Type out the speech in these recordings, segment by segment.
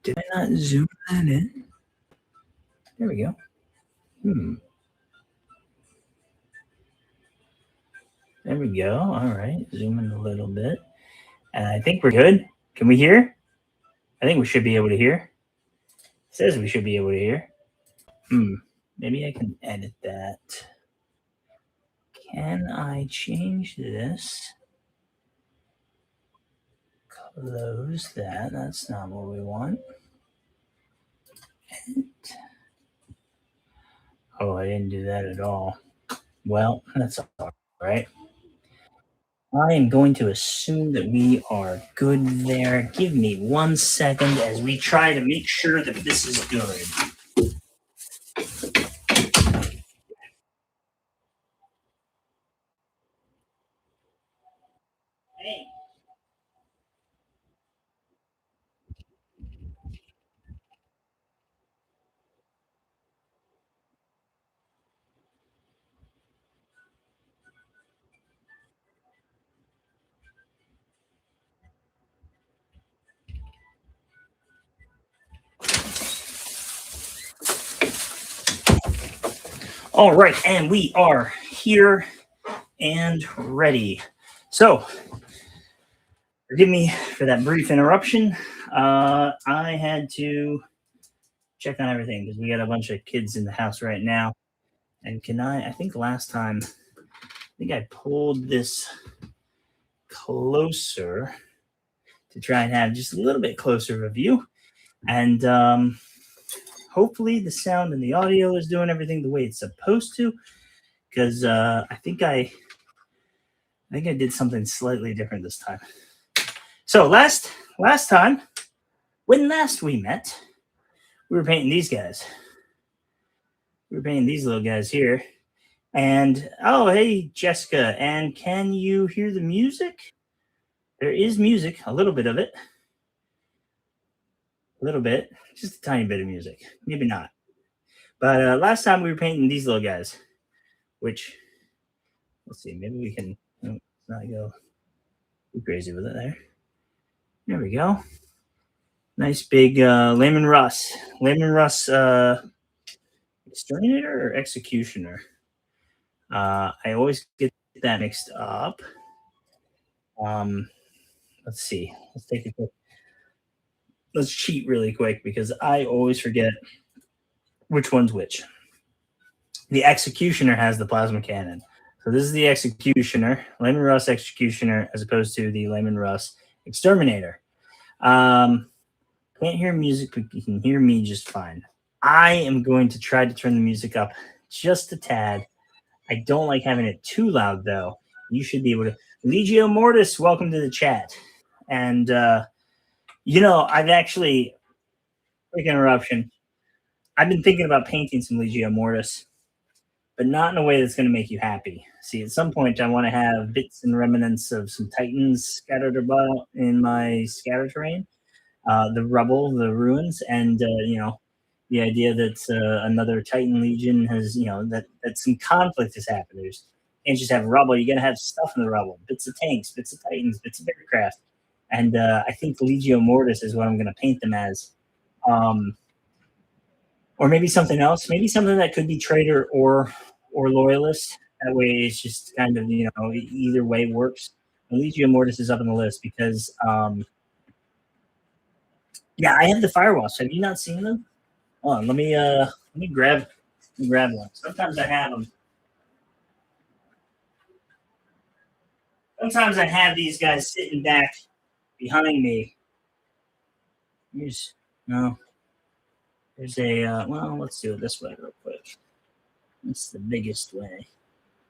Did I not zoom that in? There we go. There we go. All right. Zoom in a little bit. And I think we're good. Can we hear? I think we should be able to hear. It says we should be able to hear. Maybe I can edit that. Can I change this? Close that. That's not what we want. Oh, I didn't do that at all. Well, that's all right. I am going to assume that we are good there. Give me 1 second as we try to make sure that this is good. Hey. All right, and we are here and ready. So, forgive me for that brief interruption. I had to check on everything because we got a bunch of kids in the house right now. And I think last time, I pulled this closer to try and have just a little bit closer of a view. And hopefully the sound and the audio is doing everything the way it's supposed to. Because I think I did something slightly different this time. So last time, when last we met, we were painting these guys. We were painting these little guys here. And, oh, hey, Jessica, and can you hear the music? There is music, a little bit of it. A little bit, just a tiny bit of music. Maybe not. But last time we were painting these little guys, which, let's see, maybe we can not go too crazy with it there. There we go. Nice big Layman Russ. Layman Russ Exterminator or Executioner? I always get that mixed up. Let's see. Let's take a quick. Let's cheat really quick because I always forget which one's which. The Executioner has the plasma cannon. So this is the Executioner, Layman Russ Executioner, as opposed to the Layman Russ Exterminator. Can't hear music, but you can hear me just fine. I am going to try to turn the music up just a tad. I don't like having it too loud, though. You should be able to. Legio Mortis, welcome to the chat. And, I've actually, quick interruption, I've been thinking about painting some Legio Mortis, but not in a way that's going to make you happy. See, at some point, I want to have bits and remnants of some Titans scattered about in my scatter terrain, the rubble, the ruins, and, the idea that another Titan Legion has, that some conflict has happened. You can't just have rubble. You got to have stuff in the rubble, bits of tanks, bits of Titans, bits of aircraft. And I think Legio Mortis is what I'm going to paint them as. Or maybe something else. Maybe something that could be traitor or loyalist. That way it's just kind of, either way works. And Legio Mortis is up on the list because, I have the Firewalks. Have you not seen them? Hold on, let me grab one. Sometimes I have them. Sometimes I have these guys sitting back behind me. There's a, let's do it this way real quick. That's the biggest way.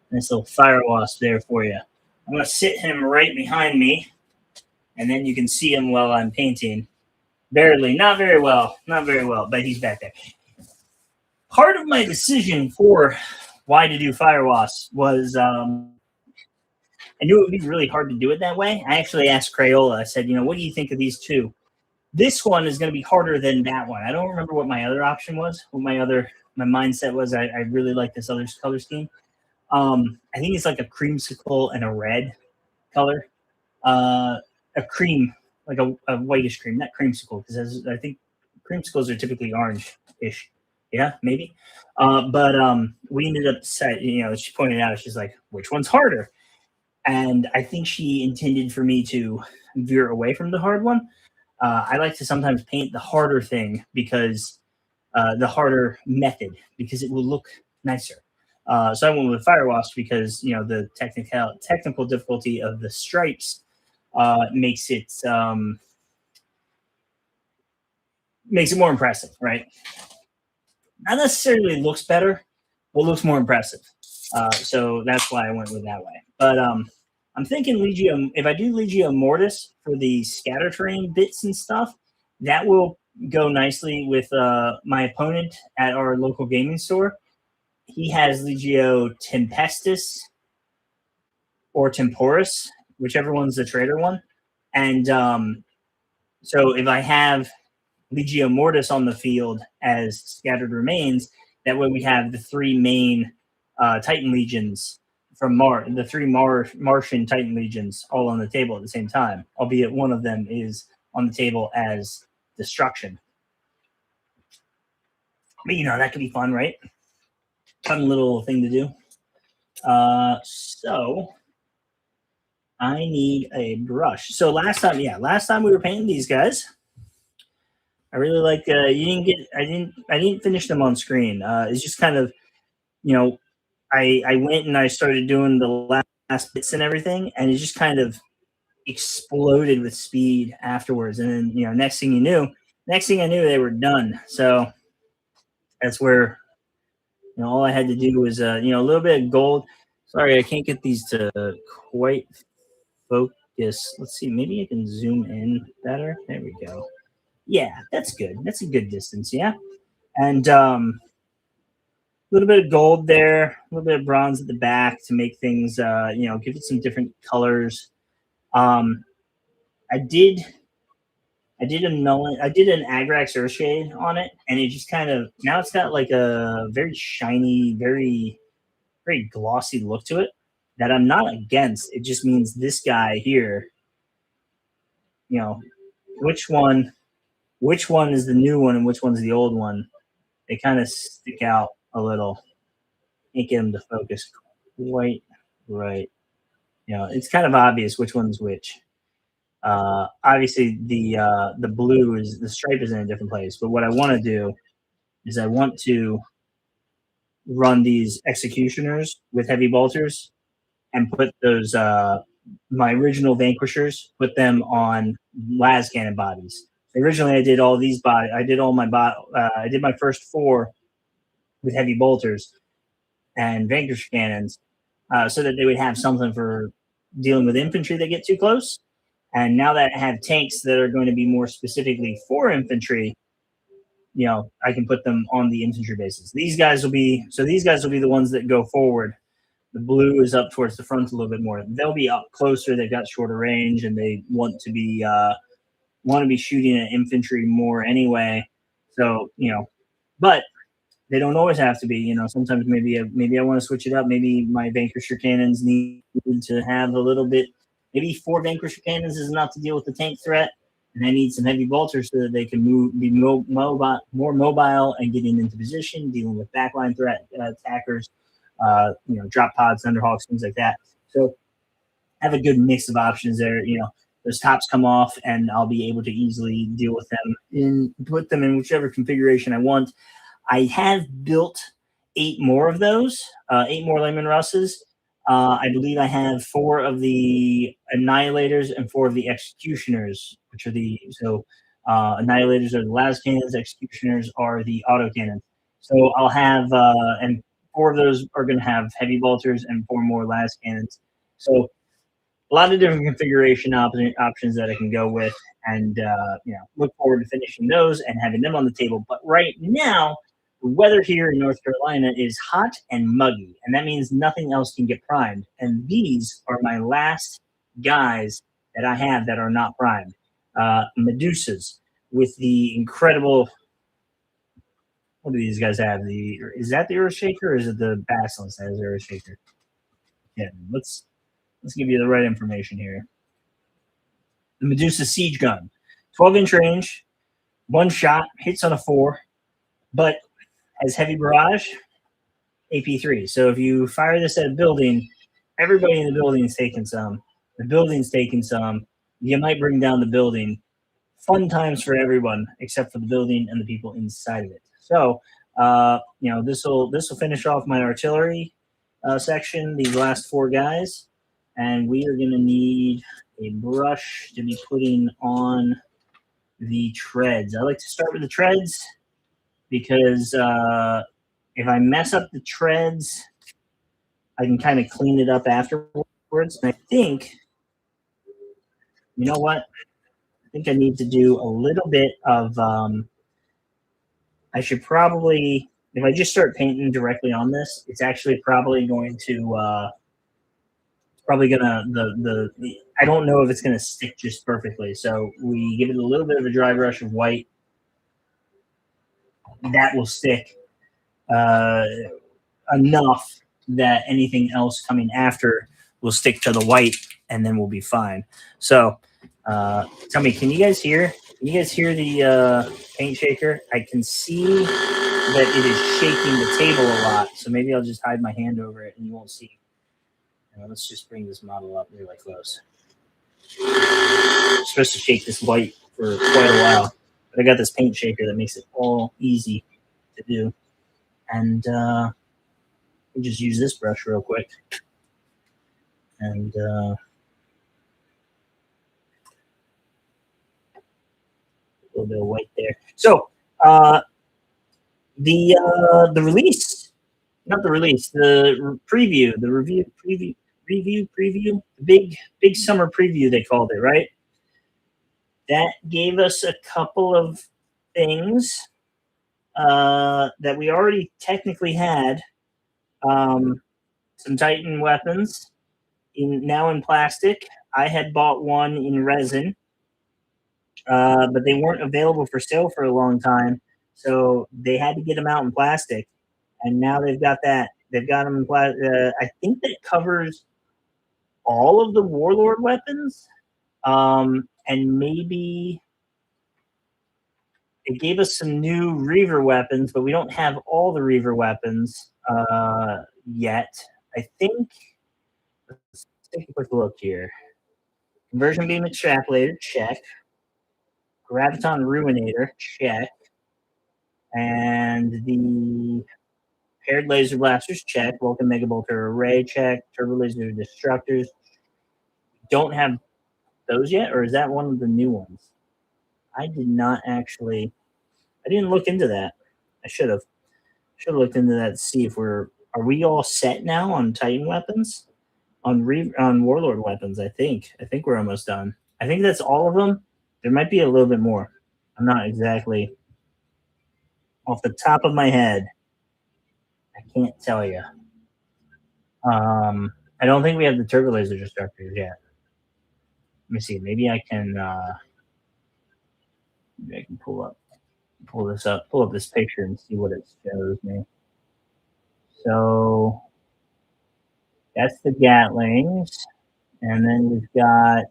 Nice little fire wasp there for you. I'm going to sit him right behind me, and then you can see him while I'm painting. Barely, not very well, but he's back there. Part of my decision for why to do fire wasps was I knew it would be really hard to do it that way. I actually asked Crayola, I said, what do you think of these two? This one is going to be harder than that one. I don't remember what my other option was, what my mindset was. I really like this other color scheme. I think it's like a creamsicle and a red color. A cream, like a whitish cream, not creamsicle, because I think creamsicles are typically orange-ish. Yeah, maybe. But we ended up she pointed out, she's like, which one's harder? And I think she intended for me to veer away from the hard one. I like to sometimes paint the harder thing because the harder method because it will look nicer. So I went with Firewasp because the technical difficulty of the stripes makes it more impressive, right? Not necessarily looks better, but looks more impressive. So that's why I went with that way. But I'm thinking Legio. If I do Legio Mortis for the scatter terrain bits and stuff, that will go nicely with my opponent at our local gaming store. He has Legio Tempestus or Temporis, whichever one's the trader one. And so if I have Legio Mortis on the field as scattered remains, that way we have the three main Titan legions from the three Martian Titan legions all on the table at the same time, albeit one of them is on the table as destruction. But that could be fun, right? Fun little thing to do. So I need a brush. So last time we were painting these guys. I really like. I didn't finish them on screen. It's just kind of, I went and I started doing the last bits and everything, and it just kind of exploded with speed afterwards. And then next thing I knew they were done. So that's where all I had to do was a little bit of gold. Sorry, I can't get these to quite focus. Let's see, maybe I can zoom in better. There we go. Yeah, that's good. That's a good distance, yeah. And a little bit of gold there, a little bit of bronze at the back to make things, give it some different colors. I did an Agrax Earthshade on it, and it just kind of, now it's got like a very shiny, very, very glossy look to it that I'm not against. It just means this guy here, which one is the new one and which one's the old one? They kind of stick out a little. Can't get them to focus quite right. It's kind of obvious which one's which. Obviously, the blue the stripe is in a different place. But what I want to do is I want to run these executioners with heavy bolters and put those my original vanquishers, put them on las cannon bodies. Originally, I did all these bodies. I did I did my first 4 with heavy bolters and vanquisher cannons, so that they would have something for dealing with infantry that get too close. And now that I have tanks that are going to be more specifically for infantry, I can put them on the infantry bases. These guys will be the ones that go forward. The blue is up towards the front a little bit more. They'll be up closer. They've got shorter range, and they want to be shooting at infantry more anyway. So but they don't always have to be. Sometimes maybe I want to switch it up. Maybe my vanquisher cannons need to have a little bit. Maybe 4 vanquisher cannons is enough to deal with the tank threat, and I need some heavy bolters so that they can be more mobile and getting into position, dealing with backline threat attackers, drop pods, thunderhawks, things like that. So have a good mix of options there. Those tops come off, and I'll be able to easily deal with them and put them in whichever configuration I want. I have built 8 more of those, 8 more Layman Russes. I believe I have 4 of the Annihilators and 4 of the Executioners, which are Annihilators are the las cannons, Executioners are the auto cannons. So I'll have, and 4 of those are going to have heavy bolters and 4 more las cannons. So a lot of different configuration options that I can go with, and look forward to finishing those and having them on the table. But right now, the weather here in North Carolina is hot and muggy, and that means nothing else can get primed. And these are my last guys that I have that are not primed. Medusas with the incredible. What do these guys have? Is that the Earthshaker, or is it the Basilisk that has the Earthshaker? Yeah, let's give you the right information here. The Medusa Siege Gun, 12-inch range, One shot, hits on a 4, but has heavy barrage, AP3. So if you fire this at a building, everybody in the building is taking some. The building's taking some. You might bring down the building. Fun times for everyone except for the building and the people inside of it. So, this will finish off my artillery section. These last 4 guys, and we are going to need a brush to be putting on the treads. I like to start with the treads because if I mess up the treads, I can kind of clean it up afterwards. And I think, you know what? I think I need to do a little bit of, I should probably, if I just start painting directly on this, it's actually probably going to, I don't know if it's going to stick just perfectly. So we give it a little bit of a dry brush of white. That will stick enough that anything else coming after will stick to the white, and then we'll be fine. So tell me, can you guys hear? Can you guys hear the paint shaker? I can see that it is shaking the table a lot. So maybe I'll just hide my hand over it and you won't see. Let's just bring this model up really close. I'm supposed to shake this white for quite a while, but I got this paint shaker that makes it all easy to do. And we'll just use this brush real quick. And a little bit of white there. So the release, not the release, the preview, the review, the big summer preview they called it, right? That gave us a couple of things that we already technically had. Some Titan weapons now in plastic. I had bought one in resin, but they weren't available for sale for a long time, so they had to get them out in plastic. And now they've got that. They've got them in plastic. I think that covers all of the Warlord weapons, and maybe it gave us some new Reaver weapons, but we don't have all the Reaver weapons yet. I think. Let's take a quick look here. Conversion Beam Extrapolator, check. Graviton Ruinator, check. And the Paired Laser Blasters, check. Vulcan Mega Bolter Array, check. Turbo Laser Destructors. Don't have those yet, or is that one of the new ones? I did not actually. I didn't look into that. I should have. Should have looked into that to see if are we all set now on Titan weapons? On Warlord weapons, I think we're almost done. I think that's all of them. There might be a little bit more. I'm not exactly off the top of my head. I can't tell you. I don't think we have the Turbo Laser Destructors yet. Let me see. Maybe I can pull up this picture and see what it shows me. So that's the Gatlings. And then we've got,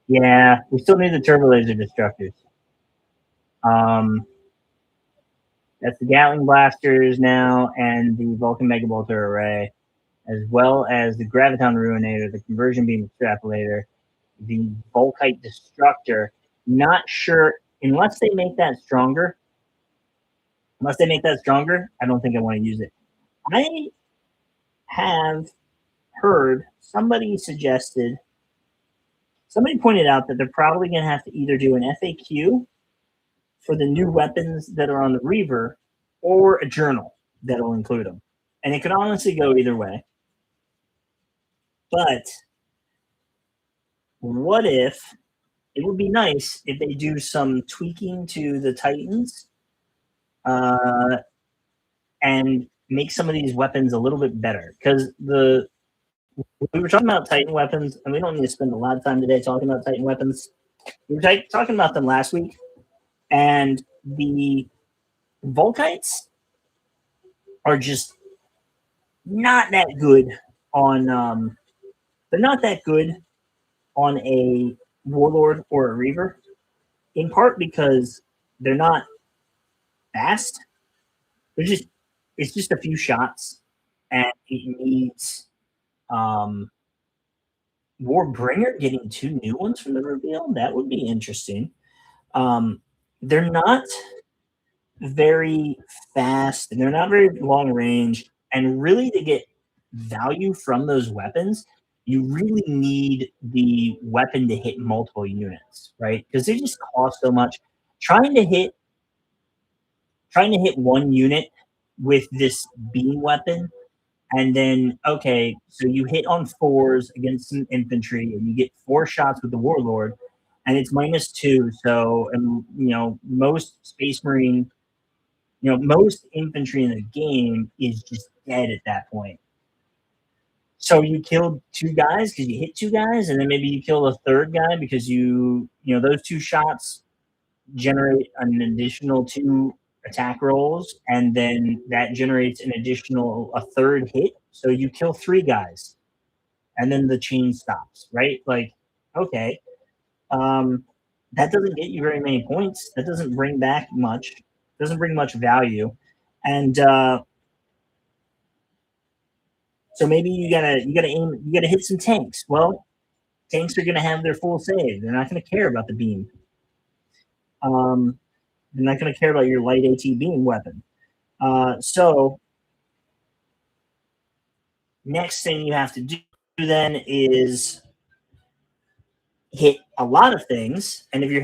yeah, we still need the Turbo Laser Destructors. That's the Gatling Blasters now, and the Vulcan Mega Bolter Array, as well as the Graviton Ruinator, the Conversion Beam Extrapolator, the Volkite Destructor. Not sure, unless they make that stronger. I don't think I want to use it. I have heard somebody pointed out that they're probably going to have to either do an FAQ for the new weapons that are on the Reaver or a journal that'll include them. And it could honestly go either way. But what if it would be nice if they do some tweaking to the Titans and make some of these weapons a little bit better? Because we were talking about Titan weapons, and we don't need to spend a lot of time today talking about Titan weapons. We were talking about them last week, and the Volkites are just not that good on. They're not that good on a Warlord or a Reaver. in part because they're not fast. It's just a few shots, and it needs Warbringer getting 2 new ones from the reveal. That would be interesting. They're not very fast, and they're not very long range. And really, to get value from those weapons, you really need the weapon to hit multiple units, right? Because they just cost so much. Trying to hit one unit with this beam weapon, and then okay, so you hit on 4s against some infantry, and you get 4 shots with the warlord, and it's -2. So, and most Space Marine, most infantry in the game is just dead at that point. So you killed 2 guys because you hit 2 guys, and then maybe you killed a 3rd guy because those 2 shots generate an additional 2 attack rolls, and then that generates a 3rd hit. So you kill 3 guys, and then the chain stops, right? Like, okay, that doesn't get you very many points. That doesn't bring back much. Doesn't bring much value, and so maybe you gotta aim. You gotta hit some tanks. Well, tanks are gonna have their full save. They're not gonna care about the beam. They're not going to care about your light AT beam weapon. So next thing you have to do then is hit a lot of things. And if you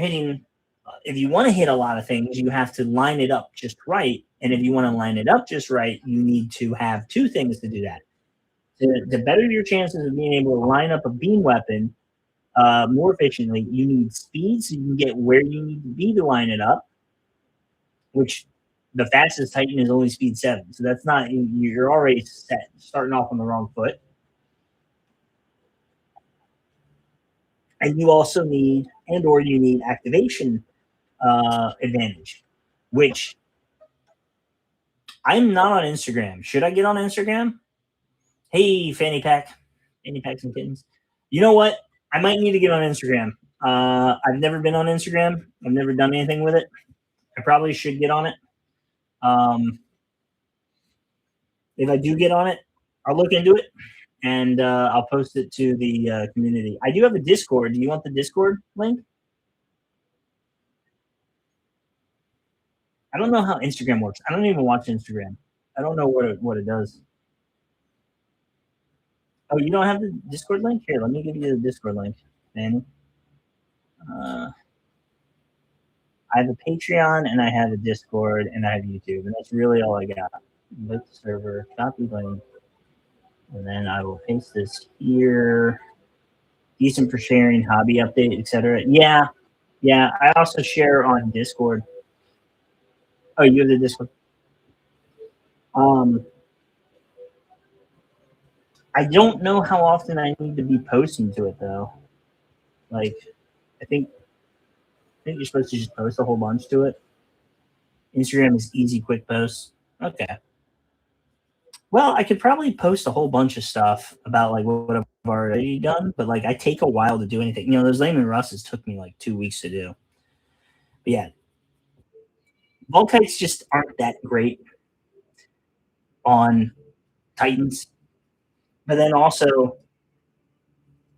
want to hit a lot of things, you have to line it up just right. And if you want to line it up just right, you need to have 2 things to do that. To better your chances of being able to line up a beam weapon more efficiently, you need speed so you can get where you need to be to line it up, which the fastest Titan is only speed 7. So that's not, you're already set, starting off on the wrong foot. And you also need, or you need activation advantage, which I'm not on Instagram. Should I get on Instagram? Hey, fanny packs and kittens. You know what? I might need to get on Instagram. I've never been on Instagram. I've never done anything with it. I probably should get on it. If I do get on it, I'll look into it, and I'll post it to the community. I do have a Discord. Do you want the Discord link? I don't know how Instagram works. I don't even watch Instagram. I don't know what it does. Oh, you don't have the Discord link? Here, let me give you the Discord link, Manny. I have a Patreon, and I have a Discord, and I have YouTube, and that's really all I got. Link server, copy link, and then I will paste this here. Decent for sharing, hobby update, etc. Yeah. I also share on Discord. Oh, you have the Discord. I don't know how often I need to be posting to it though. Like, I think you're supposed to just post a whole bunch to it. Instagram is easy, quick posts. Okay. Well, I could probably post a whole bunch of stuff about like what I've already done, but like I take a while to do anything. Those Layman Russes took me like 2 weeks to do. But yeah, Volkites just aren't that great on Titans. But then also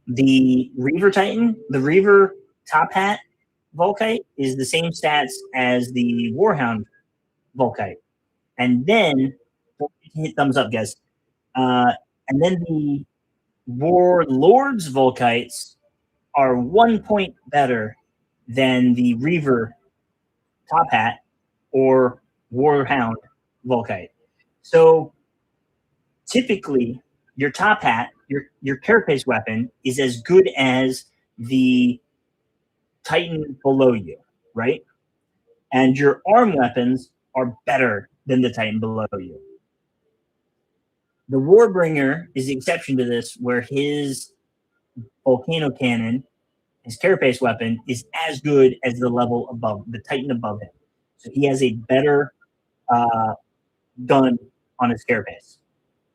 the Reaver Titan, the Reaver Top Hat Volkite is the same stats as the Warhound Volkite. And then, hit thumbs up, guys. And then the Warlords Volkites are 1 point better than the Reaver Top Hat or Warhound Volkite. So typically, your Top Hat, your carapace weapon, is as good as the Titan below you, right? And your arm weapons are better than the Titan below you. The Warbringer is the exception to this, where his volcano cannon, his carapace weapon, is as good as the level above, the Titan above him. So he has a better gun on his carapace.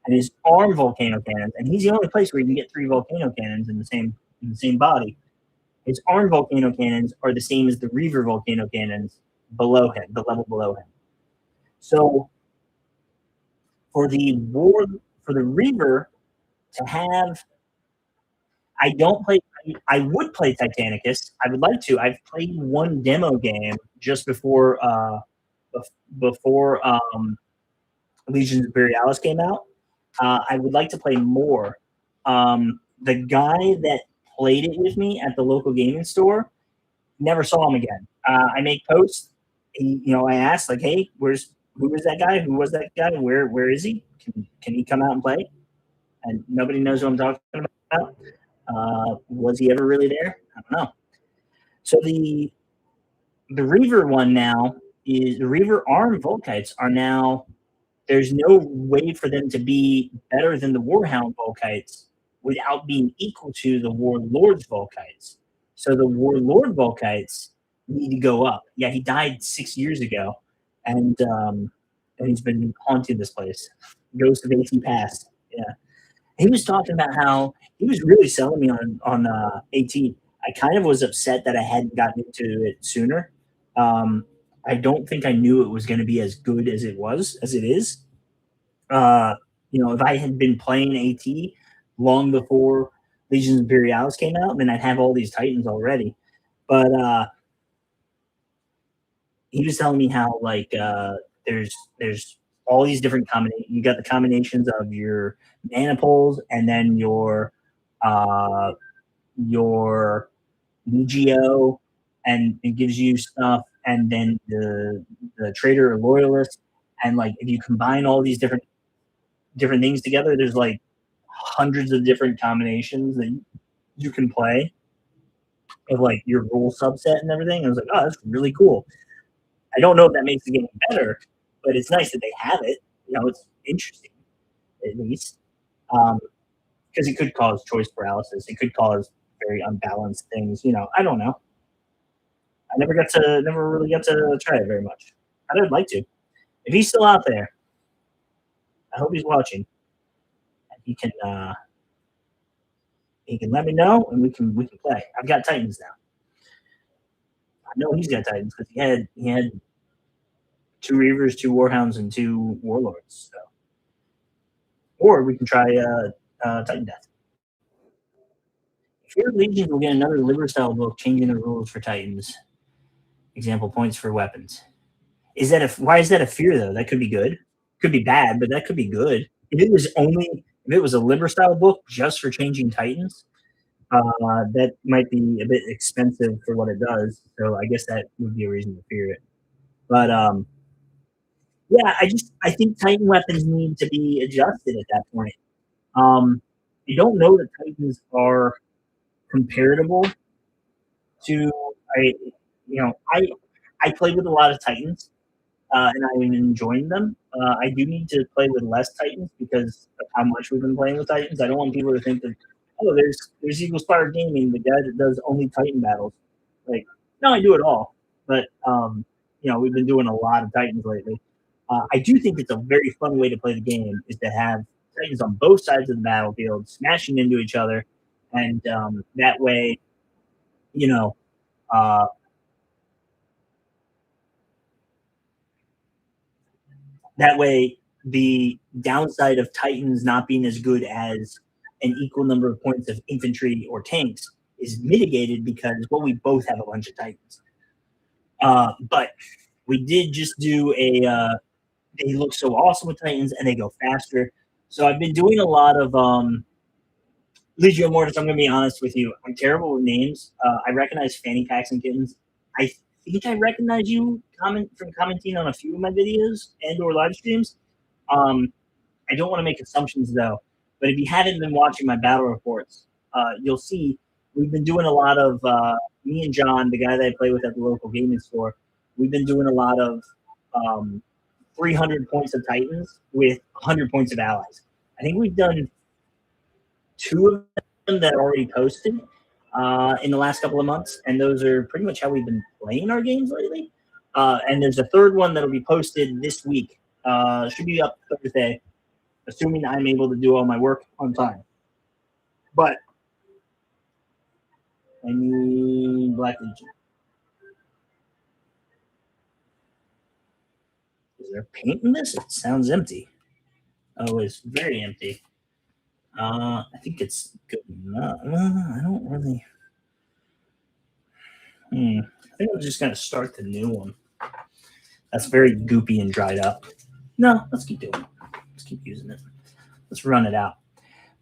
And his arm volcano cannons, and he's the only place where you can get 3 volcano cannons in the same body, His armed volcano cannons are the same as the Reaver volcano cannons below him, the level below him. So for the Reaver to have, I don't play. I would play Titanicus. I would like to. I've played one demo game just before Legions Imperialis came out. I would like to play more. The guy that played it with me at the local gaming store, never saw him again. I make posts. I asked like, "Hey, who is that guy? Who was that guy? Where is he? Can he come out and play?" And nobody knows who I'm talking about. Was he ever really there? I don't know. So the Reaver one now is the Reaver armed Volkites are now. There's no way for them to be better than the Warhound Volkites without being equal to the Warlord's Volkites. So the Warlord Volkites need to go up. Yeah, he died 6 years ago, and he's been haunting this place. Ghost of AT Pass. Yeah, he was talking about how he was really selling me on AT. I kind of was upset that I hadn't gotten into it sooner. I don't think I knew it was going to be as good as it is. If I had been playing AT long before Legions Imperialis came out, then I'd have all these Titans already. But he was telling me how there's all these different combinations. You got the combinations of your mana pools and then your Legio, and it gives you stuff, and then the traitor or loyalist, and like if you combine all these different things together, there's like hundreds of different combinations that you can play of like your rule subset and everything. I was like, oh, that's really cool. I don't know if that makes the game better, but it's nice that they have it. It's interesting at least, because it could cause choice paralysis. It could cause very unbalanced things. I don't know. I never really got to try it very much. I'd like to. If he's still out there, I hope he's watching. And he can let me know, and we can play. I've got Titans now. I know he's got Titans because he had 2 Reavers, 2 Warhounds, and 2 Warlords. So, or we can try Titan Death. Fear Legions will get another Liber style book changing the rules for Titans. Example points for weapons. Why is that a fear though? That could be good. Could be bad, but that could be good. If it was a Liber style book just for changing Titans, that might be a bit expensive for what it does. So I guess that would be a reason to fear it. But yeah, I think Titan weapons need to be adjusted at that point. I don't know that Titans are comparable to I played with a lot of Titans, and I'm enjoying them. I do need to play with less Titans because of how much we've been playing with Titans. I don't want people to think that, oh, there's Eagle Spire Gaming, the guy that does only Titan battles. Like, no, I do it all. But we've been doing a lot of Titans lately. I do think it's a very fun way to play the game is to have Titans on both sides of the battlefield smashing into each other, and that way, that way, the downside of Titans not being as good as an equal number of points of infantry or tanks is mitigated because, well, we both have a bunch of Titans. But we did just do they look so awesome with Titans and they go faster. So I've been doing a lot of Legio Mortis. I'm going to be honest with you. I'm terrible with names. I recognize Fanny Packs and Kittens. I think I recognize you from commenting on a few of my videos and or live streams. I don't want to make assumptions though, but if you haven't been watching my battle reports, you'll see we've been doing a lot of me and John, the guy that I play with at the local gaming store. We've been doing a lot of 300 points of Titans with 100 points of allies. I think we've done 2 of them that are already posted in the last couple of months, and those are pretty much how we've been playing our games lately. And there's a 3rd one that'll be posted this week. Should be up Thursday, assuming I'm able to do all my work on time. But I need Black Legion. Is there paint in this? It sounds empty. Oh, it's very empty. I think it's good enough. I don't really. I think I'm just gonna start the new one. That's very goopy and dried up. No, let's keep doing it. Let's keep using it. Let's run it out.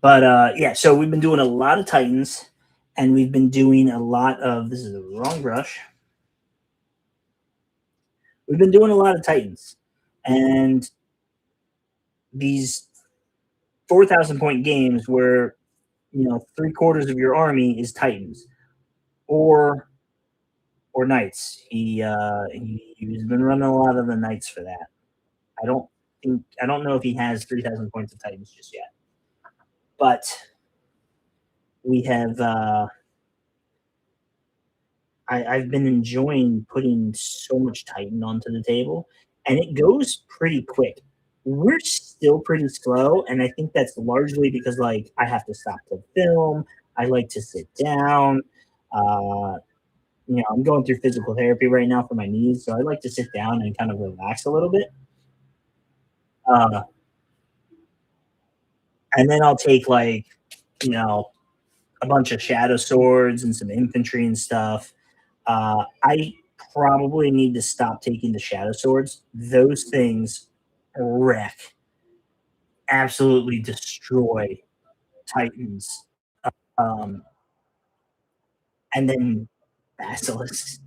But yeah, so we've been doing a lot of Titans, and we've been doing a lot of. This is the wrong brush. We've been doing a lot of Titans, and these 4,000 point games where 3/4 of your army is Titans, or Knights. He's been running a lot of the Knights for that. I don't know if he has 3,000 points of Titans just yet, but we have. I've been enjoying putting so much Titan onto the table, and it goes pretty quick. We're still pretty slow, and I think that's largely because like I have to stop to film. I like to sit down. I'm going through physical therapy right now for my knees, so I like to sit down and kind of relax a little bit. Uh, and then I'll take like a bunch of shadow swords and some infantry and stuff. I probably need to stop taking the shadow swords. Those things wreck, absolutely destroy Titans. Um, and then Basilisks.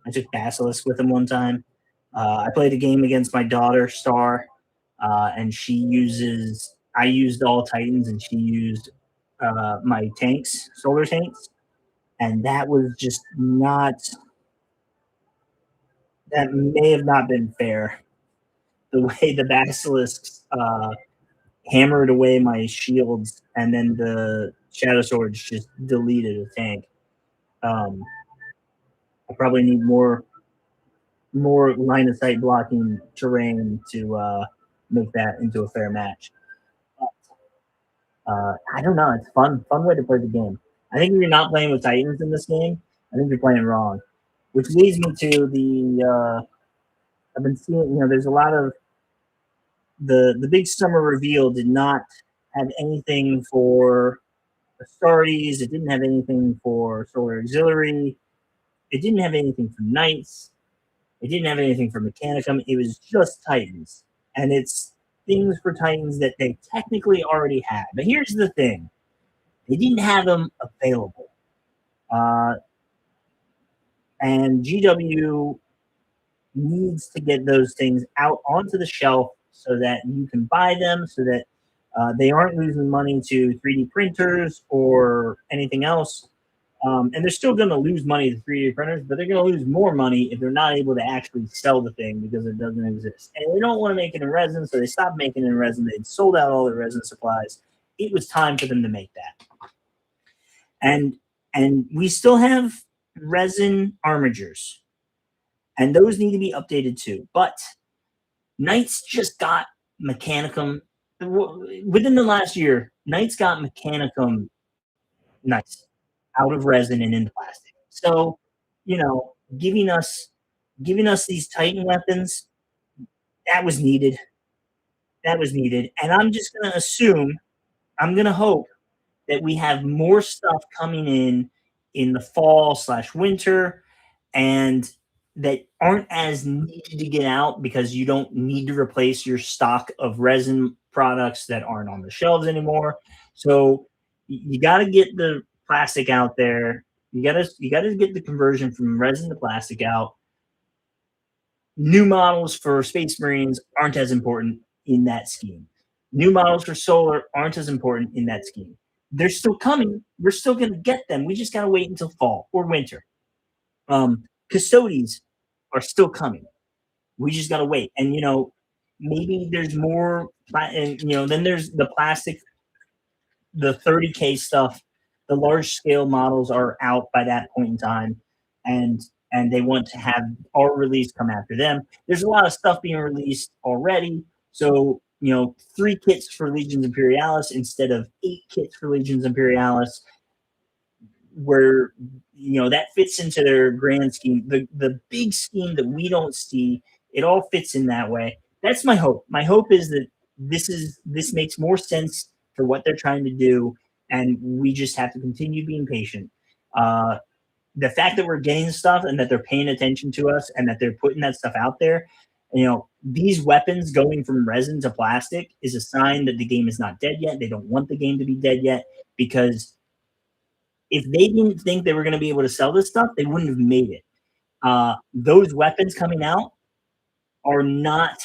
I took Basilisk with him one time. I played a game against my daughter, Star, and she uses. I used all Titans, and she used my tanks, solar tanks, and that was just not. That may have not been fair. The way the Basilisks hammered away my shields, and then the Shadow Swords just deleted a tank. I probably need more line of sight blocking terrain to make that into a fair match. I don't know. It's fun way to play the game. I think if you're not playing with Titans in this game, I think you're playing wrong. Which leads me to the. I've been seeing, there's a lot of the big summer reveal did not have anything for Astartes. It didn't have anything for Solar Auxiliary. It didn't have anything for Knights. It didn't have anything for Mechanicum. It was just Titans. And it's things for Titans that they technically already had. But here's the thing. They didn't have them available. And GW needs to get those things out onto the shelf so that you can buy them, so that they aren't losing money to 3D printers or anything else. And they're still going to lose money to 3D printers, but they're going to lose more money if they're not able to actually sell the thing because it doesn't exist. And they don't want to make it in resin, so they stopped making it in resin. They'd sold out all their resin supplies. It was time for them to make that. And we still have resin armigers, and those need to be updated too. But Knights just got Mechanicum. Within the last year, Knights got Mechanicum Knights out of resin and into plastic. So, giving us these Titan weapons, that was needed. That was needed. And I'm just going to assume, I'm going to hope that we have more stuff coming in the fall/winter, and that aren't as needed to get out because you don't need to replace your stock of resin products that aren't on the shelves anymore. So you got to get the plastic out there. You got to get the conversion from resin to plastic out. New models for Space Marines aren't as important in that scheme. New models for Solar aren't as important in that scheme. They're still coming. We're still going to get them. We just got to wait until fall or winter. Custodies are still coming. We just got to wait. And, maybe there's more, and, then there's the plastic, the 30K stuff. The large scale models are out by that point in time. And they want to have our release come after them. There's a lot of stuff being released already. So, 3 kits for Legions Imperialis instead of 8 kits for Legions Imperialis. where that fits into their grand scheme, the big scheme that we don't see. It all fits in that way. That's my hope. My hope is that this makes more sense for what they're trying to do, and we just have to continue being patient. The fact that we're getting stuff and that they're paying attention to us and that they're putting that stuff out there, these weapons going from resin to plastic is a sign that the game is not dead yet. They don't want the game to be dead yet, because if they didn't think they were going to be able to sell this stuff, they wouldn't have made it. Those weapons coming out are not,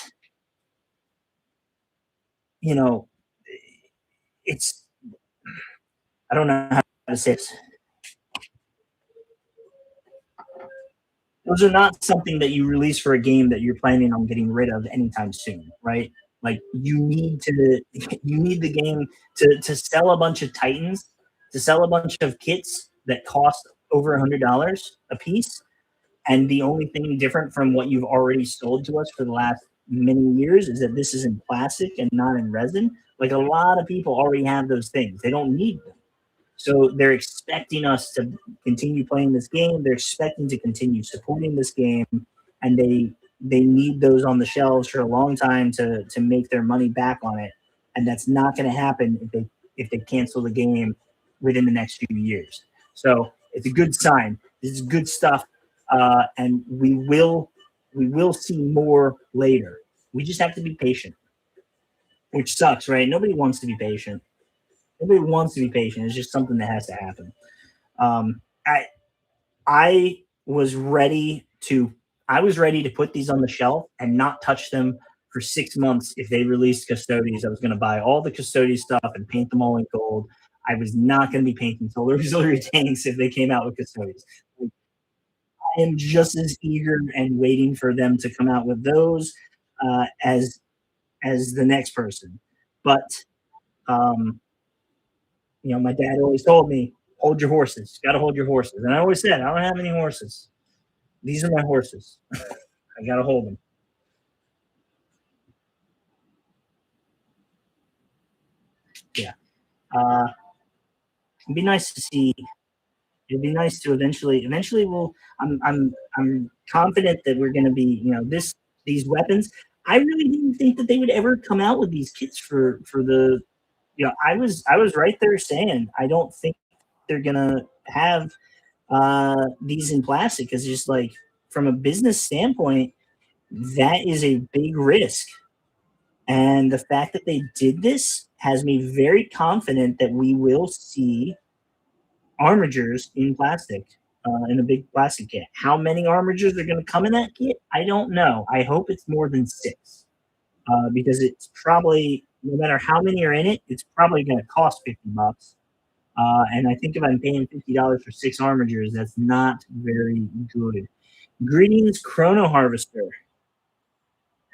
it's, I don't know how to say this. Those are not something that you release for a game that you're planning on getting rid of anytime soon, right? Like you need the game to sell a bunch of Titans, to sell a bunch of kits that cost over $100 a piece. And the only thing different from what you've already sold to us for the last many years is that this is in plastic and not in resin. Like a lot of people already have those things. They don't need them. So they're expecting us to continue playing this game. They're expecting to continue supporting this game, and they need those on the shelves for a long time to make their money back on it. And that's not going to happen if they cancel the game within the next few years. So it's a good sign. This is good stuff, and we will see more later. We just have to be patient, which sucks, right? Nobody wants to be patient. Nobody wants to be patient. It's just something that has to happen. I was ready to put these on the shelf and not touch them for 6 months. If they released Custodes, I was going to buy all the Custodes stuff and paint them all in gold. I was not going to be painting Solar Auxiliary tanks if they came out with Custodes. I am just as eager and waiting for them to come out with those as the next person. But my dad always told me, hold your horses. Got to hold your horses. And I always said, I don't have any horses. These are my horses. I got to hold them. Yeah. It'd be nice to see. It'd be nice to eventually I'm confident that we're going to be, these weapons. I really didn't think that they would ever come out with these kits for the, I was right there saying, I don't think they're going to have these in plastic, because just like from a business standpoint, that is a big risk. And the fact that they did this has me very confident that we will see armigers in plastic, in a big plastic kit. How many armigers are going to come in that kit? I don't know. I hope it's more than 6, because it's probably, no matter how many are in it, it's probably going to cost $50. And I think if I'm paying $50 for 6 armigers, that's not very good. Greetings, Chrono Harvester.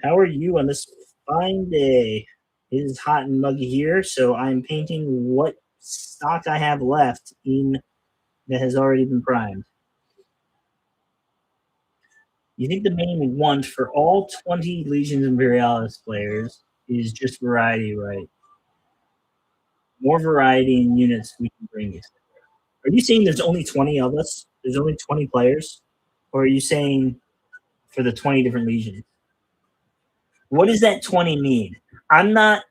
How are you on this fine day? It is hot and muggy here, so I'm painting what stock I have left in that has already been primed. You think the main want for all 20 Legions Imperialis players is just variety, right? More variety in units we can bring you. Are you saying there's only 20 of us? There's only 20 players? Or are you saying for the 20 different legions? What does that 20 mean? I'm not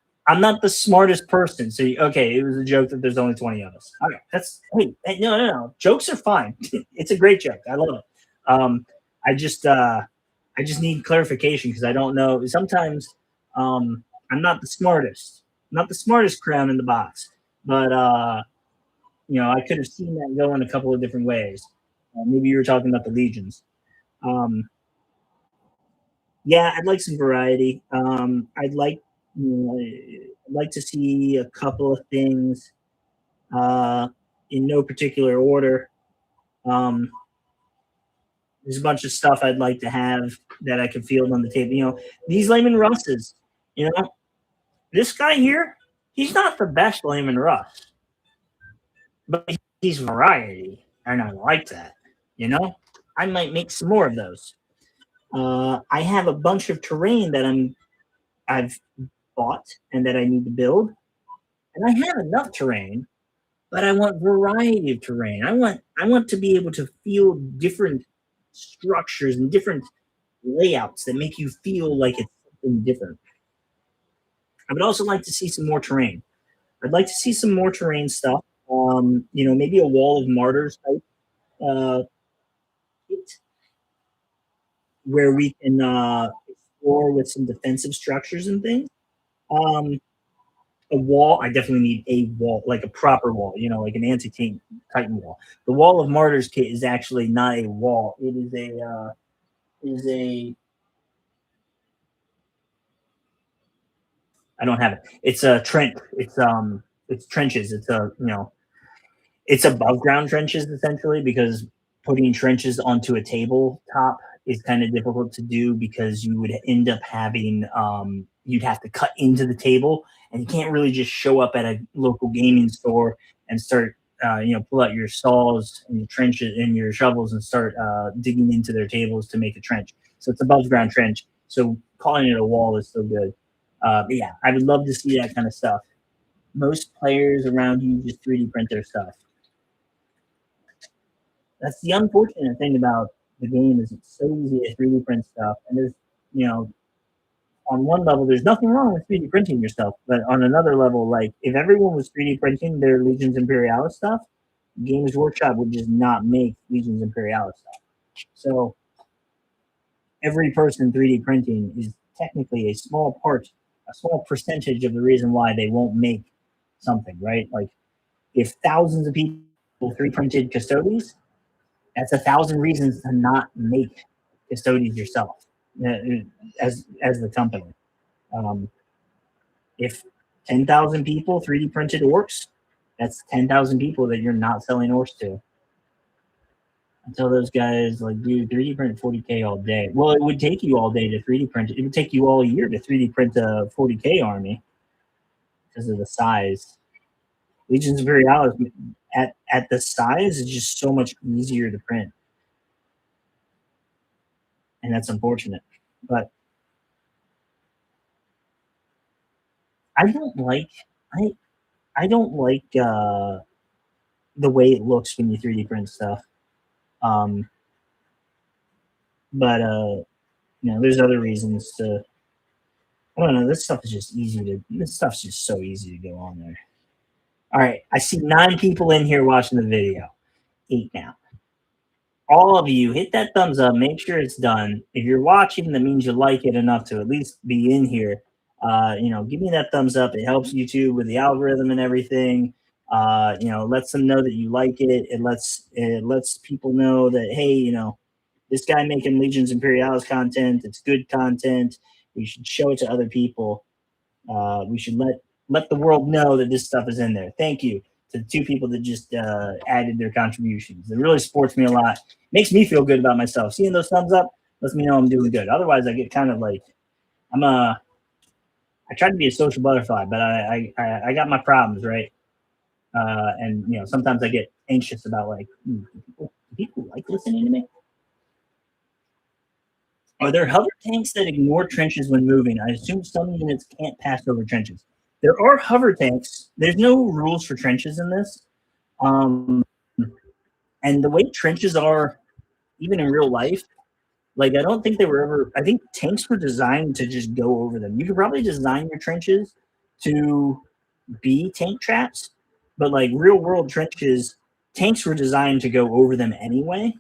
the smartest person. So okay, it was a joke that there's only 20 of us. Okay, that's no. Jokes are fine. It's a great joke. I love it. I just need clarification, because I don't know. Sometimes I'm not the smartest. Not the smartest crown in the box, but I could have seen that go in a couple of different ways. Maybe you were talking about the legions. Yeah, I'd like some variety. I'd like to see a couple of things in no particular order. There's a bunch of stuff I'd like to have that I can field on the table. These Layman Russes. This guy here, he's not the best Layman Russ, but he's variety, and I like that. I might make some more of those. I have a bunch of terrain that I've bought and that I need to build, and I have enough terrain but I want variety of terrain. I want to be able to feel different structures and different layouts that make you feel like it's something different. I would also like to see some more terrain. I'd like to see some more terrain stuff. Maybe a wall of martyrs type kit where we can explore with some defensive structures and things. Um, a wall. I definitely need a wall, like a proper wall. Like an anti-tank Titan wall. The wall of martyrs kit is actually not a wall. It is a is a I don't have it. It's a trench. It's trenches. It's above ground trenches essentially because putting trenches onto a tabletop is kind of difficult to do because you would end up having you'd have to cut into the table and you can't really just show up at a local gaming store and start pull out your saws and your trenches and your shovels and start digging into their tables to make a trench. So it's above ground trench. So calling it a wall is so good. But yeah, I would love to see that kind of stuff. Most players around you just 3D print their stuff. That's the unfortunate thing about the game is it's so easy to 3D print stuff. And there's, you know, on one level, there's nothing wrong with 3D printing your stuff. But on another level, like if everyone was 3D printing their Legions Imperialis stuff, Games Workshop would just not make Legions Imperialis stuff. So every person 3D printing is technically a small percentage of the reason why they won't make something, right? Like if thousands of people 3D printed Custodes, that's 1,000 reasons to not make Custodes yourself as the company. If 10,000 people 3D printed orcs, that's 10,000 people that you're not selling orcs to. I tell those guys, like, dude, 3D print 40K all day. Well, it would take you all day to 3D print it. It would take you all year to 3D print a 40K army because of the size. Legions Imperialis at the size is just so much easier to print. And that's unfortunate. But I don't like I don't like the way it looks when you 3D print stuff. Um, but there's other reasons to. I don't know. This stuff is just easy to. This stuff's just so easy to go on there. All right, I see 9 people in here watching the video. 8 now. All of you, hit that thumbs up. Make sure it's done. If you're watching, that means you like it enough to at least be in here. Give me that thumbs up. It helps YouTube with the algorithm and everything. Lets them know that you like it. It lets people know that hey, this guy making Legions Imperialis content. It's good content. We should show it to other people. We should let the world know that this stuff is in there. Thank you to the 2 people that just added their contributions. It really supports me a lot. Makes me feel good about myself. Seeing those thumbs up lets me know I'm doing good. Otherwise, I get kind of like I tried to be a social butterfly, but I got my problems, right? And sometimes I get anxious about like, do people like listening to me? Are there hover tanks that ignore trenches when moving? I assume some units can't pass over trenches. There are hover tanks. There's no rules for trenches in this. And the way trenches are, even in real life, like I don't think they were ever. I think tanks were designed to just go over them. You could probably design your trenches to be tank traps, but like real world trenches, tanks were designed to go over them anyway.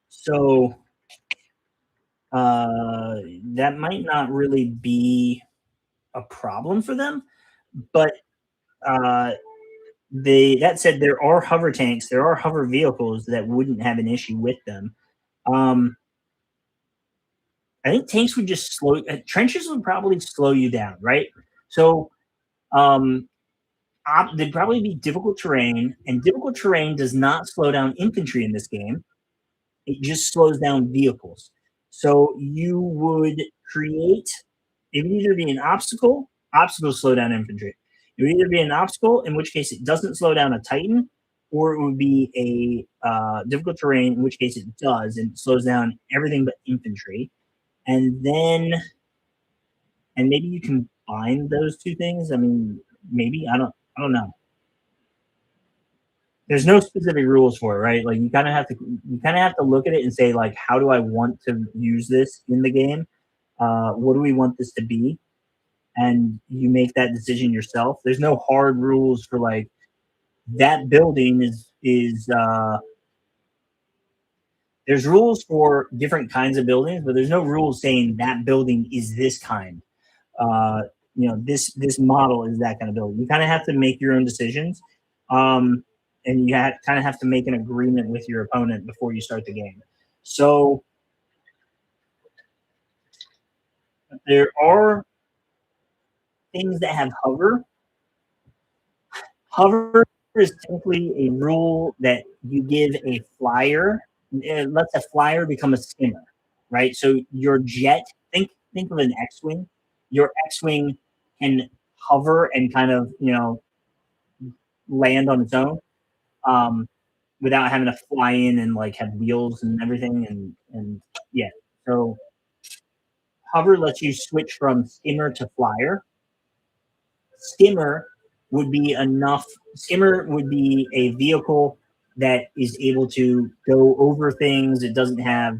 So that might not really be a problem for them, but that said, there are hover tanks, there are hover vehicles that wouldn't have an issue with them. I think tanks would just trenches would probably slow you down, right? So they'd probably be difficult terrain, and difficult terrain does not slow down infantry in this game. It just slows down vehicles. So you would create, it would either be an obstacle, obstacles slow down infantry. It would either be an obstacle, in which case it doesn't slow down a Titan, or it would be a difficult terrain, in which case it does, and it slows down everything but infantry. And maybe you combine those 2 things. I mean, maybe, I don't, I don't know. There's no specific rules for it, right? Like you kind of have to look at it and say like, how do I want to use this in the game? What do we want this to be? And you make that decision yourself. There's no hard rules for like that building is. There's rules for different kinds of buildings, but there's no rules saying that building is this kind. Uh, this model is that kind of building. You kind of have to make your own decisions, um, and you kind of have to make an agreement with your opponent before you start the game. So there are things that have hover. Hover is simply a rule that you give a flyer. It lets a flyer become a skimmer, right? So your jet, think of an X-wing. Your X-wing can hover and kind of land on its own, um, without having to fly in and like have wheels and everything. And yeah, so hover lets you switch from skimmer to flyer. Skimmer would be enough. Skimmer would be a vehicle that is able to go over things. It doesn't have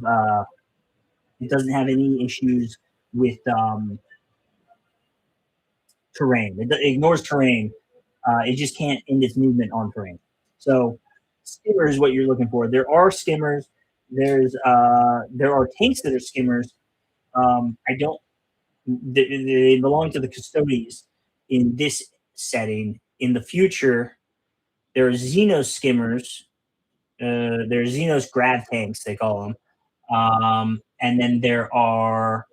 any issues with terrain. It ignores terrain. It just can't end its movement on terrain. So skimmer is what you're looking for. There are skimmers. There are tanks that are skimmers. I don't. They belong to the custodies in this setting. In the future, there are Xenos skimmers. There's Xenos grav tanks, they call them. And then there are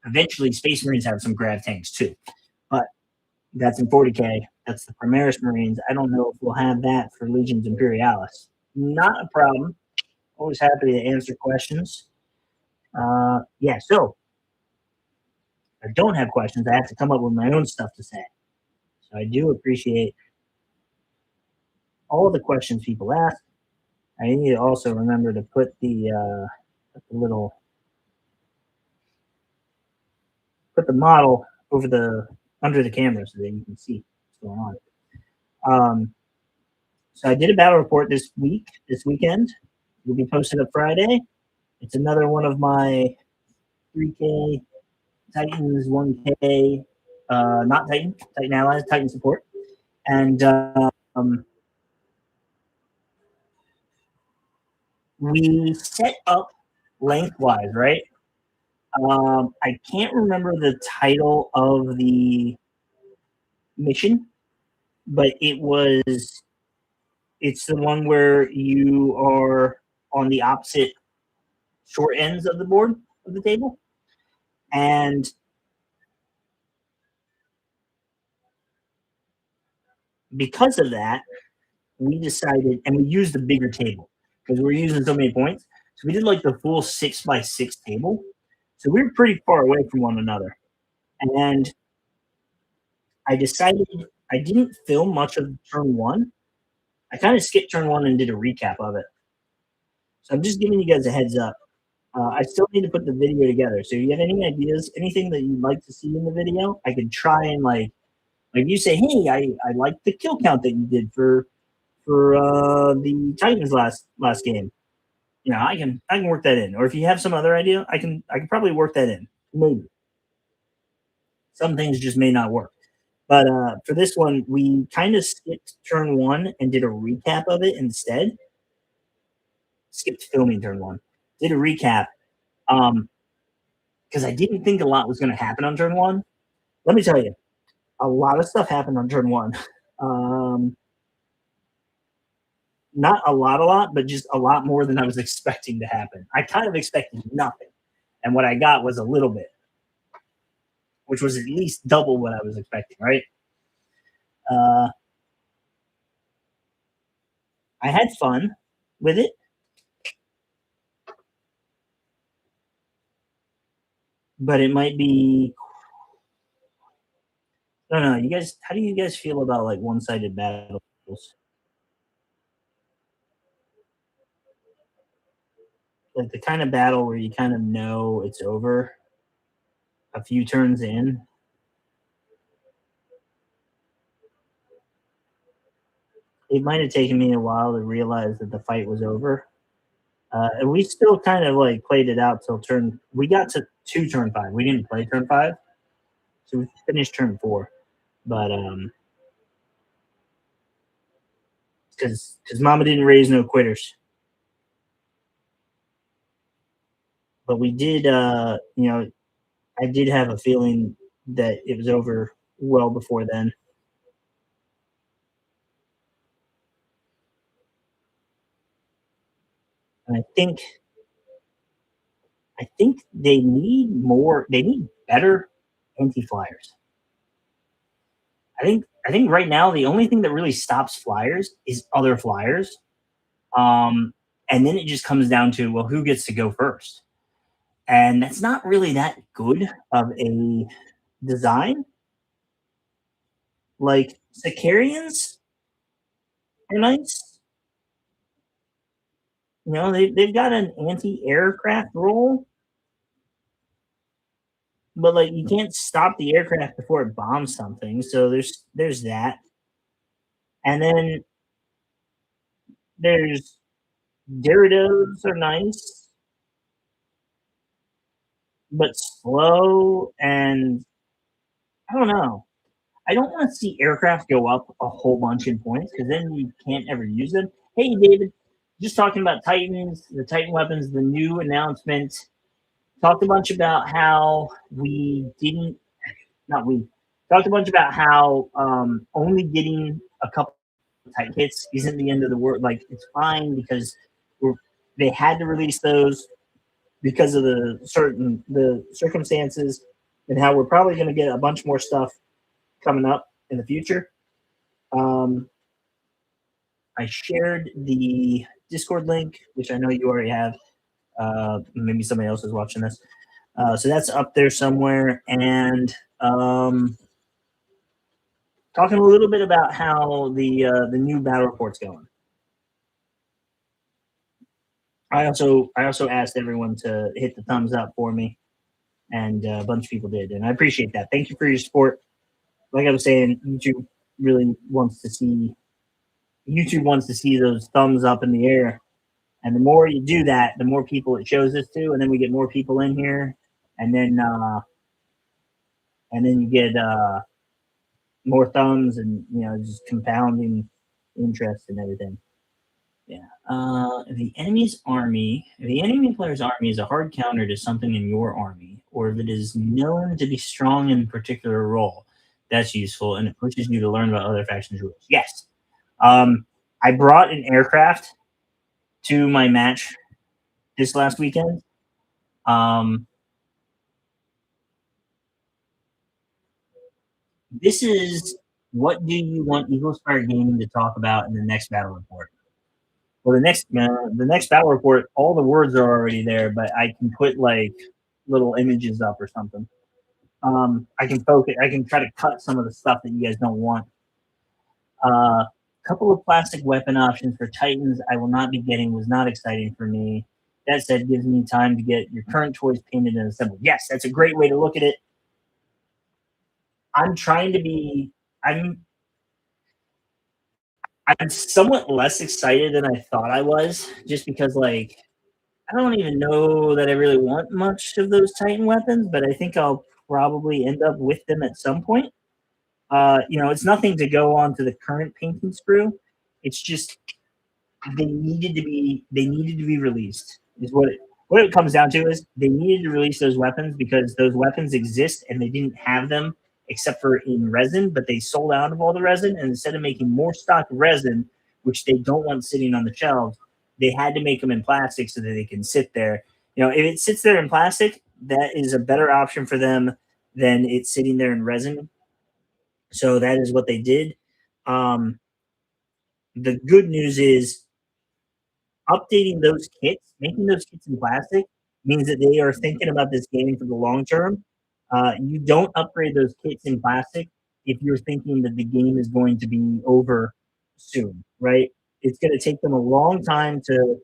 eventually Space Marines have some grav tanks too. But that's in 40K. That's the Primaris Marines. I don't know if we'll have that for Legions Imperialis. Not a problem. Always happy to answer questions. Yeah, so I don't have questions. I have to come up with my own stuff to say. So I do appreciate all the questions people ask. I need to also remember to put the model over under the camera so that you can see what's going on. So I did a battle report this weekend. It'll be posted up Friday. It's another one of my 3K Titans, 1K, not Titan Allies, Titan support. And we set up lengthwise, right? I can't remember the title of the mission, but it's the one where you are on the opposite short ends of the board of the table. And because of that, we decided, and we used the bigger table because we're using so many points. So we did like the full 6x6 table. So we were pretty far away from one another. And I decided I didn't film much of turn one. I kind of skipped turn one and did a recap of it. So I'm just giving you guys a heads up. I still need to put the video together. So if you have any ideas, anything that you'd like to see in the video, I could try and like you say, hey, I like the kill count that you did for the Titans last game. I can work that in. Or if you have some other idea, I can probably work that in. Maybe. Some things just may not work. But for this one, we kind of skipped turn one and did a recap of it instead. Skipped filming turn one. Did a recap. Because I didn't think a lot was going to happen on turn one. Let me tell you, a lot of stuff happened on turn one. Not a lot, but just a lot more than I was expecting to happen. I kind of expected nothing. And what I got was a little bit, which was at least double what I was expecting, right? I had fun with it. But it might be, I don't know. You guys, how do you guys feel about like one-sided battles? Like the kind of battle where you kind of know it's over a few turns in. it might have taken me a while to realize that the fight was over. And we still kind of like played it out till turn. We got to turn 5. We didn't play turn 5, so we finished turn 4. But because Mama didn't raise no quitters. But we did. I did have a feeling that it was over well before then. And I think they need more. They need better anti-flyers. I think right now the only thing that really stops flyers is other flyers. Um, and then it just comes down to, well, who gets to go first? And that's not really that good of a design. Like Sicarians are nice. They've got an anti-aircraft role, but like you can't stop the aircraft before it bombs something. So there's that. And then there's Gyarados are nice, but slow, and I don't know. I don't want to see aircraft go up a whole bunch in points because then you can't ever use them. Hey, David, just talking about Titans, the Titan weapons, the new announcement. Talked a bunch about how we didn't, not we, talked a bunch about how only getting a couple of Titan hits isn't the end of the world. Like, it's fine because they had to release those because of the circumstances, and how we're probably going to get a bunch more stuff coming up in the future. I shared the Discord link, which I know you already have. Maybe somebody else is watching this. So that's up there somewhere. And talking a little bit about how the new battle report's going. I also asked everyone to hit the thumbs up for me, and a bunch of people did, and I appreciate that. Thank you for your support. Like I was saying, YouTube wants to see those thumbs up in the air, and the more you do that, the more people it shows this to, and then we get more people in here, and then you get more thumbs, and just compounding interest and everything. Yeah. The enemy player's army is a hard counter to something in your army, or if it is known to be strong in a particular role, that's useful, and it pushes you to learn about other factions' rules. Yes. I brought an aircraft to my match this last weekend. This is what do you want Eagle Spire Gaming to talk about in the next battle report? Well, the next battle report, all the words are already there, but I can put like little images up or something. I can focus. I can try to cut some of the stuff that you guys don't want. Couple of plastic weapon options for Titans I will not be getting was not exciting for me. That said, gives me time to get your current toys painted and assembled. Yes, that's a great way to look at it. I'm trying to be. I'm somewhat less excited than I thought I was, just because like I don't even know that I really want much of those Titan weapons, but I think I'll probably end up with them at some point. It's nothing to go on to the current painting screw. It's just they needed to be released. Is what it comes down to is they needed to release those weapons because those weapons exist and they didn't have them except for in resin, but they sold out of all the resin, and instead of making more stock resin, which they don't want sitting on the shelves, they had to make them in plastic so that they can sit there. If it sits there in plastic, that is a better option for them than it sitting there in resin. So that is what they did. The good news is updating those kits, making those kits in plastic, means that they are thinking about this game for the long term. You don't upgrade those kits in plastic if you're thinking that the game is going to be over soon, right? It's going to take them a long time to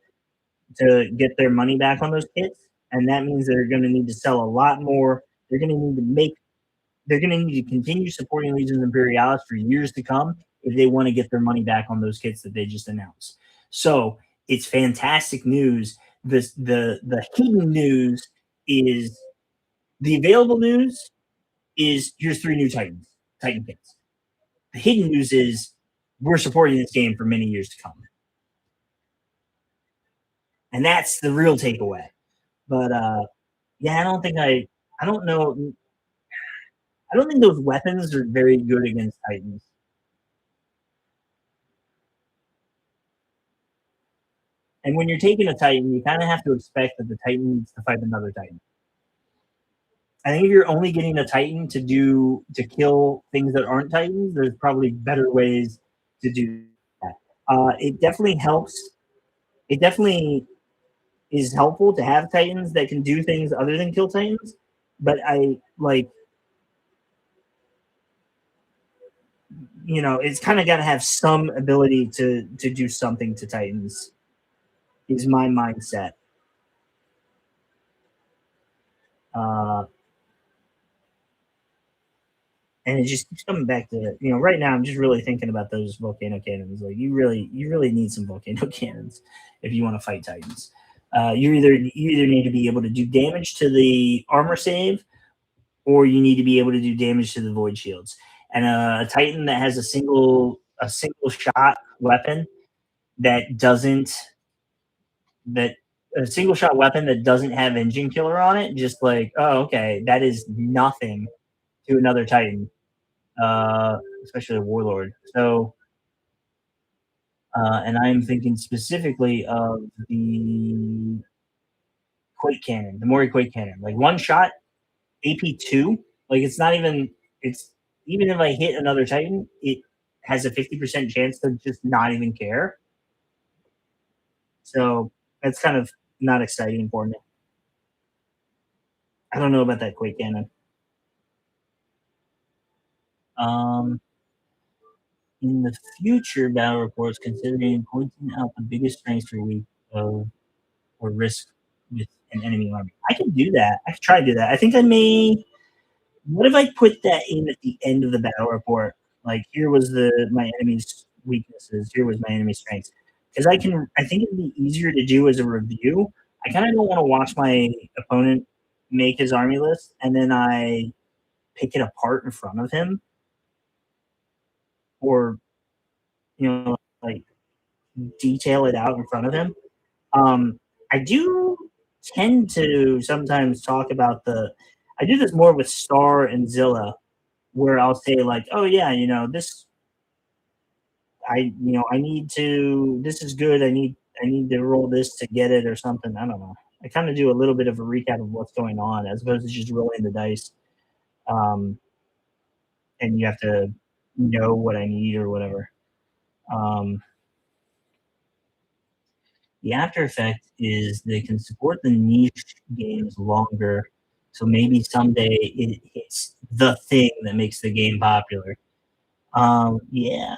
get their money back on those kits, and that means they're going to need to sell a lot more. They're going to need to continue supporting Legions Imperialis for years to come, if they want to get their money back on those kits that they just announced. So it's fantastic news. The hidden news is the available news is here's 3 new Titan kits. The hidden news is we're supporting this game for many years to come. And that's the real takeaway. But yeah, I don't know. I don't think those weapons are very good against Titans. And when you're taking a Titan, you kind of have to expect that the Titan needs to fight another Titan. I think if you're only getting a Titan to kill things that aren't Titans, there's probably better ways to do that. It definitely helps. It definitely is helpful to have Titans that can do things other than kill Titans. But I like, it's kind of got to have some ability to do something to Titans. Is my mindset. Uh, and it just keeps coming back to right now I'm just really thinking about those volcano cannons. Like you really need some volcano cannons if you want to fight Titans. You either need to be able to do damage to the armor save, or you need to be able to do damage to the void shields. And a Titan that has a single shot weapon that doesn't that a single shot weapon that doesn't have engine killer on it, just like, oh, okay, that is nothing to another Titan, especially a warlord. So, and I'm thinking specifically of the Quake Cannon, the Mori Quake Cannon, like one shot, AP2. Like it's not even. It's even if I hit another Titan, it has a 50% chance to just not even care. So that's kind of not exciting for me. I don't know about that Quake Cannon. Um, in the future battle reports, considering pointing out the biggest strengths or weak or risk with an enemy army. I can do that. I could try to do that. I think I may. What if I put that in at the end of the battle report? Like here was my enemy's weaknesses. Here was my enemy's strengths. Because I think it'd be easier to do as a review. I kind of don't want to watch my opponent make his army list and then I pick it apart in front of him, or like detail it out in front of him. I do tend to sometimes talk about I do this more with Star and Zilla, where I'll say like, oh yeah, this, I need to, this is good. I need to roll this to get it or something. I don't know. I kind of do a little bit of a recap of what's going on as opposed to just rolling the dice. Um, and you have to know what I need or whatever. Um, The after effect is they can support the niche games longer. So maybe someday it's the thing that makes the game popular. Yeah.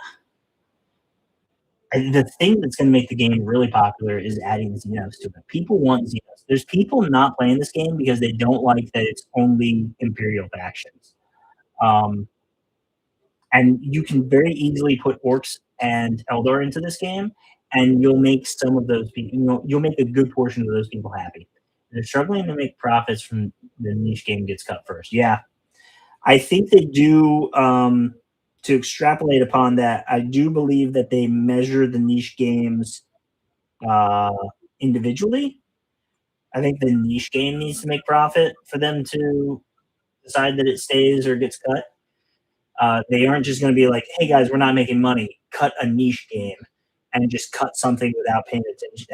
The thing that's going to make the game really popular is adding Xenos to it. People want Xenos. There's people not playing this game because they don't like that it's only Imperial factions. Um, and you can very easily put Orcs and Eldar into this game, and you'll make some of those people, you'll make a good portion of those people happy. They're struggling to make profits from the niche game gets cut first. Yeah, I think they do. To extrapolate upon that, I do believe that they measure the niche games uh, individually. I think the niche game needs to make profit for them to decide that it stays or gets cut. They aren't just going to be like, "Hey guys, we're not making money. Cut a niche game and just cut something without paying attention."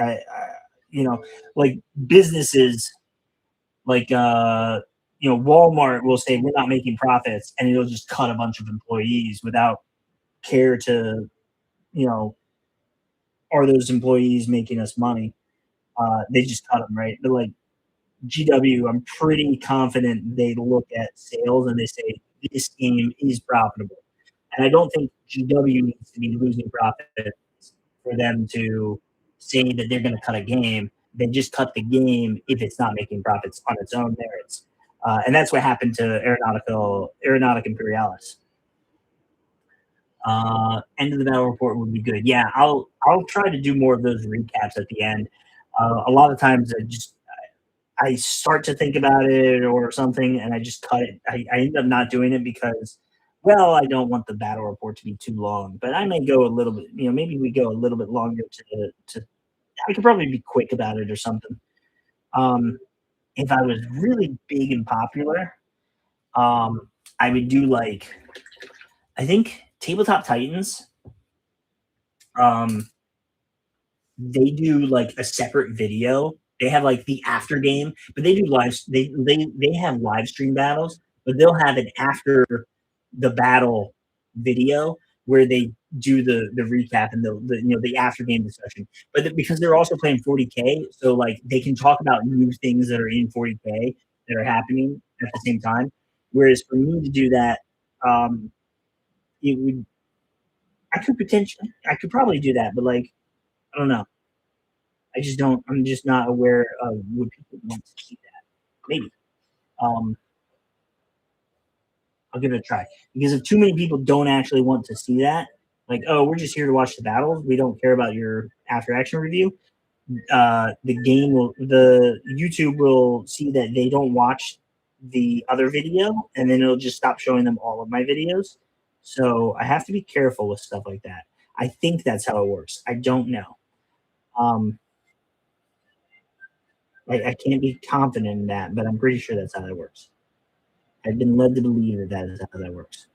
Like businesses, like Walmart will say, "We're not making profits," and it'll just cut a bunch of employees without care to, you know, are those employees making us money? They just cut them, right? But like GW, I'm pretty confident they look at sales and they say this game is profitable. And I don't think GW needs to be losing profits for them to say that they're going to cut a game. They just cut the game if it's not making profits on its own merits. And that's what happened to Aeronautica Imperialis. End of the battle report would be good. Yeah, I'll try to do more of those recaps at the end. A lot of times I start to think about it or something, and I just cut it. I end up not doing it because, well, I don't want the battle report to be too long. But I may go a little bit. Maybe we go a little bit longer to. I could probably be quick about it or something. If I was really big and popular, I would do like I think Tabletop Titans. They do like a separate video. They have like the after game, but they do live. They have live stream battles, but they'll have an after the battle video where they do the recap and the after game discussion. But because they're also playing 40K, so like they can talk about new things that are in 40K that are happening at the same time. Whereas for me to do that, it would I could probably do that, but like I don't know. I just don't. I'm just not aware of would people want to see that. Maybe. Um, I'll give it a try because if too many people don't actually want to see that, like, oh, we're just here to watch the battles. We don't care about your after action review. The YouTube will see that they don't watch the other video, and then it'll just stop showing them all of my videos. So I have to be careful with stuff like that. I think that's how it works. I don't know. Um, I can't be confident in that, but I'm pretty sure that's how that works. I've been led to believe that that is how that works.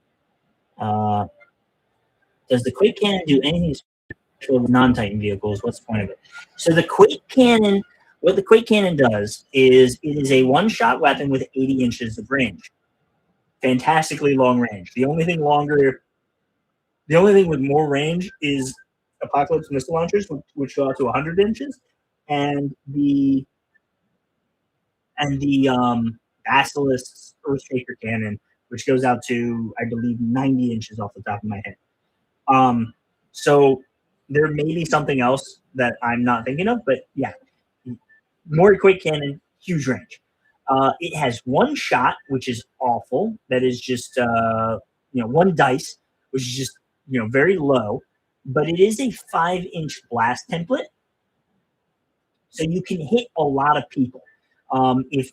Does the Quake Cannon do anything special with non-Titan vehicles? What's the point of it? So the Quake Cannon, what the Quake Cannon does is it is a one-shot weapon with 80 inches of range. Fantastically long range. The only thing with more range is Apocalypse missile launchers, which go out to 100 inches, and the Basilisk's Earthshaker cannon, which goes out to, I believe, 90 inches off the top of my head. So there may be something else that I'm not thinking of, but yeah, Mori Quake cannon, huge range. It has one shot, which is awful. That is just one dice, which is just very low. But it is a 5-inch blast template, so you can hit a lot of people. If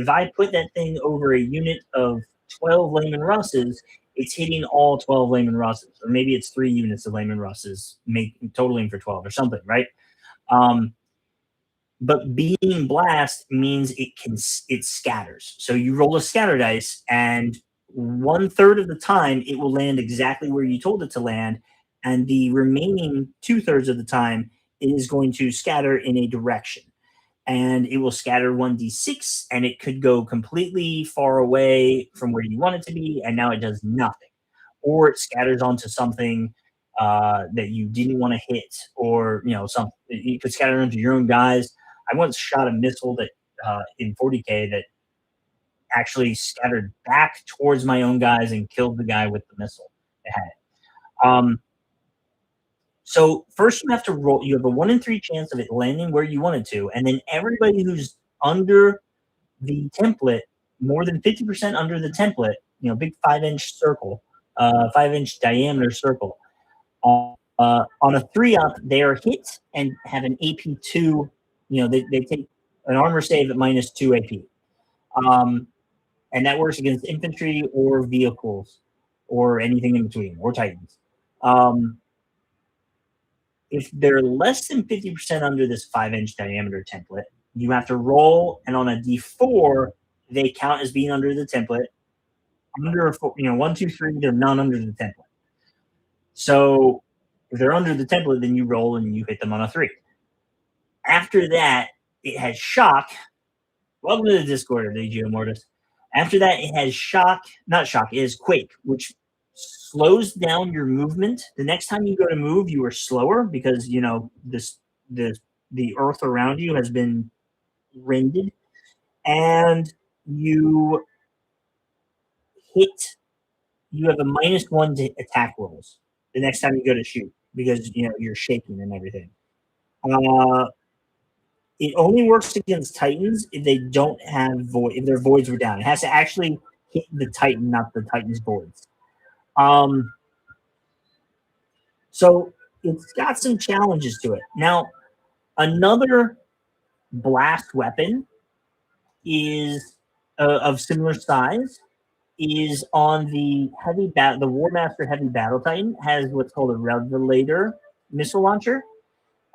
I put that thing over a unit of 12 Layman Russes, it's hitting all 12 Layman Russes, or maybe it's 3 units of Layman Russes, totaling for 12 or something, right? But being blast means it scatters. So you roll a scatter dice, and 1/3 of the time it will land exactly where you told it to land, and the remaining 2/3 of the time it is going to scatter in a direction. And it will scatter 1d6, and it could go completely far away from where you want it to be, and now it does nothing. Or it scatters onto something that you didn't want to hit, or you could scatter onto your own guys. I once shot a missile that in 40K that actually scattered back towards my own guys and killed the guy with the missile that had it. So first you have to roll. You have a 1 in 3 chance of it landing where you want it to, and then everybody who's under the template, more than 50% under the template, big 5-inch circle, 5-inch diameter circle. On a 3-up, they are hit and have an AP2. They take an armor save at -2 AP, and that works against infantry or vehicles or anything in between, or Titans. If they're less than 50% under this 5-inch diameter template, you have to roll, and on a D4, they count as being under the template. Under 1, 2, 3, they're not under the template. So if they're under the template, then you roll and you hit them on a 3. After that, it has shock. Welcome to the Discord of AGO Mortis. After that, it has it is quake, which slows down your movement. The next time you go to move, you are slower because the earth around you has been rended, and you have a -1 to attack rolls the next time you go to shoot because you're shaking and everything. It only works against Titans if they don't have if their voids were down. It has to actually hit the Titan, not the Titan's voids. So it's got some challenges to it. Now, another blast weapon is of similar size is on the the Warmaster Heavy Battle Titan has what's called a Revelator missile launcher,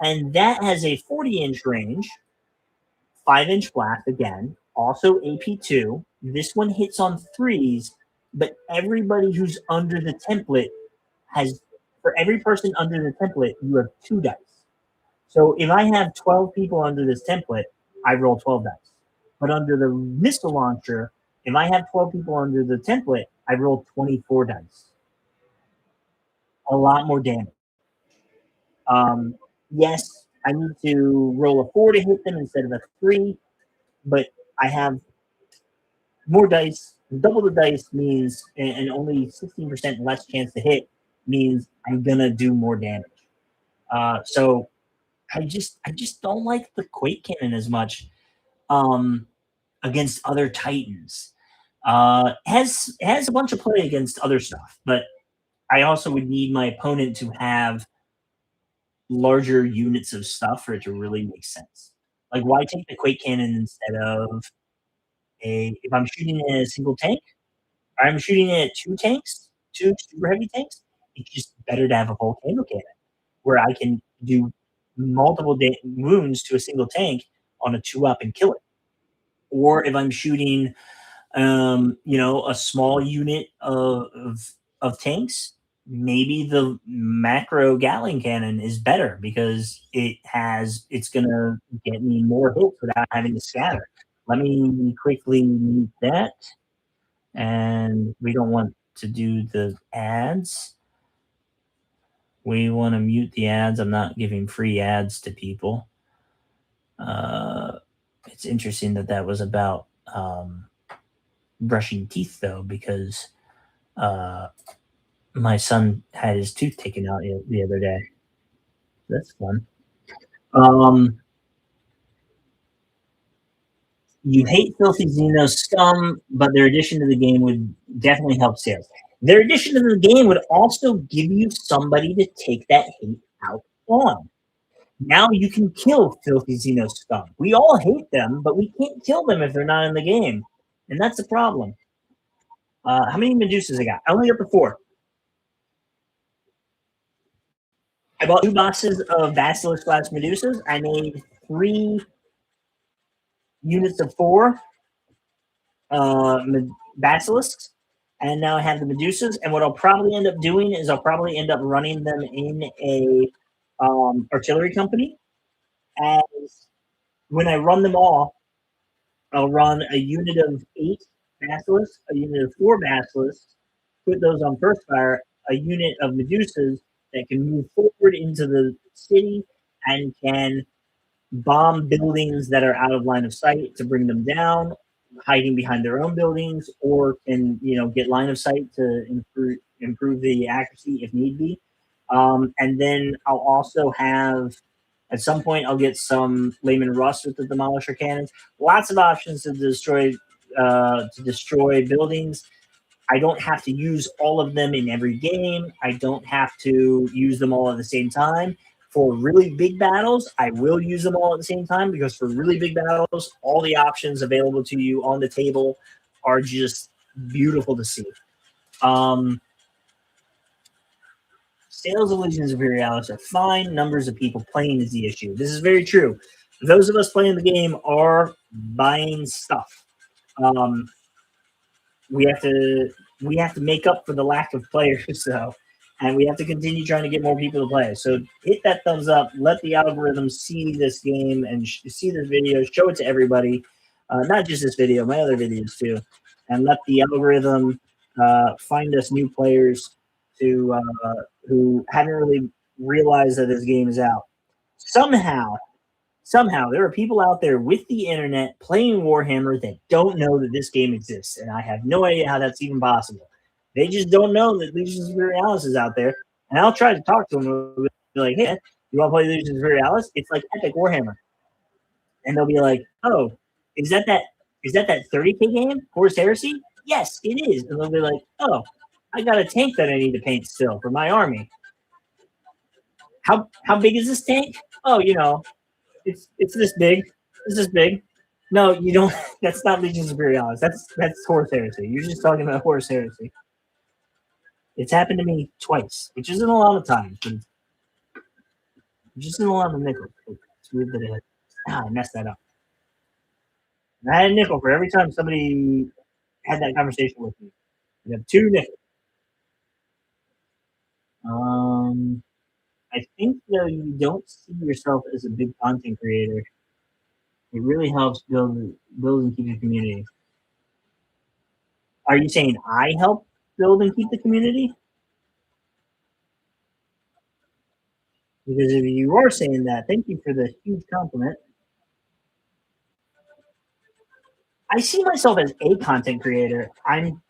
and that has a 40-inch range, 5-inch blast again, also AP2. This one hits on threes, but everybody who's under the template has, for every person under the template, you have 2 dice. So if I have 12 people under this template, I roll 12 dice. But under the missile launcher, if I have 12 people under the template, I roll 24 dice. A lot more damage. Yes, I need to roll a 4 to hit them instead of a 3, but I have more dice. Double the dice means, and only 16% less chance to hit means I'm gonna do more damage. So I just don't like the Quake Cannon as much against other Titans. Has a bunch of play against other stuff, but I also would need my opponent to have larger units of stuff for it to really make sense. Like, why take the Quake Cannon instead of if I'm shooting at a single tank, or I'm shooting at 2 tanks, 2 super heavy tanks, it's just better to have a volcano cannon where I can do multiple wounds to a single tank on a 2-up and kill it. Or if I'm shooting, a small unit of tanks, maybe the macro Gatling cannon is better because it's gonna get me more hits without having to scatter. Let me quickly mute that, and we don't want to do the ads. We want to mute the ads. I'm not giving free ads to people. It's interesting that was about brushing teeth, though, because my son had his tooth taken out the other day. That's fun. You hate Filthy Xeno scum, but their addition to the game would definitely help sales. Their addition to the game would also give you somebody to take that hate out on. Now you can kill Filthy Xeno scum. We all hate them, but we can't kill them if they're not in the game. And that's the problem. How many Medusas I got? I only got the 4. I bought 2 boxes of Basilisk Glass Medusas. I made 3 units of 4 Basilisks. And now I have the Medusas. And what I'll probably end up doing is I'll probably end up running them in a artillery company. As when I run them all, I'll run a unit of 8 Basilisks, a unit of 4 Basilisks, put those on first fire, a unit of Medusas that can move forward into the city and can bomb buildings that are out of line of sight to bring them down, hiding behind their own buildings, or can get line of sight to improve the accuracy if need be. And then I'll also have, at some point, I'll get some Layman Rust with the Demolisher cannons. Lots of options to destroy buildings. I don't have to use all of them in every game. I don't have to use them all at the same time. For really big battles, I will use them all at the same time because for really big battles, all the options available to you on the table are just beautiful to see. Sales of Legions Imperialis are fine. Numbers of people playing is the issue. This is very true. Those of us playing the game are buying stuff. We have to make up for the lack of players, so, and we have to continue trying to get more people to play. So hit that thumbs up. Let the algorithm see this game and see this video. Show it to everybody, not just this video, my other videos too, and let the algorithm find us new players who haven't really realized that this game is out. Somehow there are people out there with the internet playing Warhammer that don't know that this game exists, and I have no idea how that's even possible. They just don't know that Legions Imperialis is out there, and I'll try to talk to them and be like, "Hey, you want to play Legions Imperialis? It's like Epic Warhammer," and they'll be like, "Oh, is that 30K game, Horus Heresy? Yes, it is." And they'll be like, "Oh, I got a tank that I need to paint still for my army." how big is this tank? Oh, it's this big. It's this big. No, you don't. That's not Legions Imperialis. That's Horus Heresy. You're just talking about Horus Heresy. It's happened to me twice, which isn't a lot of times, but it's just isn't a lot of nickels. It's weird that it. I messed that up. I had a nickel for every time somebody had that conversation with me. You have 2 nickels. I think though you don't see yourself as a big content creator. It really helps build and keep your community. Are you saying I help build and keep the community? Because if you are saying that, thank you for the huge compliment. I see myself as a content creator. I'm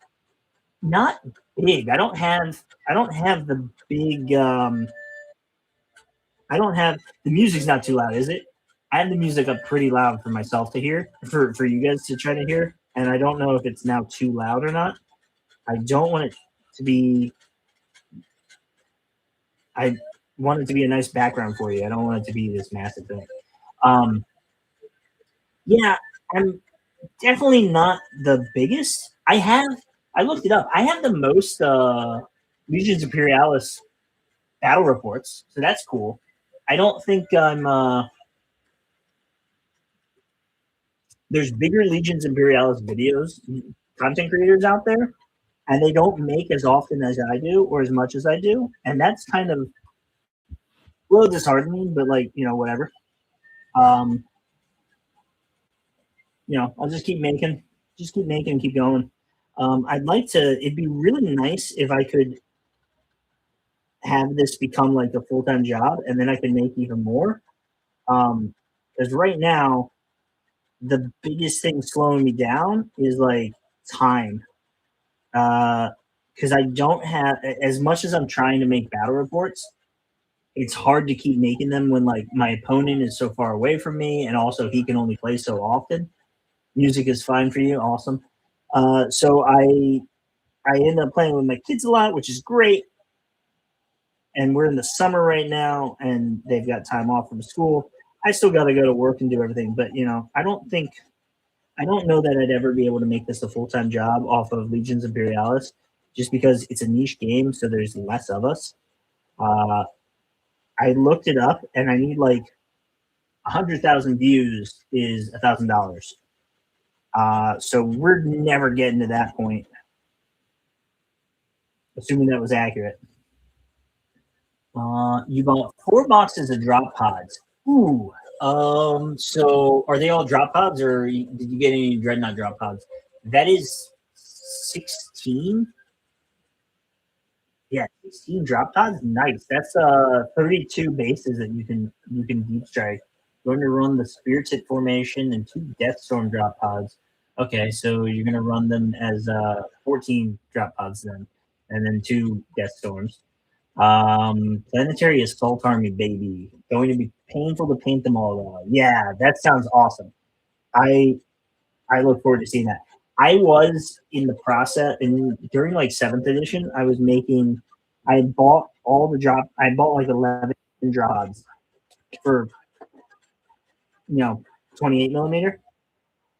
not big. I don't have the big I don't have the music's not too loud, is it? I have the music up pretty loud for myself to hear, for you guys to try to hear, and I don't know if it's now too loud or not. I don't want it to be. I want it to be a nice background for you. I don't want it to be this massive thing. Um, yeah, I'm definitely not the biggest. I looked it up. I have the most Legions Imperialis battle reports, so that's cool. I don't think I'm. There's bigger Legions Imperialis videos, content creators out there, and they don't make as often as I do or as much as I do, and that's kind of a little disheartening. But like whatever. Um, I'll just keep making, and keep going. I'd like to. It'd be really nice if I could have this become like a full time job, and then I can make even more. Because right now, the biggest thing slowing me down is like time. Because I don't have as much as I'm trying to make battle reports. It's hard to keep making them when like my opponent is so far away from me, and also he can only play so often. Music is fine for you, awesome. So I end up playing with my kids a lot, which is great. And we're in the summer right now, and they've got time off from school. I still got to go to work and do everything, but I don't know that I'd ever be able to make this a full time job off of Legions Imperialis, just because it's a niche game, so there's less of us. Uh, I looked it up, and I need like 100,000 views is $1,000. So we're never getting to that point, assuming that was accurate. You bought 4 boxes of drop pods. Ooh. So are they all drop pods, or did you get any dreadnought drop pods? That is 16. Yeah, 16 drop pods. Nice. That's 32 bases that you can deep strike. Going to run the Spirited formation and 2 Deathstorm drop pods. Okay, so you're gonna run them as 14 drop pods then, and then 2 Deathstorms. Planetary Assault Army, baby. Going to be painful to paint them all out. Yeah, that sounds awesome. I I look forward to seeing that. I was in the process, and during like 7th edition, I was making. I bought all the drop. I bought like 11 drops for 28 millimeter.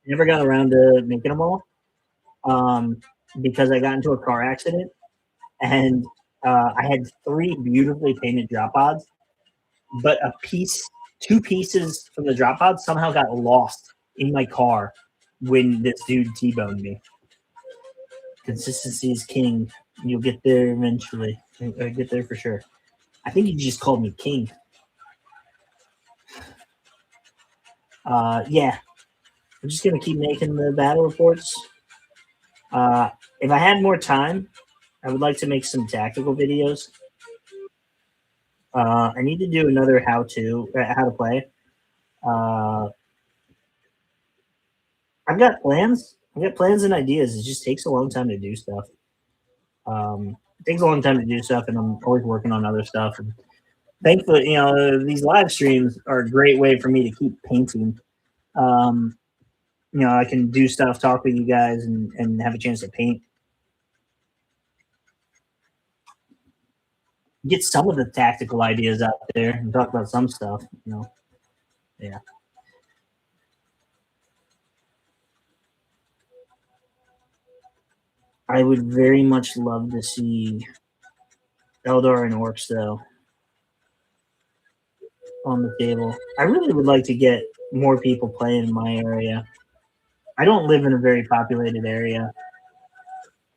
Never got around to making them all, um, because I got into a car accident, and I had 3 beautifully painted drop pods, but 2 pieces from the drop pod somehow got lost in my car when this dude T-boned me. Consistency is king. You'll get there eventually. I'll get there for sure. I think you just called me king. Yeah. I'm just gonna keep making the battle reports. If I had more time, I would like to make some tactical videos. I need to do another how to play. I've got plans. I've got plans and ideas. It just takes a long time to do stuff. It takes a long time to do stuff, and I'm always working on other stuff. And thankfully, these live streams are a great way for me to keep painting. I can do stuff, talk with you guys, and have a chance to paint. get some of the tactical ideas out there and talk about some stuff. Yeah. I would very much love to see Eldar and Orcs though on the table. I really would like to get more people playing in my area. I don't live in a very populated area,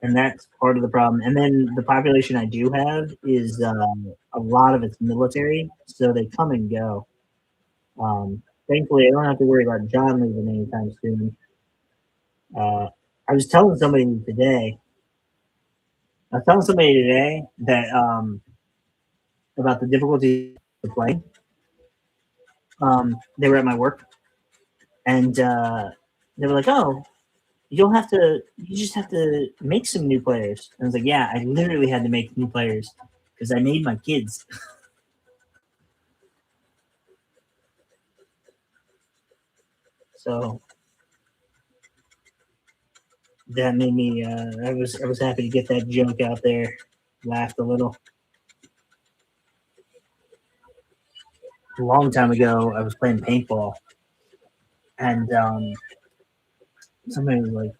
and that's part of the problem. And then the population I do have is a lot of it's military, so they come and go. Thankfully, I don't have to worry about John leaving anytime soon. I was telling somebody today. I was telling somebody today that about the difficulty of playing. They were at my work, and they were like, "Oh, you just have to make some new players." And I was like, "Yeah, I literally had to make new players because I made my kids." So that made me. I was happy to get that joke out there. Laughed a little. A long time ago, I was playing paintball, and somebody was like,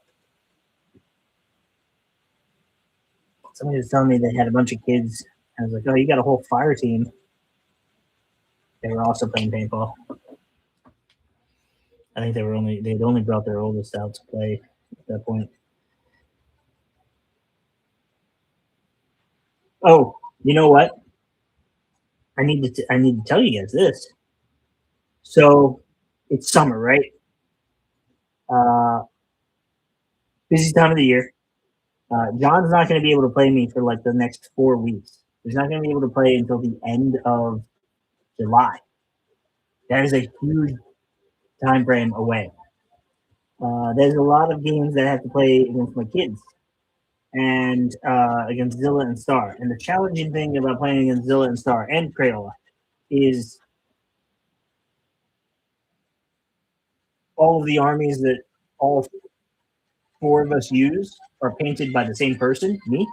somebody was telling me they had a bunch of kids. I was like, "Oh, you got a whole fire team." They were also playing paintball. I think they'd only brought their oldest out to play at that point. Oh, you know what? I need to tell you guys this. So it's summer, right? Uh, busy time of the year. John's not going to be able to play me for like the next 4 weeks. He's not going to be able to play until the end of July. That is a huge time frame away. There's a lot of games that I have to play against my kids and against Zilla and Star. And the challenging thing about playing against Zilla and Star and Crayola is all of the armies that all four of us use are painted by the same person, me.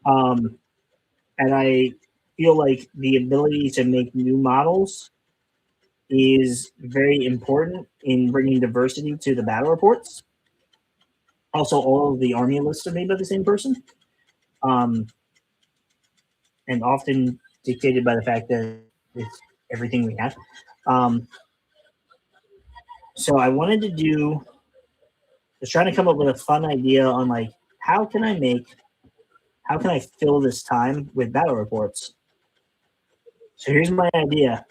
And I feel like the ability to make new models is very important in bringing diversity to the battle reports. Also, all of the army lists are made by the same person, and often dictated by the fact that it's everything we have. So I wanted to do, was trying to come up with a fun idea on like how can I fill this time with battle reports? So here's my idea,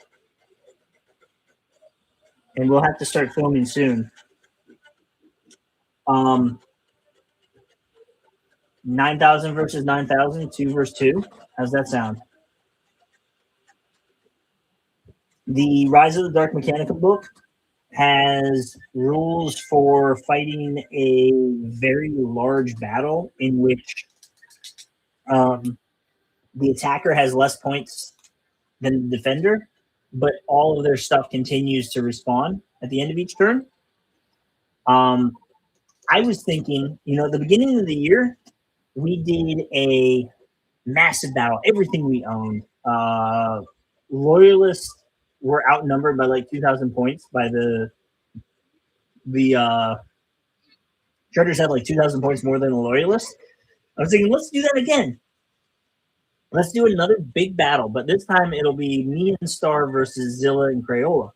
and we'll have to start filming soon. 9,000 versus 9,000, 2 versus 2. How's that sound? The Rise of the Dark Mechanica book has rules for fighting a very large battle in which the attacker has less points than the defender, but all of their stuff continues to respawn at the end of each turn. I was thinking, at the beginning of the year, we did a massive battle, everything we owned. Loyalists were outnumbered by like 2,000 points by the Chargers had like 2,000 points more than the Loyalists. I was thinking, let's do that again. Let's do another big battle, but this time it'll be me and Star versus Zilla and Crayola.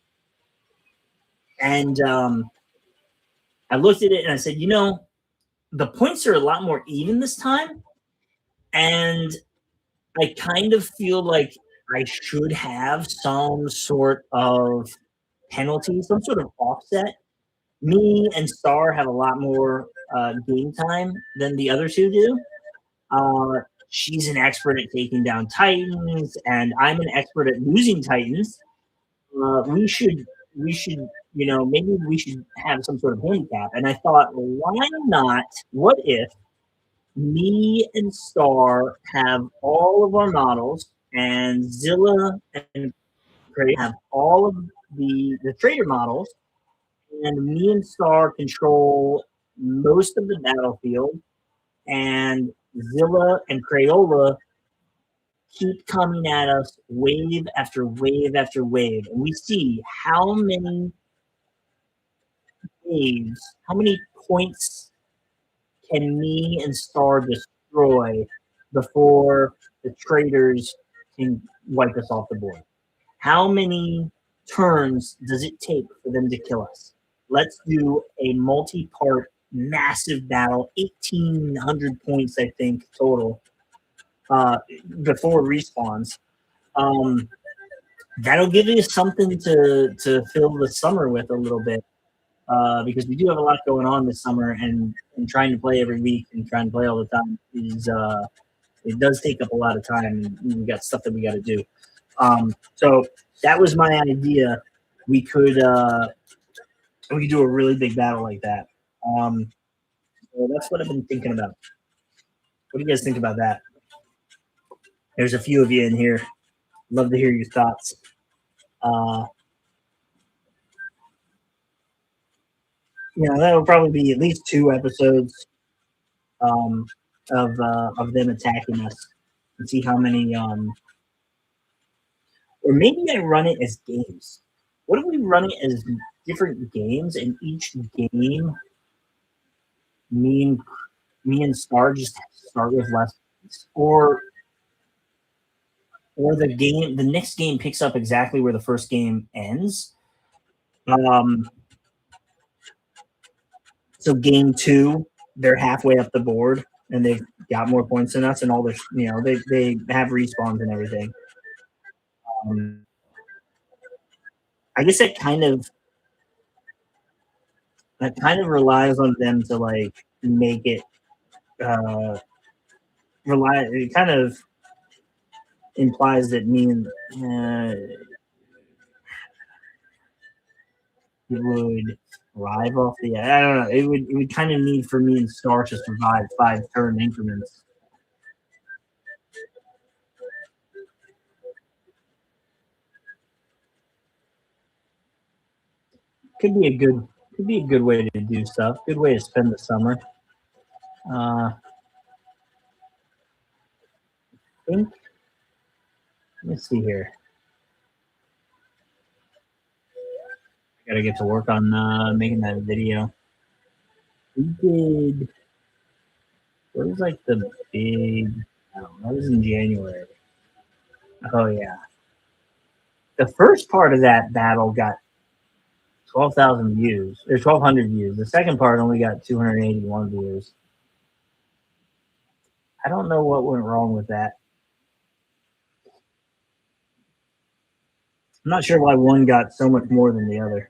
And I looked at it and I said, the points are a lot more even this time. And I kind of feel like I should have some sort of penalty, some sort of offset. Me and Star have a lot more game time than the other two do. She's an expert at taking down Titans, and I'm an expert at losing Titans. We should, maybe we should have some sort of handicap. And I thought, why not? What if me and Star have all of our models, and Zilla and Craig have all of the trader models, and me and Star control most of the battlefield, and Zilla and Crayola keep coming at us wave after wave after wave. And we see how many waves, how many points can me and Star destroy before the traitors can wipe us off the board? How many turns does it take for them to kill us? Let's do a multi-part massive battle, 1,800 points, I think, total, before respawns. That'll give you something to fill the summer with a little bit, because we do have a lot going on this summer, and trying to play every week and trying to play all the time is it does take up a lot of time, and we got stuff that we got to do. So that was my idea. We could do a really big battle like that. So that's what I've been thinking about. What do you guys think about that? There's a few of you in here. Love to hear your thoughts. That will probably be at least 2 episodes of them attacking us, and see how many. Or maybe I run it as games. What if we run it as different games, and each game, me and Star just start with less points, or the next game picks up exactly where the first game ends. So game 2, they're halfway up the board and they've got more points than us, and all their, they have respawns and everything. I guess that kind of relies on them to like make it it kind of implies that me and it would thrive off the. I don't know. It would kind of need for me and Star to survive 5 turn increments. Could be a good way to do stuff. Good way to spend the summer. I think. Let me see here. I gotta get to work on making that video. We did. What was like the big? That was in January. Oh yeah. The first part of that battle got 12,000 views, or 1,200 views. The second part only got 281 views. I don't know what went wrong with that. I'm not sure why one got so much more than the other.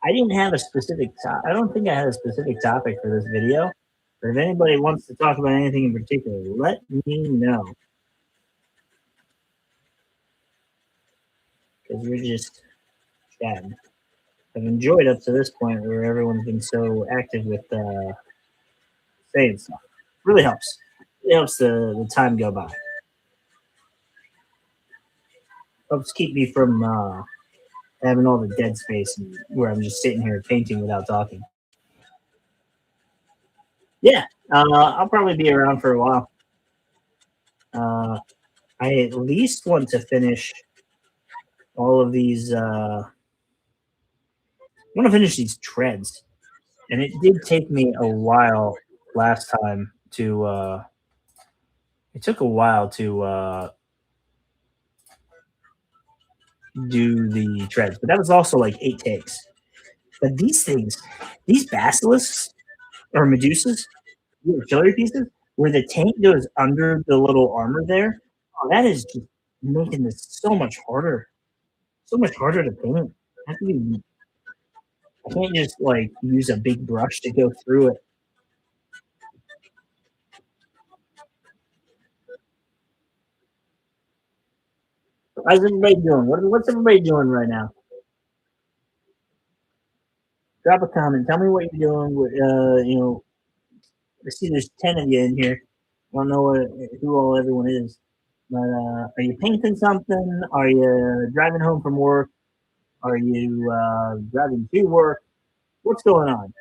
I didn't have a specific. I don't think I had a specific topic for this video. But if anybody wants to talk about anything in particular, let me know. Because we're just chatting. I've enjoyed up to this point where everyone's been so active with saying stuff. Really helps. It helps the time go by. Helps keep me from having all the dead space and where I'm just sitting here painting without talking. Yeah, I'll probably be around for a while. I at least want to finish all of these. I want to finish these treads, and it did take me a while last time to. It took a while to do the treads, but that was also like 8 takes. But these things, these basilisks or Medusas, the artillery pieces, where the tank goes under the little armor there, that is just making this so much harder. So much harder to paint. I can't just like use a big brush to go through it. How's everybody doing? What's everybody doing right now? Drop a comment. Tell me what you're doing. I see there's 10 of you in here. I don't know who all everyone is. But are you painting something? Are you driving home from work? Are you driving to work? What's going on?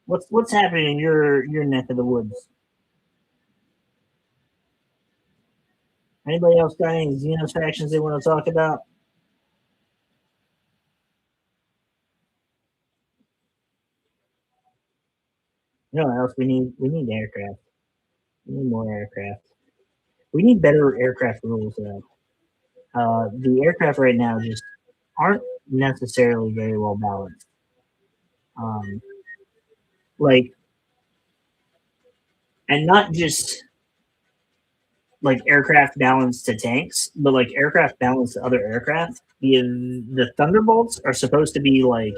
What's happening in your neck of the woods? Anybody else got any Xenos factions they want to talk about? You know what else we need? We need aircraft. We need more aircraft. We need better aircraft rules though. The aircraft right now just aren't necessarily very well balanced. Um, like, and not just like aircraft balance to tanks, but like aircraft balance to other aircraft. The Thunderbolts are supposed to be like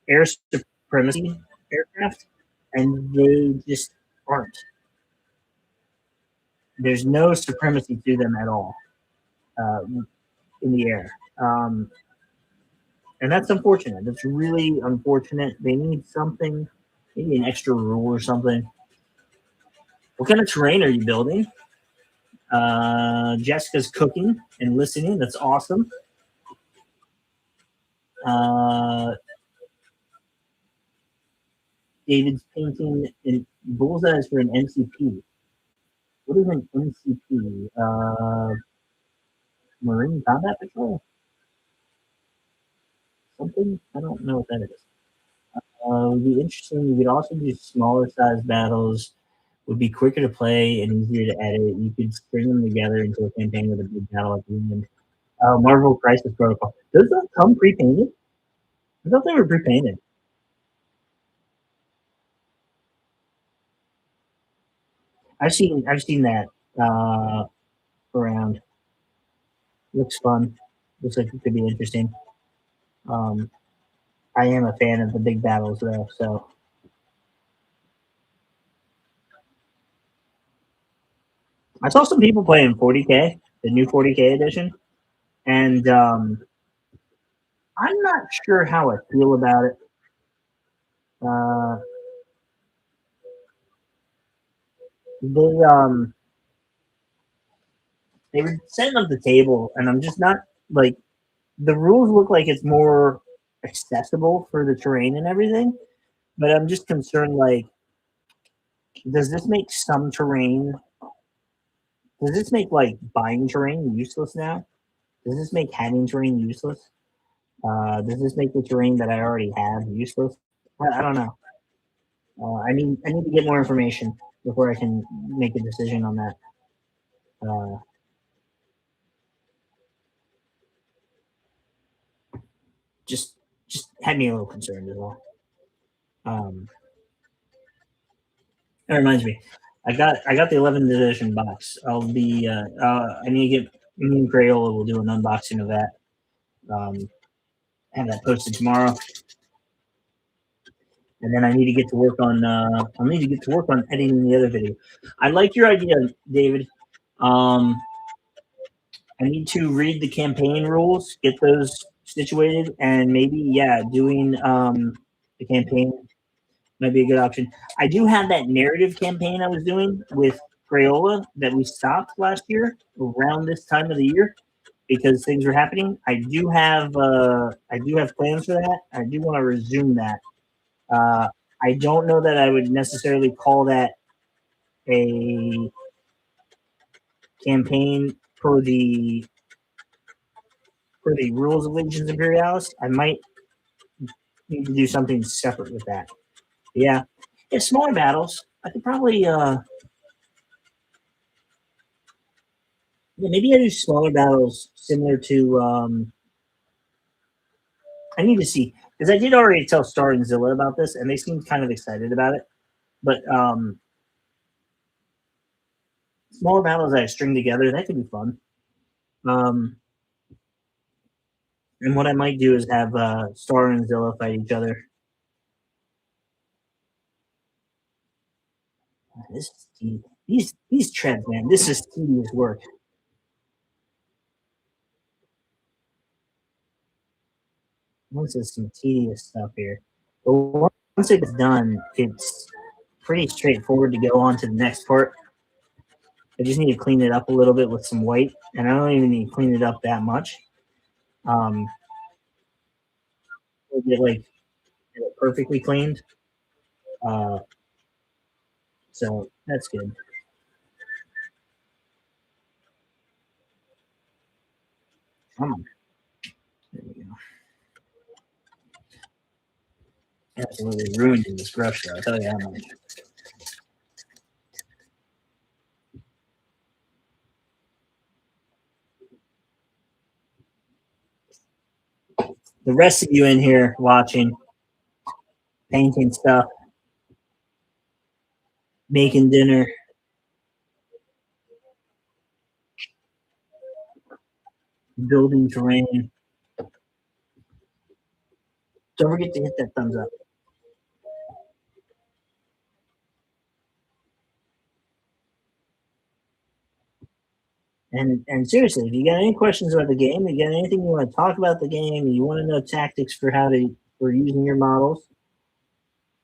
air supremacy aircraft, and they just aren't. There's no supremacy to them at all in the air. And that's unfortunate. That's really unfortunate. They need something, maybe an extra rule or something. What kind of terrain are you building? Jessica's cooking and listening. That's awesome. David's painting in bullseyes for an MCP. What is an MCP? Marine Combat Patrol? Something? I don't know what that is. Would be interesting. You could also do smaller size battles. Would be quicker to play and easier to edit. You could string them together into a campaign with a big battle at the end. Marvel Crisis Protocol. Does that come pre-painted? I thought they were pre-painted. I've seen that around. Looks fun. Looks like it could be interesting. I am a fan of the big battles though, so I saw some people playing 40K, the new 40K edition, and I'm not sure how I feel about it. They they were setting up the table, and I'm just not like the rules look like it's more accessible for the terrain and everything, but I'm just concerned like, does this make some terrain? Does this make like buying terrain useless now? Does this make having terrain useless? Does this make the terrain that I already have useless? I don't know. I need to get more information before I can make a decision on that. Uh, just just had me a little concerned as well. Um, that reminds me, I got the 11th edition box. I need to get me and Crayola will do an unboxing of that. Um, have that posted tomorrow, and then I need to get to work on I need to get to work on editing the other video. I like your idea, David. I need to read the campaign rules, get those situated, and maybe doing the campaign might be a good option. I do have that narrative campaign I was doing with Crayola that we stopped last year around this time of the year because things were happening. I do have plans for that. I do want to resume that. I don't know that I would necessarily call that a campaign for the rules of Legions Imperialis. I might need to do something separate with that. Yeah, smaller battles. I could probably maybe I do smaller battles similar to I need to see because I did already tell Star and Zilla about this, and they seemed kind of excited about it. But smaller battles I string together that could be fun. And what I might do is have Star and Zilla fight each other. This is these treads, man. This is tedious work. This is some tedious stuff here. But once it's done, it's pretty straightforward to go on to the next part. I just need to clean it up a little bit with some white, and I don't even need to clean it up that much. We'll get it perfectly cleaned. So that's good. Come on. There we go. Absolutely ruined in this brush, though. I'll tell you how much. The rest of you in here watching, painting stuff, making dinner, building terrain. Don't forget to hit that thumbs up. And seriously, if you got any questions about the game, you got anything you want to talk about the game, you want to know tactics for for using your models.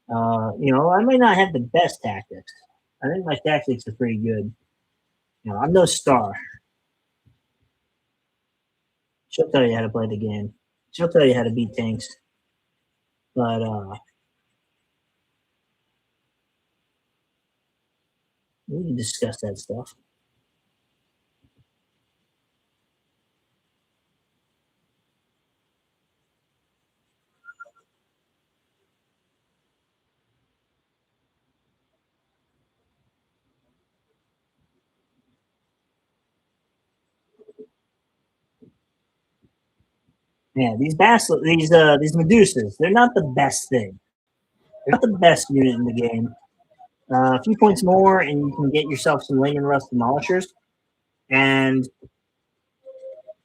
I might not have the best tactics. I think my tactics are pretty good. I'm no star. She'll tell you how to play the game. She'll tell you how to beat tanks. But we can discuss that stuff. Yeah, these these Medusas, they're not the best thing. They're not the best unit in the game. A few points more, and you can get yourself some Lane and Rust demolishers, and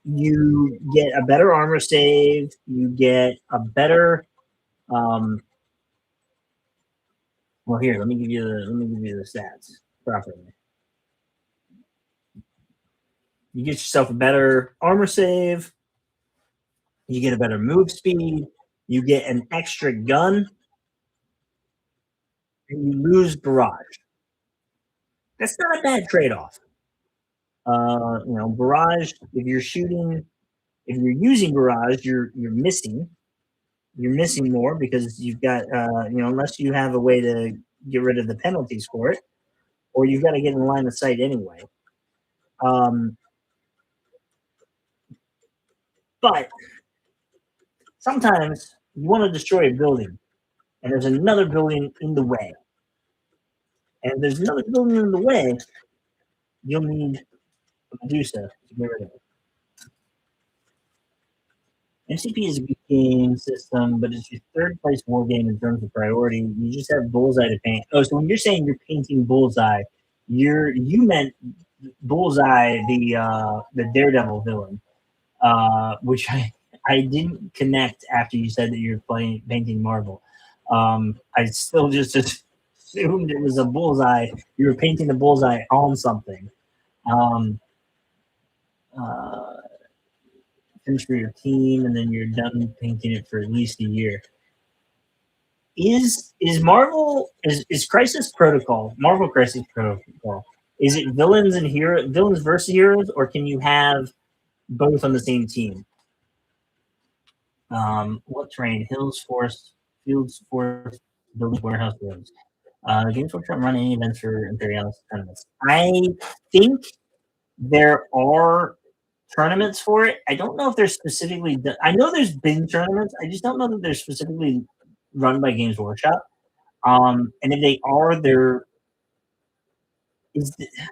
you get a better armor save. You get a better. Well, here, let me give you the stats properly. You get yourself a better armor save. You get a better move speed. You get an extra gun, and you lose barrage. That's not a bad trade-off. Barrage. If you're using barrage, you're missing. You're missing more because you've got unless you have a way to get rid of the penalties for it, or you've got to get in line of sight anyway. But sometimes you want to destroy a building, and there's another building in the way. And if there's another building in the way, you'll need a Medusa to get rid of it. MCP is a good game system, but it's your third place war game in terms of priority. You just have Bullseye to paint. Oh, so when you're saying you're painting Bullseye, you meant Bullseye, the Daredevil villain, which I didn't connect after you said that you're painting Marvel. I still just assumed it was a Bullseye. You were painting the Bullseye on something. Finish for your team, and then you're done painting it for at least a year. Is Marvel is Crisis Protocol Marvel Crisis Protocol? Is it villains versus heroes, or can you have both on the same team? What terrain? Hills, forest, fields, forest, buildings, warehouse, roads. Games Workshop run any events for Imperialis tournaments. I think there are tournaments for it. I don't know if they're specifically. I know there's been tournaments. I just don't know that they're specifically run by Games Workshop. And if they are,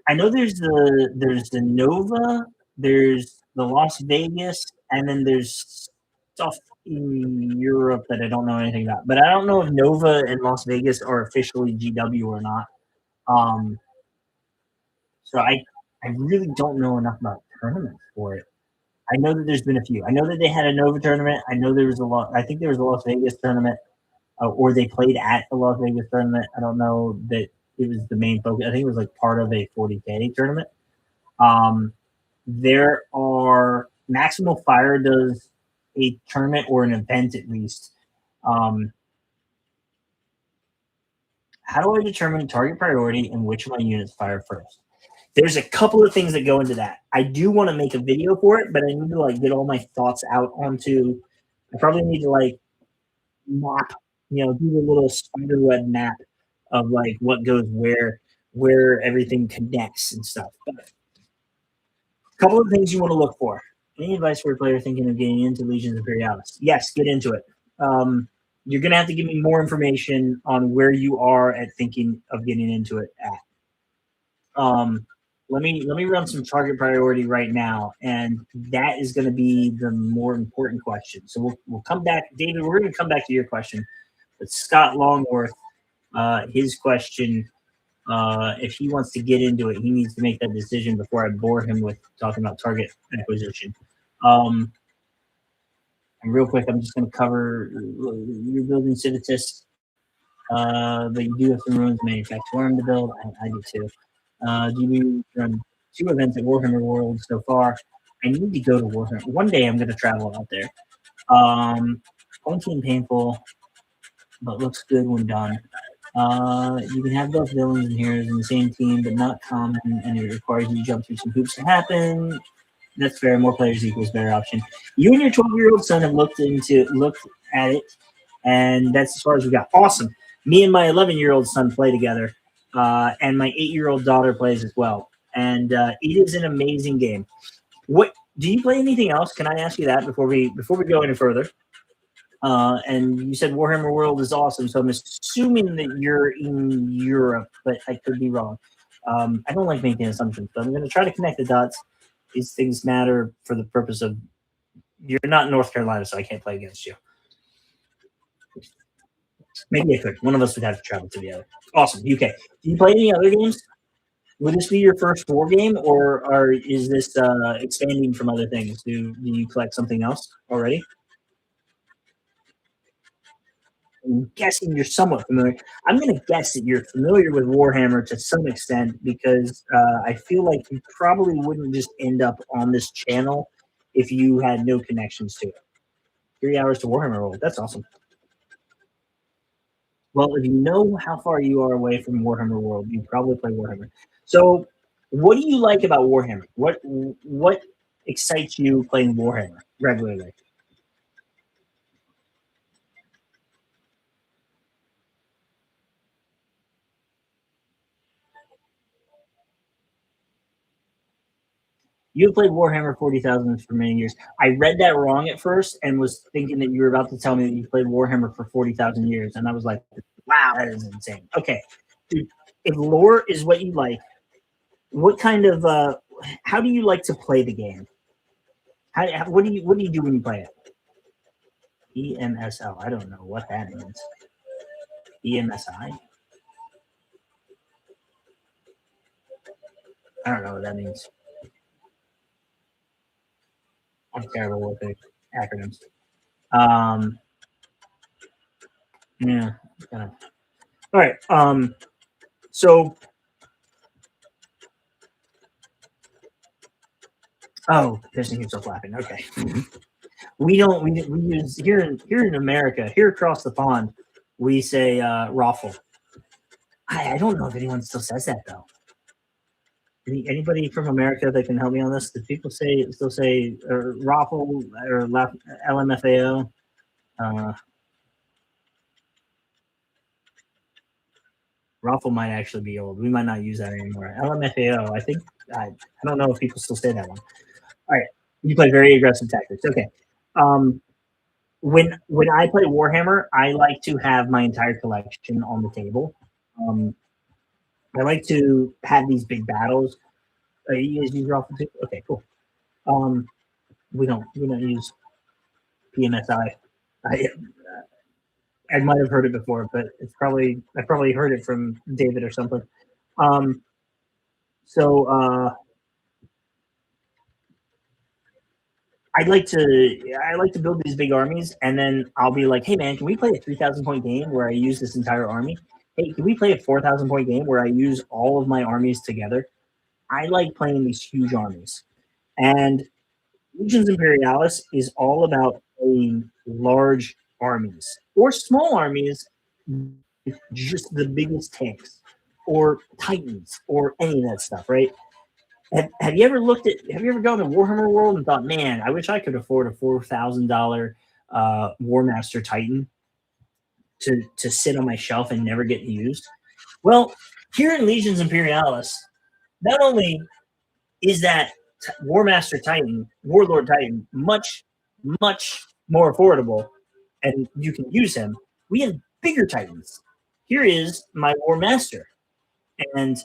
I know there's the Nova, there's the Las Vegas, and then there's stuff in Europe that I don't know anything about. But I don't know if Nova and Las Vegas are officially GW or not. So I really don't know enough about tournaments for it. I know that there's been a few. I know that they had a Nova tournament. I know there was I think there was a Las Vegas tournament, or they played at the Las Vegas tournament. I don't know that it was the main focus. I think it was like part of a 40K tournament. There are Maximal Fire does a tournament or an event at least. How do I determine target priority and which of my units fire first? There's a couple of things that go into that. I do want to make a video for it, but I need to like get all my thoughts out onto. I probably need to like map, do the little spider web map of like what goes where everything connects and stuff. But a couple of things you want to look for. Any advice for a player thinking of getting into Legions Imperialis? Yes, get into it. You're going to have to give me more information on where you are at thinking of getting into it at. Let me run some target priority right now, and that is going to be the more important question. So we'll come back, David. We're going to come back to your question, but Scott Longworth, his question. If he wants to get into it, he needs to make that decision before I bore him with talking about target acquisition. And real quick, I'm just going to cover your building Civitas, but you do have some ruins manufacturing to build. I do too. You run 2 events at Warhammer World so far. I need to go to Warhammer. One day I'm going to travel out there. Clunky and painful, but looks good when done. You can have both villains and heroes in the same team, but not common, and it requires you to jump through some hoops to happen. That's fair. More players equals better option. You and your 12-year-old son have looked at it, and that's as far as we got. Awesome. Me and my 11-year-old son play together, and my 8-year-old daughter plays as well. And it is an amazing game. What do you play anything else? Can I ask you that before we go any further? And you said Warhammer World is awesome, so I'm assuming that you're in Europe, but I could be wrong. I don't like making assumptions, but I'm going to try to connect the dots. These things matter for the purpose of you're not in North Carolina, so I can't play against you. Maybe I could. One of us would have to travel to the other. Awesome. UK. Do you play any other games? Would this be your first war game, or is this expanding from other things? Do you collect something else already? I'm guessing you're somewhat familiar. I'm going to guess that you're familiar with Warhammer to some extent because I feel like you probably wouldn't just end up on this channel if you had no connections to it. 3 hours to Warhammer World. That's awesome. Well, if you know how far you are away from Warhammer World, you probably play Warhammer. So, what do you like about Warhammer? What excites you playing Warhammer regularly? You played Warhammer 40,000 for many years. I read that wrong at first and was thinking that you were about to tell me that you played Warhammer for 40,000 years. And I was like, wow, that is insane. Okay. Dude, if lore is what you like, what kind of, how do you like to play the game? What do you do when you play it? EMSL. I don't know what that means. EMSI? I don't know what that means. I'm terrible with the acronyms. Yeah. Kind of. All right. So. Oh, pissing himself laughing. Okay. We use here in America, here across the pond, we say raffle. I don't know if anyone still says that though. Anybody from America that can help me on this? Do people still say raffle or LMFAO? Raffle might actually be old. We might not use that anymore. LMFAO. I think I don't know if people still say that one. All right, you play very aggressive tactics. Okay. When I play Warhammer, I like to have my entire collection on the table. I like to have these big battles. You guys use Raffle too? Okay, cool. We don't use PMSI. I might have heard it before, but I probably heard it from David or something. So I like to build these big armies, and then I'll be like, hey man, can we play a 3,000 point game where I use this entire army? Hey, can we play a 4,000 point game where I use all of my armies together? I like playing these huge armies, and Legions Imperialis is all about playing large armies or small armies, just the biggest tanks or titans or any of that stuff, right? Have you ever looked at? Have you ever gone to Warhammer World and thought, man, I wish I could afford a $4,000 War Master Titan to sit on my shelf and never get used? Well, here in Legions Imperialis, not only is that War Master Titan, Warlord Titan, much more affordable, and you can use him. We have bigger Titans. Here is my War Master, and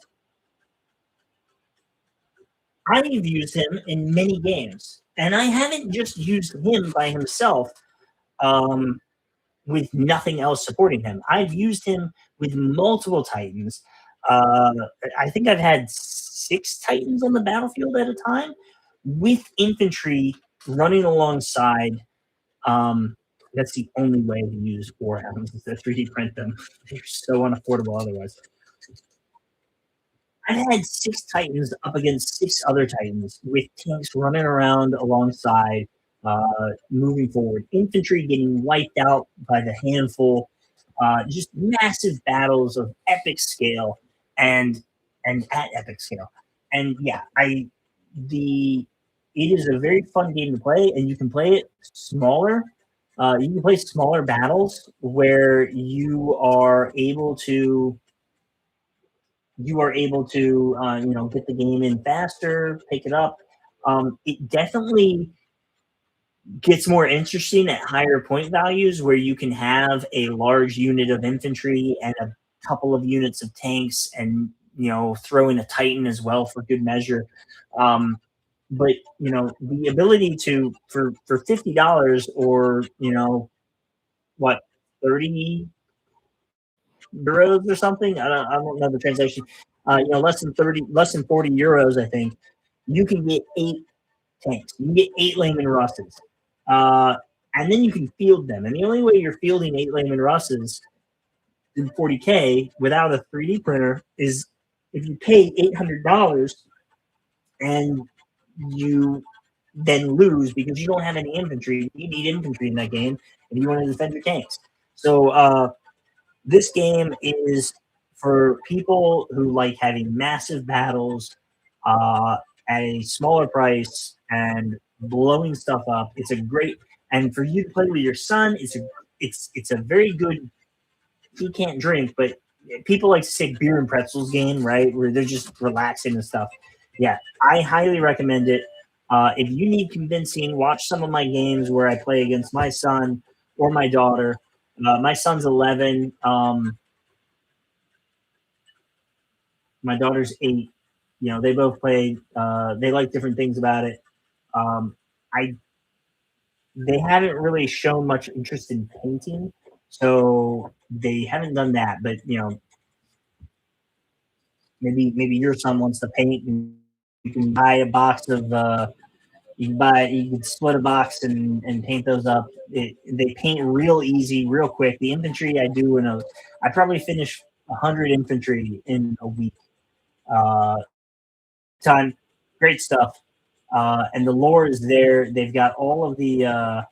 I've used him in many games, and I haven't just used him by himself with nothing else supporting him. I've used him with multiple Titans. Uh, I think I've had 6 Titans on the battlefield at a time with infantry running alongside. That's the only way to use Warhounds is to 3D print them. They're so unaffordable otherwise. I've had 6 Titans up against 6 other Titans with tanks running around alongside, moving forward. Infantry getting wiped out by the handful. Just massive battles of epic scale and at epic scale. And yeah, it is a very fun game to play, and you can play it smaller. You can play smaller battles where you are able to get the game in faster, pick it up. It definitely gets more interesting at higher point values where you can have a large unit of infantry and a couple of units of tanks and throw in a Titan as well for good measure. But the ability to for $50 or what 30 euros or something. I don't know the translation. Less than 40 euros, I think. You can get 8 tanks. You can get 8 Lehman Russes, and then you can field them. And the only way you're fielding 8 Lehman Russes in 40K without a 3D printer is if you pay $800 and you then lose because you don't have any infantry. You need infantry in that game if you want to defend your tanks. So this game is for people who like having massive battles at a smaller price and blowing stuff up. It's a great, and for you to play with your son, it's a very good. He can't drink, but people like to say beer and pretzels game, right? Where they're just relaxing and stuff. Yeah, I highly recommend it. If you need convincing, watch some of my games where I play against my son or my daughter. My son's 11. My daughter's 8. They both play. They like different things about it. They haven't really shown much interest in painting, so they haven't done that. But maybe your son wants to paint, and you can buy a box of. You can split a box and paint those up. They paint real easy, real quick. The infantry I probably finish 100 infantry in a week. Time, great stuff. And the lore is there. They've got all of the.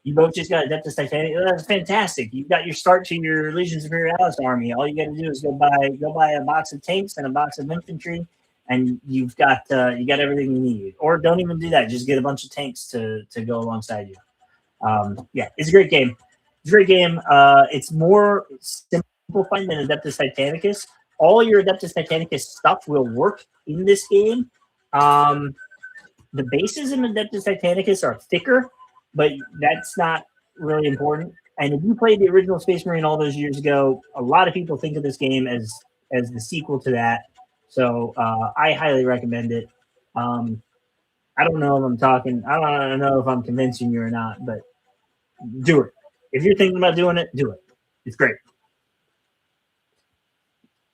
You both just got Adeptus Titanic. That's fantastic. You've got your start to your Legions Imperialis army. All you got to do is go buy a box of tanks and a box of infantry, and you got everything you need. Or don't even do that. Just get a bunch of tanks to go alongside you. Yeah, it's a great game. It's more simplified than Adeptus Titanicus. All your Adeptus Titanicus stuff will work in this game. The bases in Adeptus Titanicus are thicker, but that's not really important. And if you played the original Space Marine all those years ago, a lot of people think of this game as the sequel to that. So I highly recommend it. I don't know if I'm talking. I don't know if I'm convincing you or not, but do it. If you're thinking about doing it, do it. It's great.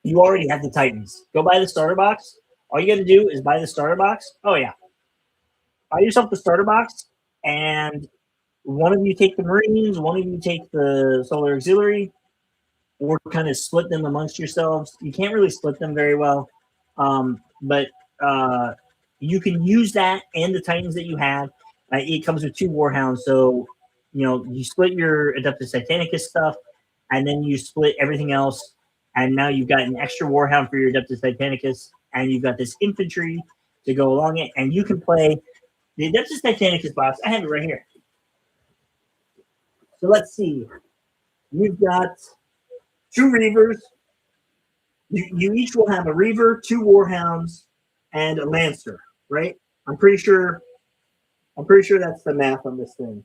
You already have the Titans. Go buy the starter box. All you got to do is buy the starter box. Oh, yeah. Buy yourself the starter box, and one of you take the Marines, one of you take the Solar Auxiliary, or kind of split them amongst yourselves. You can't really split them very well, but you can use that and the Titans that you have. It comes with 2 Warhounds, so you split your Adeptus Titanicus stuff, and then you split everything else, and now you've got an extra Warhound for your Adeptus Titanicus, and you've got this infantry, to go along it, and you can play the Adeptus Titanicus box. I have it right here. So let's see. You've got 2 Reavers. You each will have a Reaver, 2 Warhounds, and a Lancer, right? I'm pretty sure that's the math on this thing.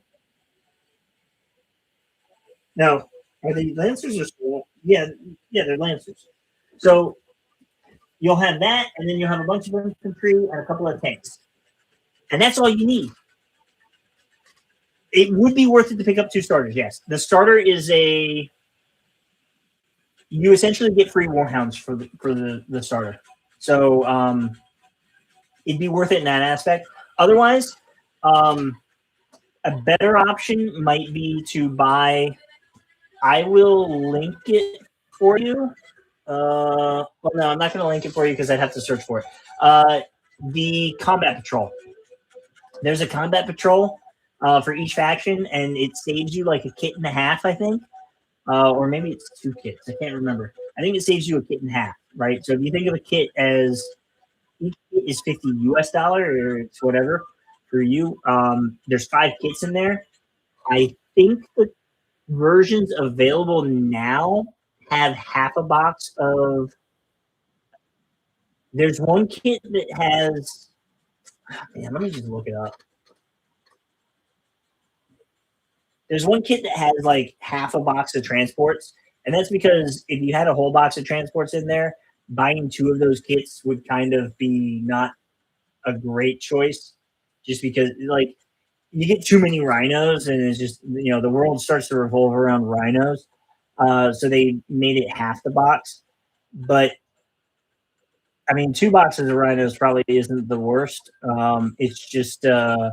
Now, are they Lancers or small? Yeah, they're Lancers. So you'll have that, and then you'll have a bunch of infantry and a couple of tanks. And that's all you need. It would be worth it to pick up 2 starters, yes. The starter is you essentially get free Warhounds for the starter. So it'd be worth it in that aspect. Otherwise, a better option might be to buy. I will link it for you. Well, no, I'm not going to link it for you because I'd have to search for it. The Combat Patrol. There's a Combat Patrol for each faction, and it saves you like a kit and a half, I think. Or maybe it's 2 kits. I can't remember. I think it saves you a kit and a half, right? So if you think of a kit as each kit is $50 US, or it's whatever for you, there's 5 kits in there. I think the versions available now have half a box of. There's one kit that has. Man, let me just look it up. There's one kit that has like half a box of transports, and that's because if you had a whole box of transports in there, buying 2 of those kits would kind of be not a great choice, just because like you get too many rhinos, and it's just the world starts to revolve around rhinos. So they made it half the box, but I mean, 2 boxes of rhinos probably isn't the worst. It's just 2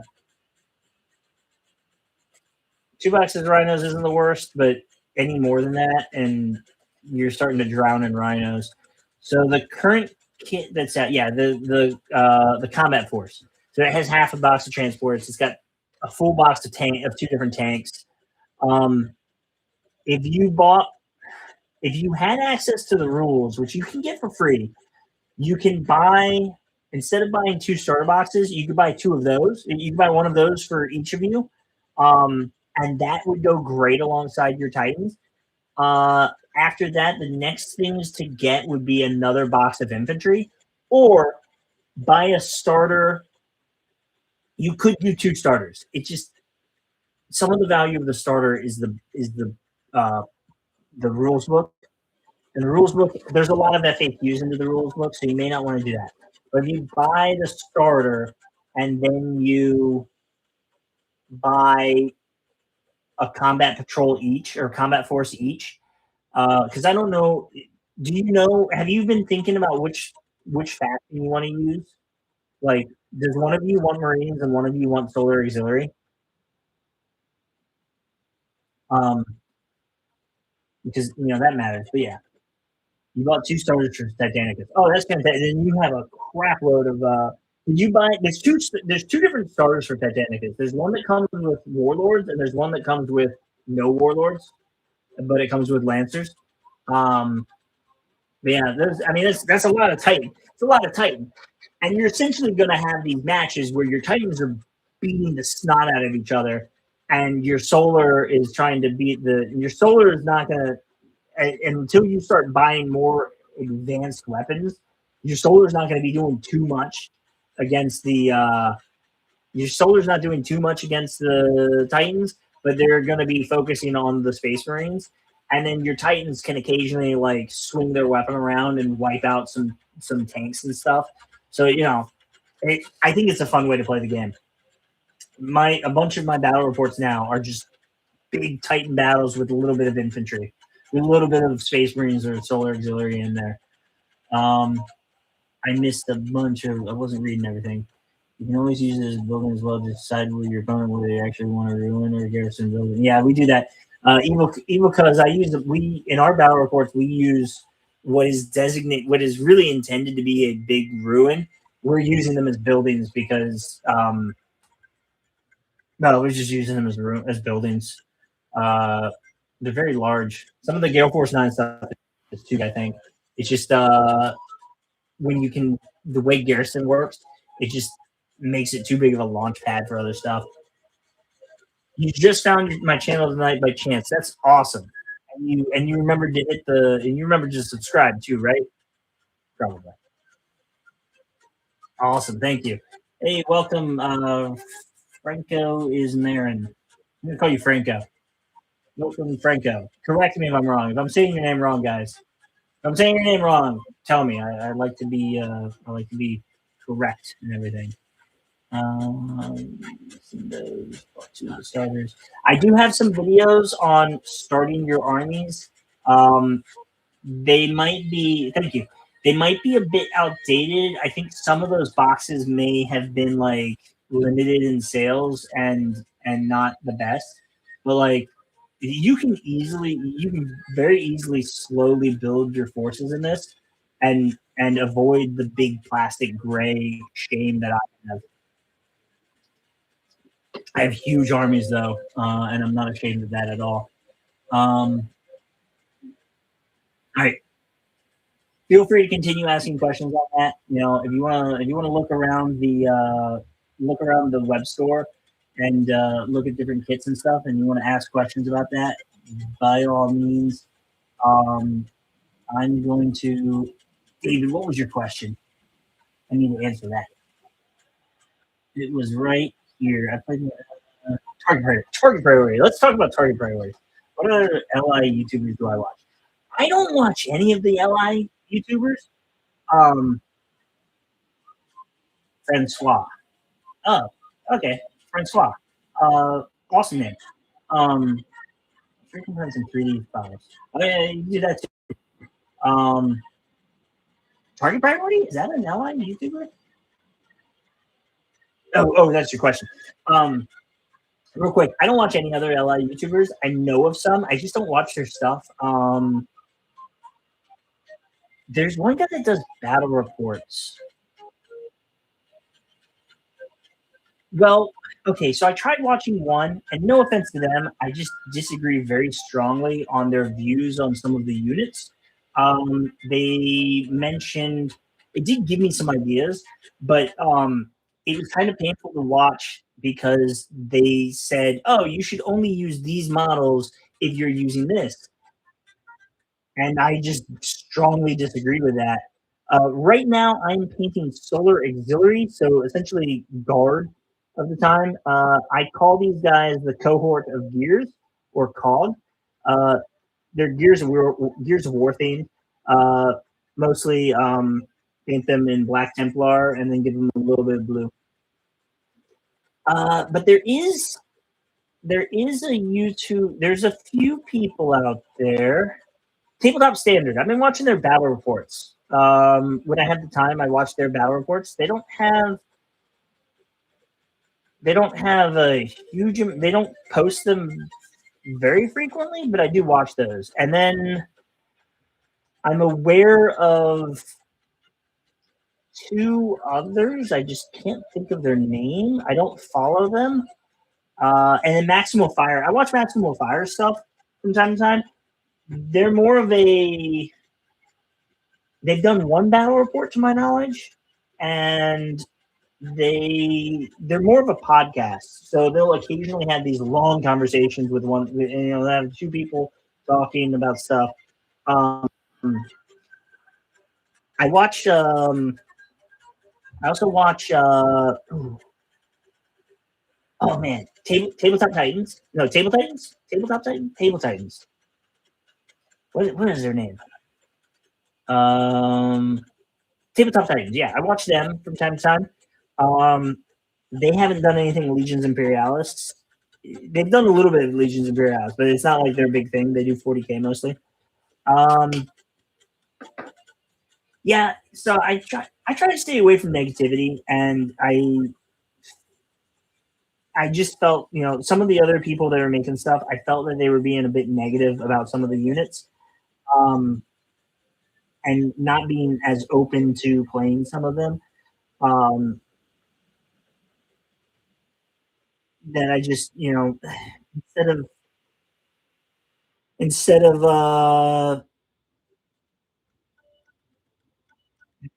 boxes of rhinos isn't the worst, but any more than that, and you're starting to drown in rhinos. So the current kit that's out, the Combat Force. So it has half a box of transports. It's got a full box of 2 different tanks. If you had access to the rules, which you can get for free, you can buy, instead of buying 2 starter boxes, you could buy 2 of those. You can buy 1 of those for each of you. And that would go great alongside your Titans. After that, the next things to get would be another box of infantry, or buy a starter. You could do 2 starters. It's just some of the value of the starter is the rules book. In the rules book, there's a lot of FAQs into the rules book, so you may not want to do that. But if you buy the starter and then you buy a combat patrol each or combat force each, because I don't know. Do you know? Have you been thinking about which faction you want to use? Like, does one of you want Marines and one of you want Solar Auxiliary? Because that matters. But yeah, you bought 2 starters for Titanicus. Oh, that's fantastic. Then you have a crap load of. Did you buy? There's two different starters for Titanicus. There's one that comes with Warlords, and there's one that comes with no Warlords, but it comes with Lancers. But yeah, that's a lot of Titan. It's a lot of Titan, and you're essentially going to have these matches where your Titans are beating the snot out of each other, and your Solar is trying to beat your Solar is not going to. And until you start buying more advanced weapons, your Solar's not going to be doing too much against the. Your Solar's not doing too much against the Titans, but they're going to be focusing on the Space Marines, and then your Titans can occasionally like swing their weapon around and wipe out some tanks and stuff. So I think it's a fun way to play the game. A bunch of my battle reports now are just big Titan battles with a little bit of infantry, with a little bit of Space Marines or Solar Auxiliary in there. I missed a bunch of. I wasn't reading everything. You can always use it as a building as well to decide with your opponent whether you actually want to ruin or garrison building. Yeah, we do that. Evil because in our battle reports we use what is really intended to be a big ruin. We're using them as buildings because we're just using them as buildings. They're very large. Some of the Gale Force 9 stuff is too, I think. It's just the way garrison works it just makes it too big of a launch pad for other stuff. You just found my channel tonight by chance. That's awesome. And you remember to hit and you remember to subscribe too, right? Probably. Awesome. Thank you. Hey, welcome. Franco is Marin. I'm gonna call you Franco. Welcome, Franco. Correct me if I'm wrong. If I'm saying your name wrong, guys. If I'm saying your name wrong, tell me. I like to be correct and everything. Those to the starters. I do have some videos on starting your armies. They might be. Thank you. They might be a bit outdated. I think some of those boxes may have been like limited in sales and not the best. But like you can very easily slowly build your forces in this and avoid the big plastic gray shame that I have. I have huge armies though, and I'm not ashamed of that at all. All right. Feel free to continue asking questions on that. If you want to look around the web store and look at different kits and stuff, and you want to ask questions about that, by all means. I'm going to. David, what was your question? I need to answer that. It was right here. I played target priority. Target priority. Let's talk about target priority. What other LI YouTubers do I watch? I don't watch any of the LI YouTubers. Francois. Oh, okay. Francois. Awesome name. Freaking find some 3D files. Oh, yeah, you do that too. Target priority? Is that an LI YouTuber? Oh, that's your question. Real quick, I don't watch any other LI YouTubers. I know of some. I just don't watch their stuff. There's one guy that does battle reports. Well, okay, so I tried watching one, and no offense to them, I just disagree very strongly on their views on some of the units. They mentioned it did give me some ideas, but it was kind of painful to watch because they said, "Oh, you should only use these models if you're using this," and I just strongly disagree with that. Right now, I'm painting Solar Auxiliary, so essentially guard of the time. I call these guys the cohort of gears or COG. Uh, they're gears of war themed. Uh, Mostly paint them in black Templar and then give them a little bit of blue. But there is a YouTube. There's a few people out there. Tabletop Standard. I've been watching their battle reports. When I had the time, I watched their battle reports. They don't have a huge. They don't post them very frequently, but I do watch those. And then I'm aware of two others. I just can't think of their name. I don't follow them. And then Maximal Fire. I watch Maximal Fire stuff from time to time. They're more of a. They've done one battle report to my knowledge, and they're more of a podcast. So they'll occasionally have these long conversations with one. They have two people talking about stuff. I watch. I also watch. Oh man, Tabletop Titans. No, Table Titans. Tabletop Titans. Table Titans. What is their name? Tabletop Titans. Yeah, I watch them from time to time. They haven't done anything with Legions Imperialis. They've done a little bit of Legions Imperialis, but it's not like their big thing. They do 40K mostly. Yeah, so I try to stay away from negativity, and I just felt, some of the other people that are making stuff, I felt that they were being a bit negative about some of the units, and not being as open to playing some of them. That I just, instead of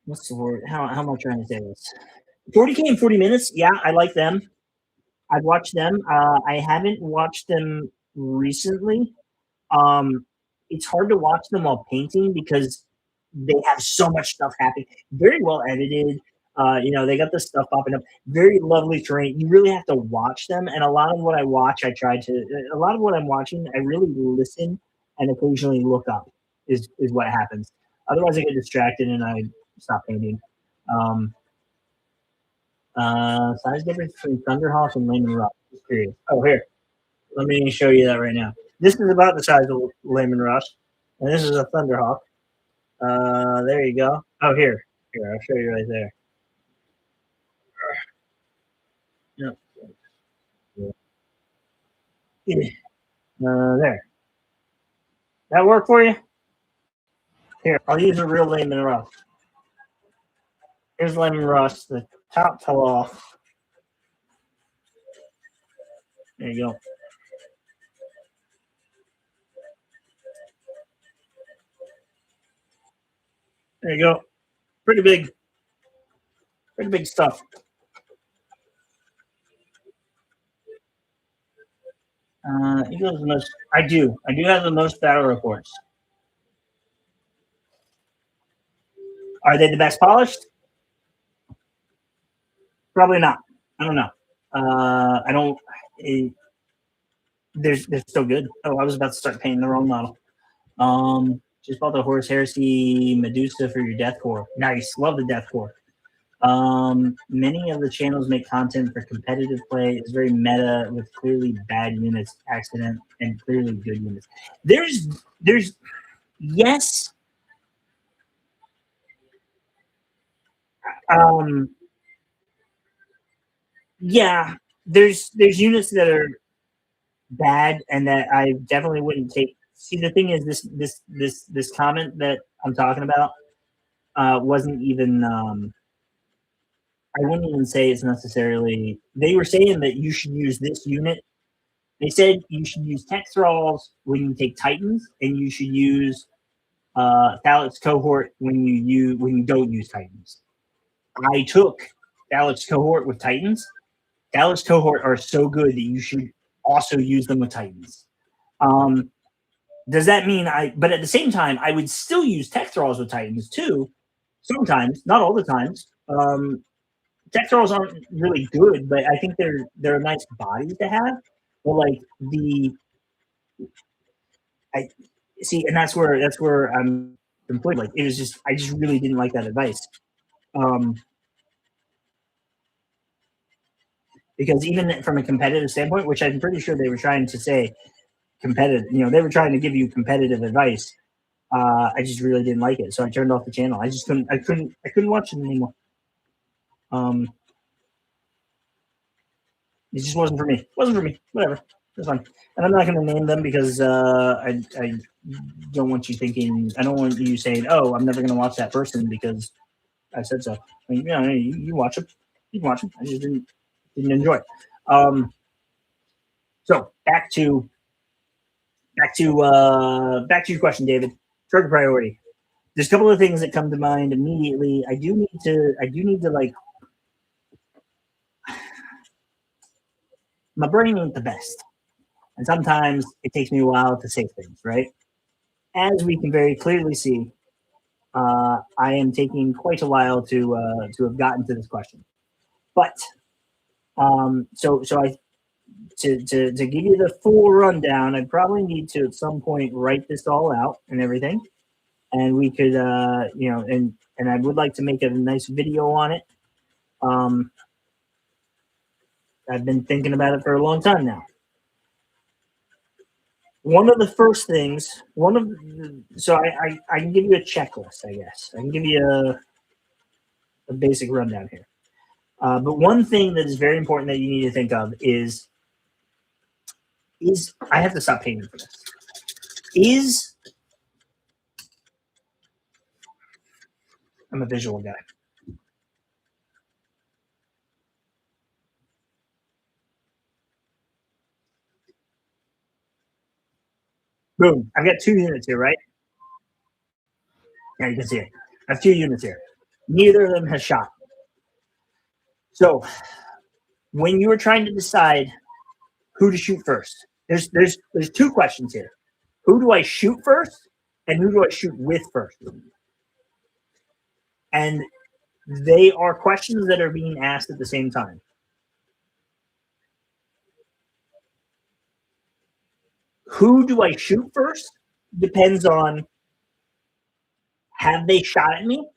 what's the word? How am I trying to say this? 40K in 40 minutes. Yeah, I like them. I've watched them. I haven't watched them recently. Um, it's hard to watch them while painting because they have so much stuff happening. Very well edited. They got the stuff popping up. Very lovely terrain. You really have to watch them. And a lot of what I watch, a lot of what I'm watching, I really listen and occasionally look up is what happens. Otherwise, I get distracted and I stop painting. Um, Size difference between Thunderhawk and Layman Rock. Just curious. Oh, here. Let me show you that right now. This is about the size of Layman Rust, and this is a Thunderhawk. There you go. Oh, here, I'll show you right there. Yep. There. That work for you? Here, I'll use a real Layman Rust. Here's Layman Rust. The top fell off. There you go. There you go. Pretty big stuff. Eagles the most. I do have the most battle reports. Are they the best polished? Probably not. I don't know. I don't. They're still good. Oh, I was about to start painting the wrong model. Just bought the Horus Heresy Medusa for your Death Core. Nice. Love the Death Core. Many of the channels make content for competitive play. It's very meta with clearly bad units, accident, and clearly good units. There's yes. Yeah, there's units that are bad and that I definitely wouldn't take. See, the thing is, this comment that I'm talking about wasn't even. I wouldn't even say it's necessarily. They were saying that you should use this unit. They said you should use tech thralls when you take titans, and you should use Thalix cohort when you don't use titans. I took Thalix cohort with titans. Thalix cohort are so good that you should also use them with titans. Does that mean but at the same time, I would still use tech thralls with titans too. Sometimes, not all the times. Tech thralls aren't really good, but I think they're a nice body to have. But like I see, and that's where I'm completely like it was just I just really didn't like that advice. Because even from a competitive standpoint, which I'm pretty sure they were trying to say competitive, they were trying to give you competitive advice. I just really didn't like it, so I turned off the channel. I just couldn't watch it anymore. It just wasn't for me. It wasn't for me. Whatever. It's fine. And I'm not going to name them because I don't want you thinking. I don't want you saying, "Oh, I'm never going to watch that person because I said so." I mean, you watch them. You can watch them. I just didn't enjoy it. So back to your question, David. Target priority. There's a couple of things that come to mind immediately. I do need to like. My brain ain't the best, and sometimes it takes me a while to say things. Right, as we can very clearly see, I am taking quite a while to have gotten to this question. But so I to give you the full rundown, I probably need to at some point write this all out and everything, and we could and I would like to make a nice video on it. I've been thinking about it for a long time now. One of the first things, so I can give you a checklist, I guess. I can give you a basic rundown here. But one thing that is very important that you need to think of is I have to stop painting for this. I'm a visual guy. Boom. I've got 2 units here, right? Yeah, you can see it. I have 2 units here. Neither of them has shot. So when you are trying to decide who to shoot first, there's two questions here. Who do I shoot first, and who do I shoot with first? And they are questions that are being asked at the same time. Who do I shoot first depends on, have they shot at me?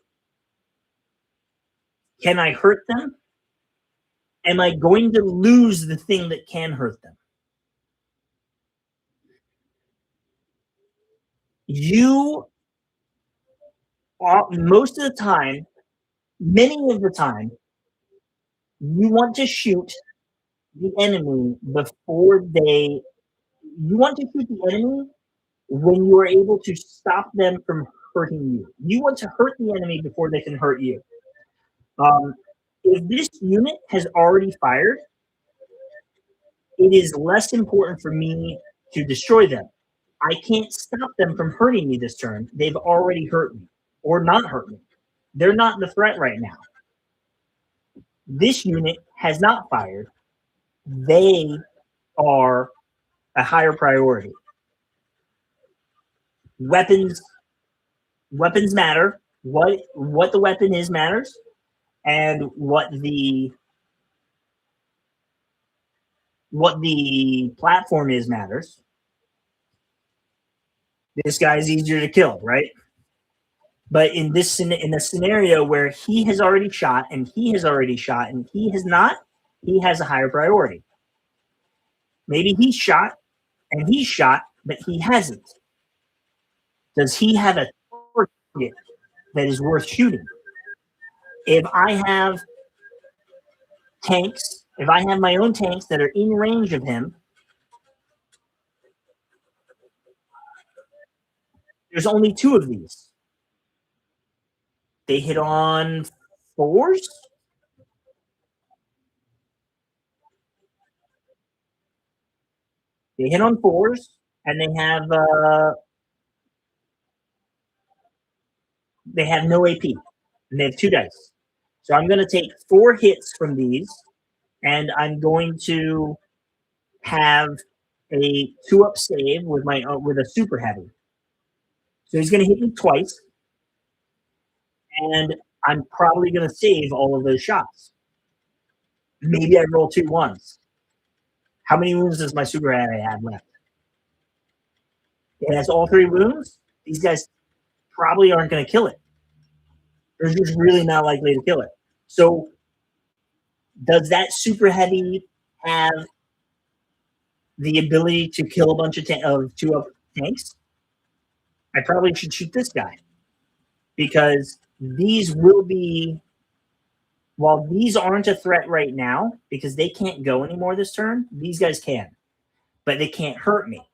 Can I hurt them? Am I going to lose the thing that can hurt them? You are, most of the time, many of the time, you want to shoot the enemy before they, you want to shoot the enemy when you are able to stop them from hurting you. You want to hurt the enemy before they can hurt you. If this unit has already fired, it is less important for me to destroy them. I can't stop them from hurting me this turn. They've already hurt me or not hurt me. They're not the threat right now. This unit has not fired. They are a higher priority. Weapons matter. What the weapon is matters, and what the platform is matters. This guy's easier to kill, right? But in a scenario where he has already shot and he has already shot and he has not, he has a higher priority. Maybe he's shot and he's shot, but he hasn't. Does he have a target that is worth shooting? If I have tanks, if I have my own tanks that are in range of him, there's only two of these. They hit on 4s. They hit on 4s, and they have no AP, and they have 2 dice. So I'm going to take 4 hits from these, and I'm going to have a 2-up save with with a super heavy. So he's going to hit me twice, and I'm probably going to save all of those shots. Maybe I roll 2 1s. How many wounds does my super heavy have left? It has all 3 wounds. These guys probably aren't going to kill it. They're just really not likely to kill it. So does that super heavy have the ability to kill a bunch of 2-up tanks? I probably should shoot this guy, because these will be, while these aren't a threat right now because they can't go anymore this turn, these guys can, but they can't hurt me.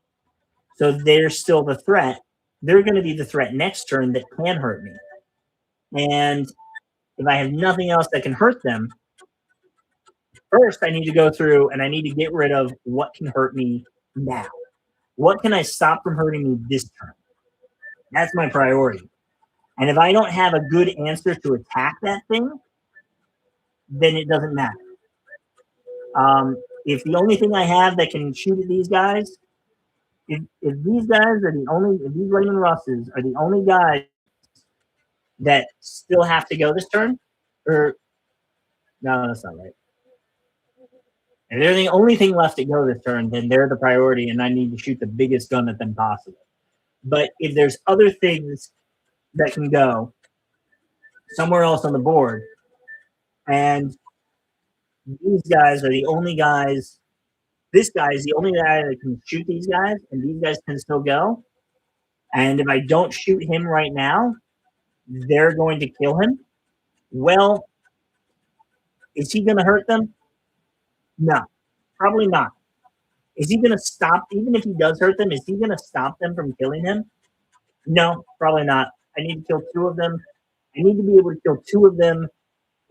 So they're still the threat. They're going to be the threat next turn that can hurt me. And if I have nothing else that can hurt them, first I need to go through and I need to get rid of what can hurt me now. What can I stop from hurting me this turn? That's my priority. And if I don't have a good answer to attack that thing, then it doesn't matter. If the only thing I have that can shoot at these guys, if these guys are the only, if these Raymond Russes are the only guys that still have to go this turn, or no, that's not right. If they're the only thing left to go this turn, then they're the priority, and I need to shoot the biggest gun at them possible. But if there's other things that can go somewhere else on the board, and these guys are the only guys, this guy is the only guy that can shoot these guys, and these guys can still go. And if I don't shoot him right now, they're going to kill him. Well, is he going to hurt them? No, probably not. Is he going to stop, even if he does hurt them, is he going to stop them from killing him? No, probably not. I need to kill 2 of them. I need to be able to kill 2 of them.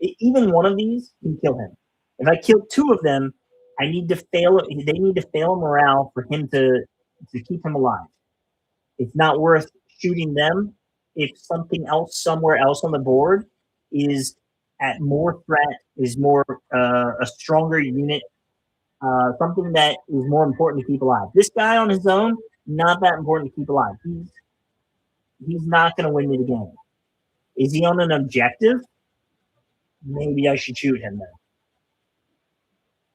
Even one of these can kill him. If I kill 2 of them, I need to fail. They need to fail morale for him to keep him alive. It's not worth shooting them if something else somewhere else on the board is at more threat, is more a stronger unit, something that is more important to keep alive. This guy on his own, not that important to keep alive. He's not going to win me the game. Is he on an objective? Maybe I should shoot him then.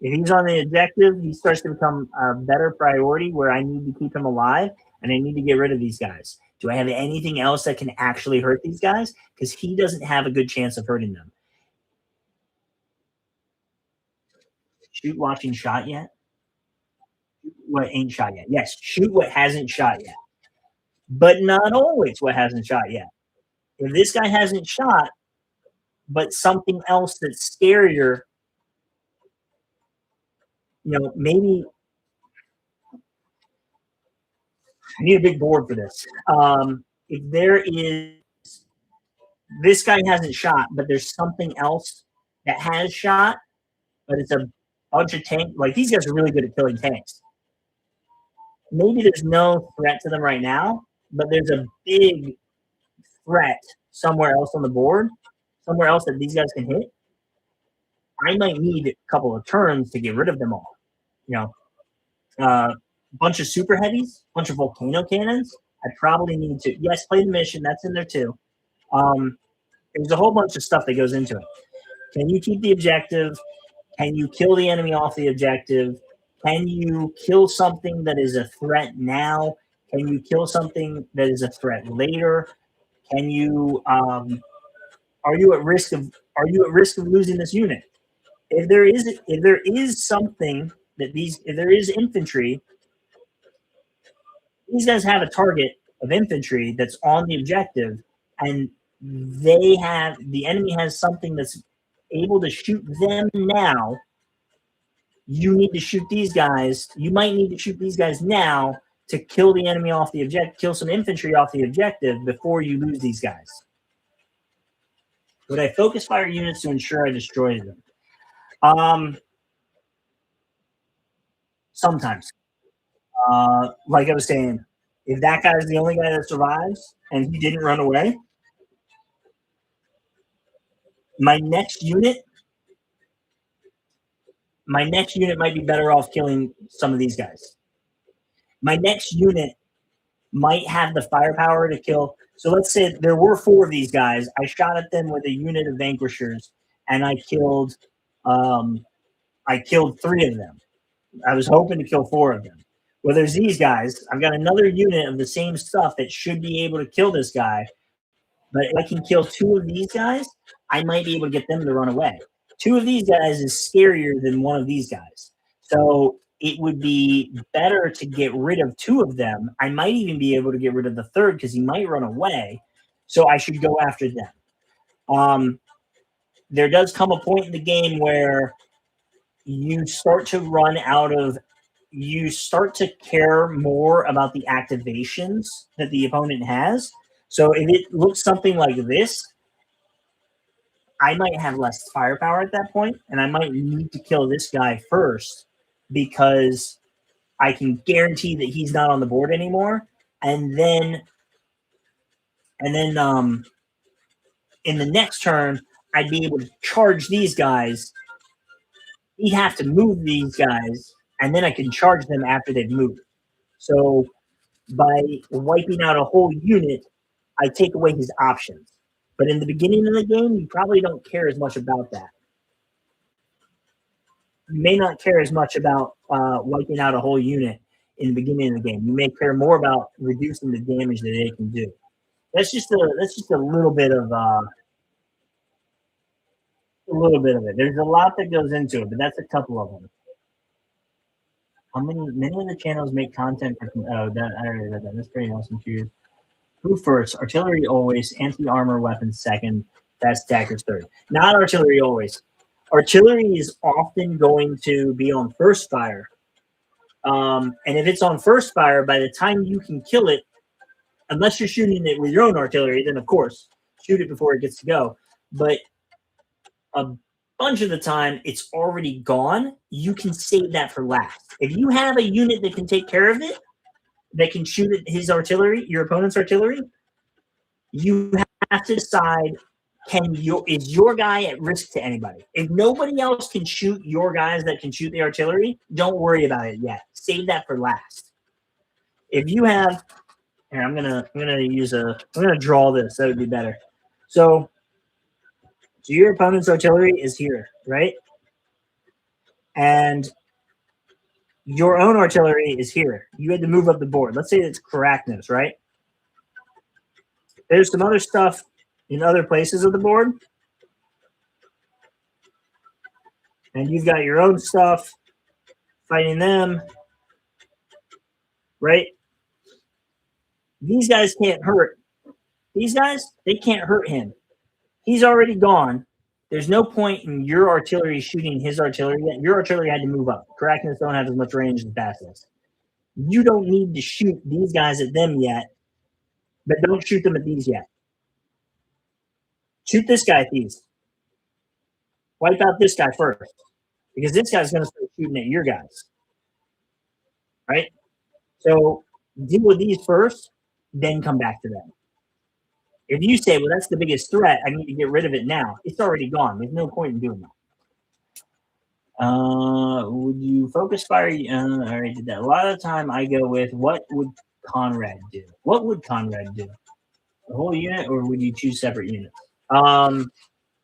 If he's on the objective, he starts to become a better priority where I need to keep him alive and I need to get rid of these guys. Do I have anything else that can actually hurt these guys? Because he doesn't have a good chance of hurting them. Shoot watching shot yet? What ain't shot yet? Yes, shoot what hasn't shot yet. But not always what hasn't shot yet. If this guy hasn't shot, but something else that's scarier, maybe I need a big board for this. If there is, this guy hasn't shot, but there's something else that has shot, but it's a bunch of tanks. Like, these guys are really good at killing tanks. Maybe there's no threat to them right now, but there's a big threat somewhere else on the board, somewhere else that these guys can hit. I might need a couple of turns to get rid of them all. Bunch of super heavies, bunch of volcano cannons. I probably need to, yes, play the mission. That's in there too. There's a whole bunch of stuff that goes into it. Can you keep the objective? Can you kill the enemy off the objective? Can you kill something that is a threat now? Can you kill something that is a threat later? Can you are you at risk of losing this unit? If there is something that if there is infantry, these guys have a target of infantry that's on the objective, and the enemy has something that's able to shoot them now. You need to shoot these guys. You might need to shoot these guys now to kill the enemy off the objective, kill some infantry off the objective before you lose these guys. Would I focus fire units to ensure I destroy them? Sometimes. Like I was saying, if that guy is the only guy that survives and he didn't run away, my next unit might be better off killing some of these guys. My next unit might have the firepower to kill. So let's say there were 4 of these guys. I shot at them with a unit of vanquishers, and I killed 3 of them. I was hoping to kill 4 of them. Well, there's these guys. I've got another unit of the same stuff that should be able to kill this guy. But if I can kill 2 of these guys, I might be able to get them to run away. 2 of these guys is scarier than 1 of these guys. So it would be better to get rid of 2 of them. I might even be able to get rid of the 3rd because he might run away. So I should go after them. There does come a point in the game where you start to care more about the activations that the opponent has. So if it looks something like this, I might have less firepower at that point, and I might need to kill this guy first because I can guarantee that he's not on the board anymore. And then in the next turn, I'd be able to charge these guys. He'd have to move these guys, and then I can charge them after they've moved. So by wiping out a whole unit, I take away his options. But in the beginning of the game, you probably don't care as much about that. You may not care as much about wiping out a whole unit in the beginning of the game. You may care more about reducing the damage that it can do. That's just a little bit of it. There's a lot that goes into it, but that's a couple of them. Many of the channels make content for that. I already read that. That's pretty awesome too. Who first? Artillery always. Anti-armor weapons second. That's daggers third. Not artillery always. Artillery is often going to be on first fire. And if it's on first fire, by the time you can kill it, unless you're shooting it with your own artillery, then of course, shoot it before it gets to go. But a bunch of the time, it's already gone. You can save that for last. If you have a unit that can take care of it, that can shoot at his artillery, your opponent's artillery, you have to decide, is your guy at risk to anybody? If nobody else can shoot your guys that can shoot the artillery, don't worry about it yet. Save that for last. If you have, here, I'm gonna draw this. That would be better. So your opponent's artillery is here, right? And your own artillery is here. You had to move up the board. Let's say it's Carachnos, right? There's some other stuff in other places of the board. And you've got your own stuff fighting them, right? These guys can't hurt. These guys, they can't hurt him. He's already gone. There's no point in your artillery shooting his artillery yet. Your artillery had to move up. Carachnos don't have as much range as Basilisk. You don't need to shoot these guys at them yet, but don't shoot them at these yet. Shoot this guy at these. Wipe out this guy first, because this guy's going to start shooting at your guys. Right? So deal with these first, then come back to them. If you say, well, that's the biggest threat, I need to get rid of it now, it's already gone. There's no point in doing that. Would you focus fire? I already did that. A lot of the time I go with, what would Conrad do? What would Conrad do? The whole unit, or would you choose separate units? What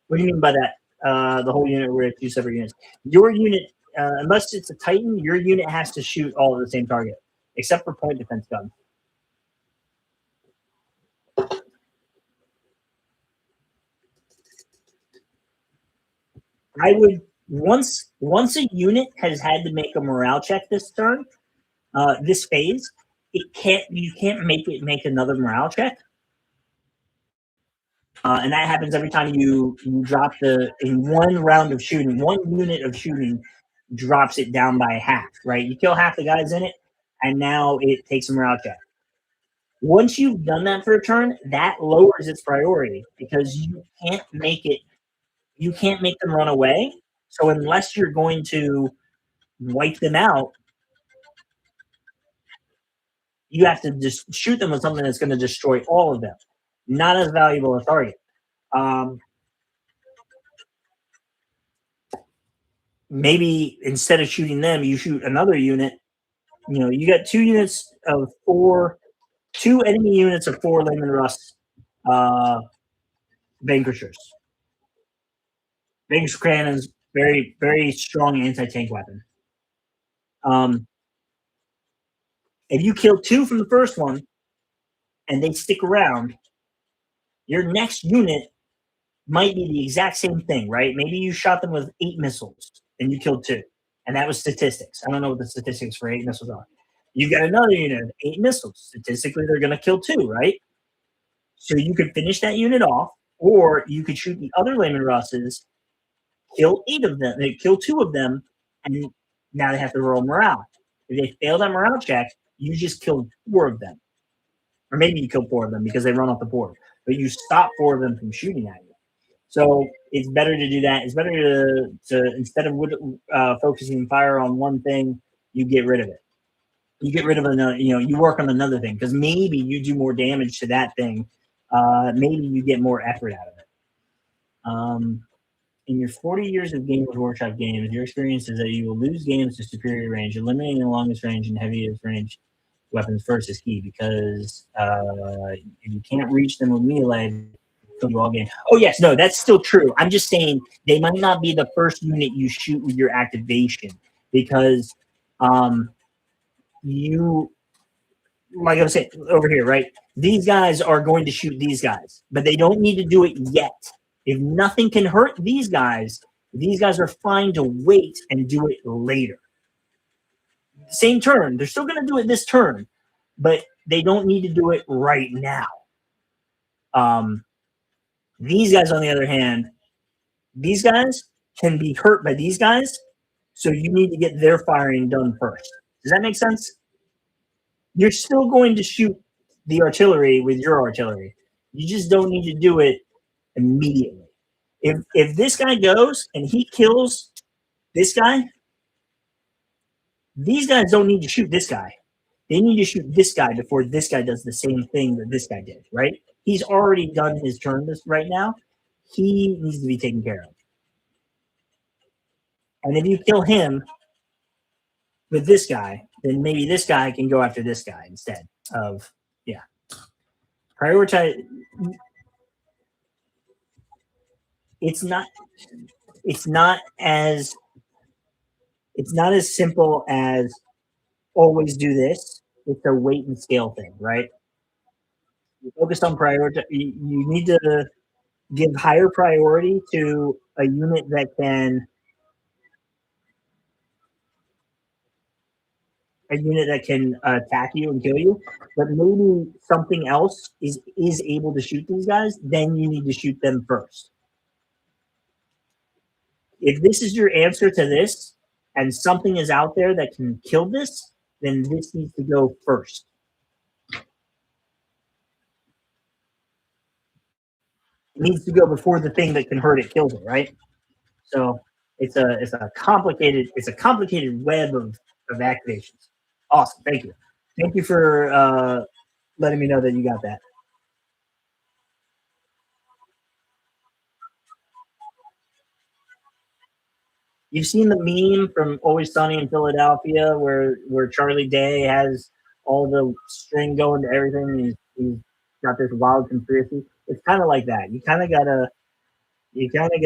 do you mean by that? The whole unit, we're at 2 separate units. Your unit, unless it's a Titan, your unit has to shoot all at the same target, except for point defense guns. I would once a unit has had to make a morale check this turn, this phase, you can't make another morale check. And that happens every time you drop in one round of shooting, one unit of shooting drops it down by half, right? You kill half the guys in it, and now it takes a morale check. Once you've done that for a turn, that lowers its priority because you can't make them run away. So unless you're going to wipe them out, you have to just shoot them with something that's going to destroy all of them. Not as valuable a target. Maybe instead of shooting them, you shoot another unit. You know, you got 2 units of 4, 2 enemy units of 4 Layman Rust Vanquishers. Vanquisher cannons, very, very strong anti-tank weapon. If you kill 2 from the first one and they stick around, your next unit might be the exact same thing, right? Maybe you shot them with 8 missiles and you killed 2. And that was statistics. I don't know what the statistics for 8 missiles are. You got another unit of 8 missiles. Statistically, they're going to kill 2, right? So you could finish that unit off, or you could shoot the other Layman Russes, kill 8 of them. They kill 2 of them, and now they have to roll morale. If they fail that morale check, you just killed 4 of them. Or maybe you killed 4 of them because they run off the board. But you stop 4 of them from shooting at you. So it's better to do that. It's better to instead of focusing fire on one thing, you get rid of it. You get rid of another, you work on another thing because maybe you do more damage to that thing. Maybe you get more effort out of it. In your 40 years of Games Workshop games, your experience is that you will lose games to superior range. Eliminating the longest range and heaviest range weapons first is key because if you can't reach them with melee, you all game. Oh yes, no, that's still true. I'm just saying they might not be the first unit you shoot with your activation because you, like I was saying over here, right? These guys are going to shoot these guys, but they don't need to do it yet. If nothing can hurt these guys are fine to wait and do it later. Same turn. They're still going to do it this turn, but they don't need to do it right now. These guys, on the other hand, these guys can be hurt by these guys, so you need to get their firing done first. Does that make sense? You're still going to shoot the artillery with your artillery. You just don't need to do it immediately. If this guy goes and he kills this guy, these guys don't need to shoot this guy. They need to shoot this guy before this guy does the same thing that this guy did, right? He's already done his turn right now. he needs to be taken care of. And if you kill him with this guy, then maybe this guy can go after this guy instead of, yeah. Prioritize. It's not as simple as always do this. It's a weight and scale thing, right? You focus on priority. You need to give higher priority to a unit that can attack you and kill you, but maybe something else is able to shoot these guys. Then you need to shoot them first. If this is your answer to this, and something is out there that can kill this, then this needs to go first. It needs to go before the thing that can hurt it kills it, right? So it's a complicated web of activations. Awesome, thank you for letting me know that you got that. You've seen the meme from Always Sunny in Philadelphia where Charlie Day has all the string going to everything. He's got this wild conspiracy. It's kind of like that. You kind of gotta you gotta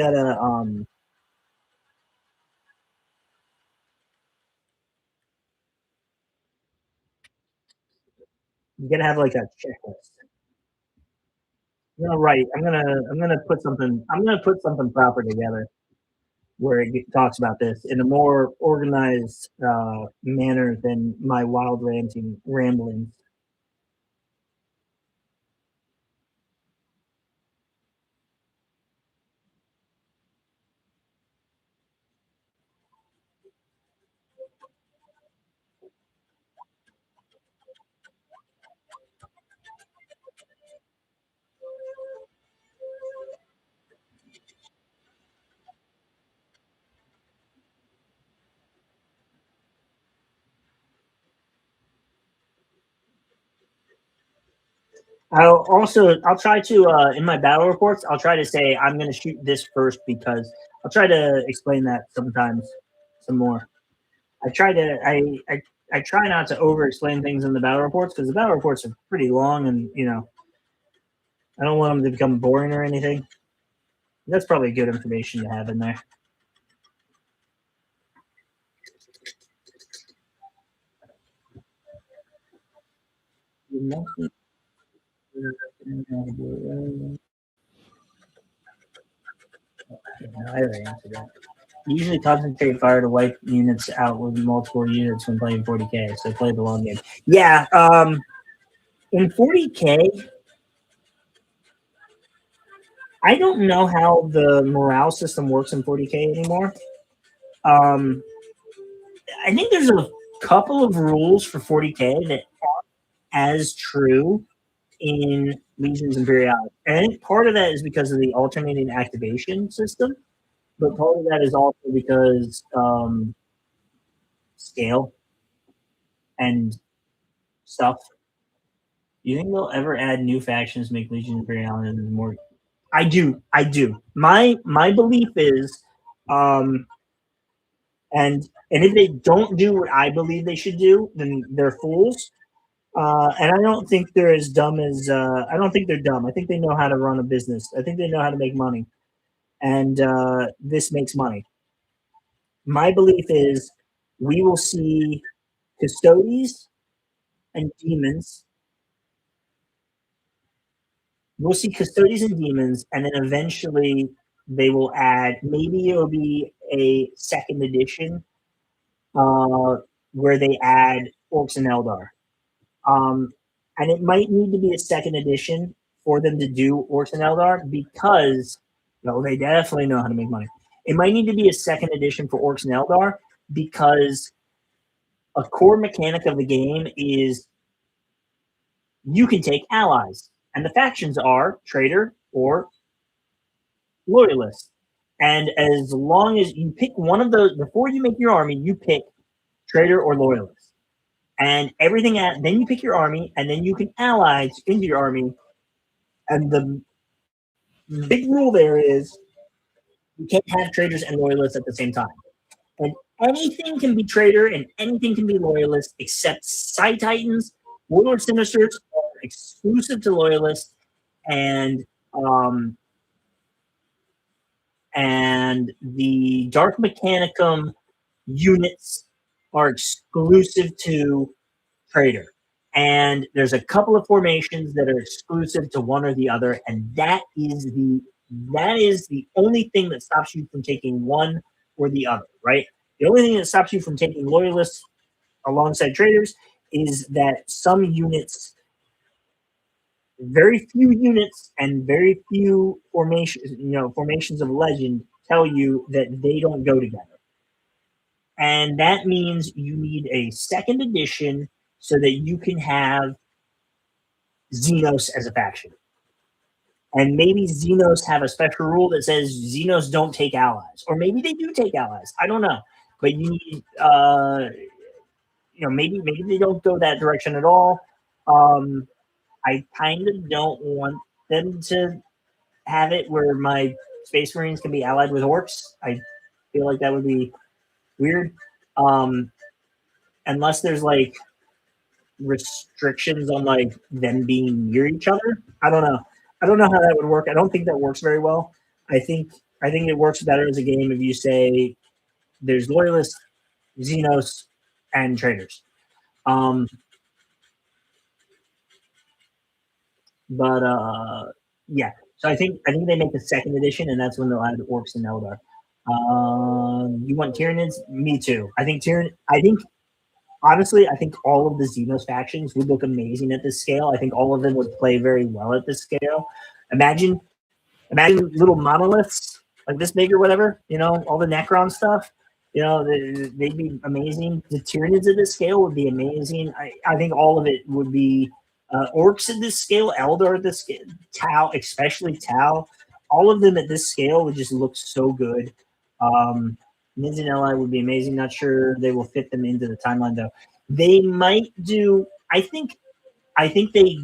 have like a checklist. I'm gonna put something proper together where it talks about this in a more organized manner than my wild ramblings. I'll try to in my battle reports I'll try to say I'm going to shoot this first because I'll try to explain that sometimes some more. I try to I try not to over explain things in the battle reports because the battle reports are pretty long and I don't want them to become boring or anything. That's probably good information to have in there. I already answered that. Usually concentrate fire to wipe units out with multiple units when playing 40k, so play the long game. Yeah, in 40k, I don't know how the morale system works in 40k anymore. I think there's a couple of rules for 40k that aren't as true in Legions Imperialis. And I think part of that is because of the alternating activation system, but part of that is also because scale and stuff. You think they'll ever add new factions to make Legions Imperialis more? I do. My belief is, and if they don't do what I believe they should do, then they're fools. And I don't think they're as dumb as I don't think they're dumb. I think they know how to run a business. I think they know how to make money, and this makes money. My belief is we will see custodes and demons. We'll see custodes and demons, and then eventually they will add. Maybe it'll be a second edition where they add Orcs and Eldar. And it might need to be a second edition for them to do Orcs and Eldar because they definitely know how to make money. It might need to be a second edition for Orcs and Eldar because a core mechanic of the game is you can take allies, and the factions are traitor or loyalist. And as long as you pick one of those before you make your army, you pick traitor or loyalist. And everything then you pick your army, and then you can ally into your army. And The big rule there is you can't have traders and loyalists at the same time. And anything can be traitor and anything can be loyalist except Side Titans, Warlord Sinisters are exclusive to loyalists, and the Dark Mechanicum units are exclusive to traitor. And there's a couple of formations that are exclusive to one or the other, and that is the only thing that stops you from taking one or the other, right? The only thing that stops you from taking loyalists alongside traitors is that some units, very few units and very few formations of legend tell you that they don't go together. And that means you need a second edition so that you can have Xenos as a faction. And maybe Xenos have a special rule that says Xenos don't take allies. Or maybe they do take allies. I don't know. But you need, maybe they don't go that direction at all. I kind of don't want them to have it where my Space Marines can be allied with orcs. I feel like that would be weird. Unless there's like restrictions on like them being near each other. I don't know how that would work. I don't think that works very well. I think it works better as a game if you say there's loyalists, Xenos, and traitors. Yeah. So I think they make the second edition, and that's when they'll add orcs and Eldar. You want Tyranids? Me too. Honestly, I think all of the Xenos factions would look amazing at this scale. I think all of them would play very well at this scale. Imagine little monoliths like this big or whatever, all the Necron stuff. They'd be amazing. The Tyranids at this scale would be amazing. I think all of it would be orcs at this scale, Eldar at this scale, Tau, especially Tau. All of them at this scale would just look so good. Mids and Ally would be amazing. Not sure they will fit them into the timeline though. They might do. I think they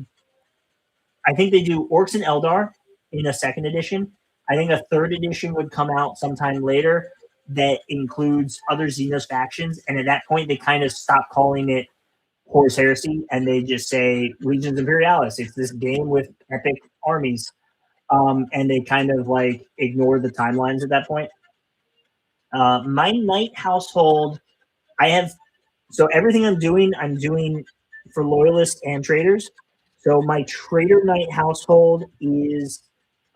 do orcs and Eldar in a second edition. I think a third edition would come out sometime later that includes other Xenos factions, and at that point they kind of stop calling it Horus Heresy and they just say Legions Imperialis. It's this game with epic armies, and they kind of like ignore the timelines at that point. My knight household, so everything I'm doing for loyalists and traitors. So my traitor knight household is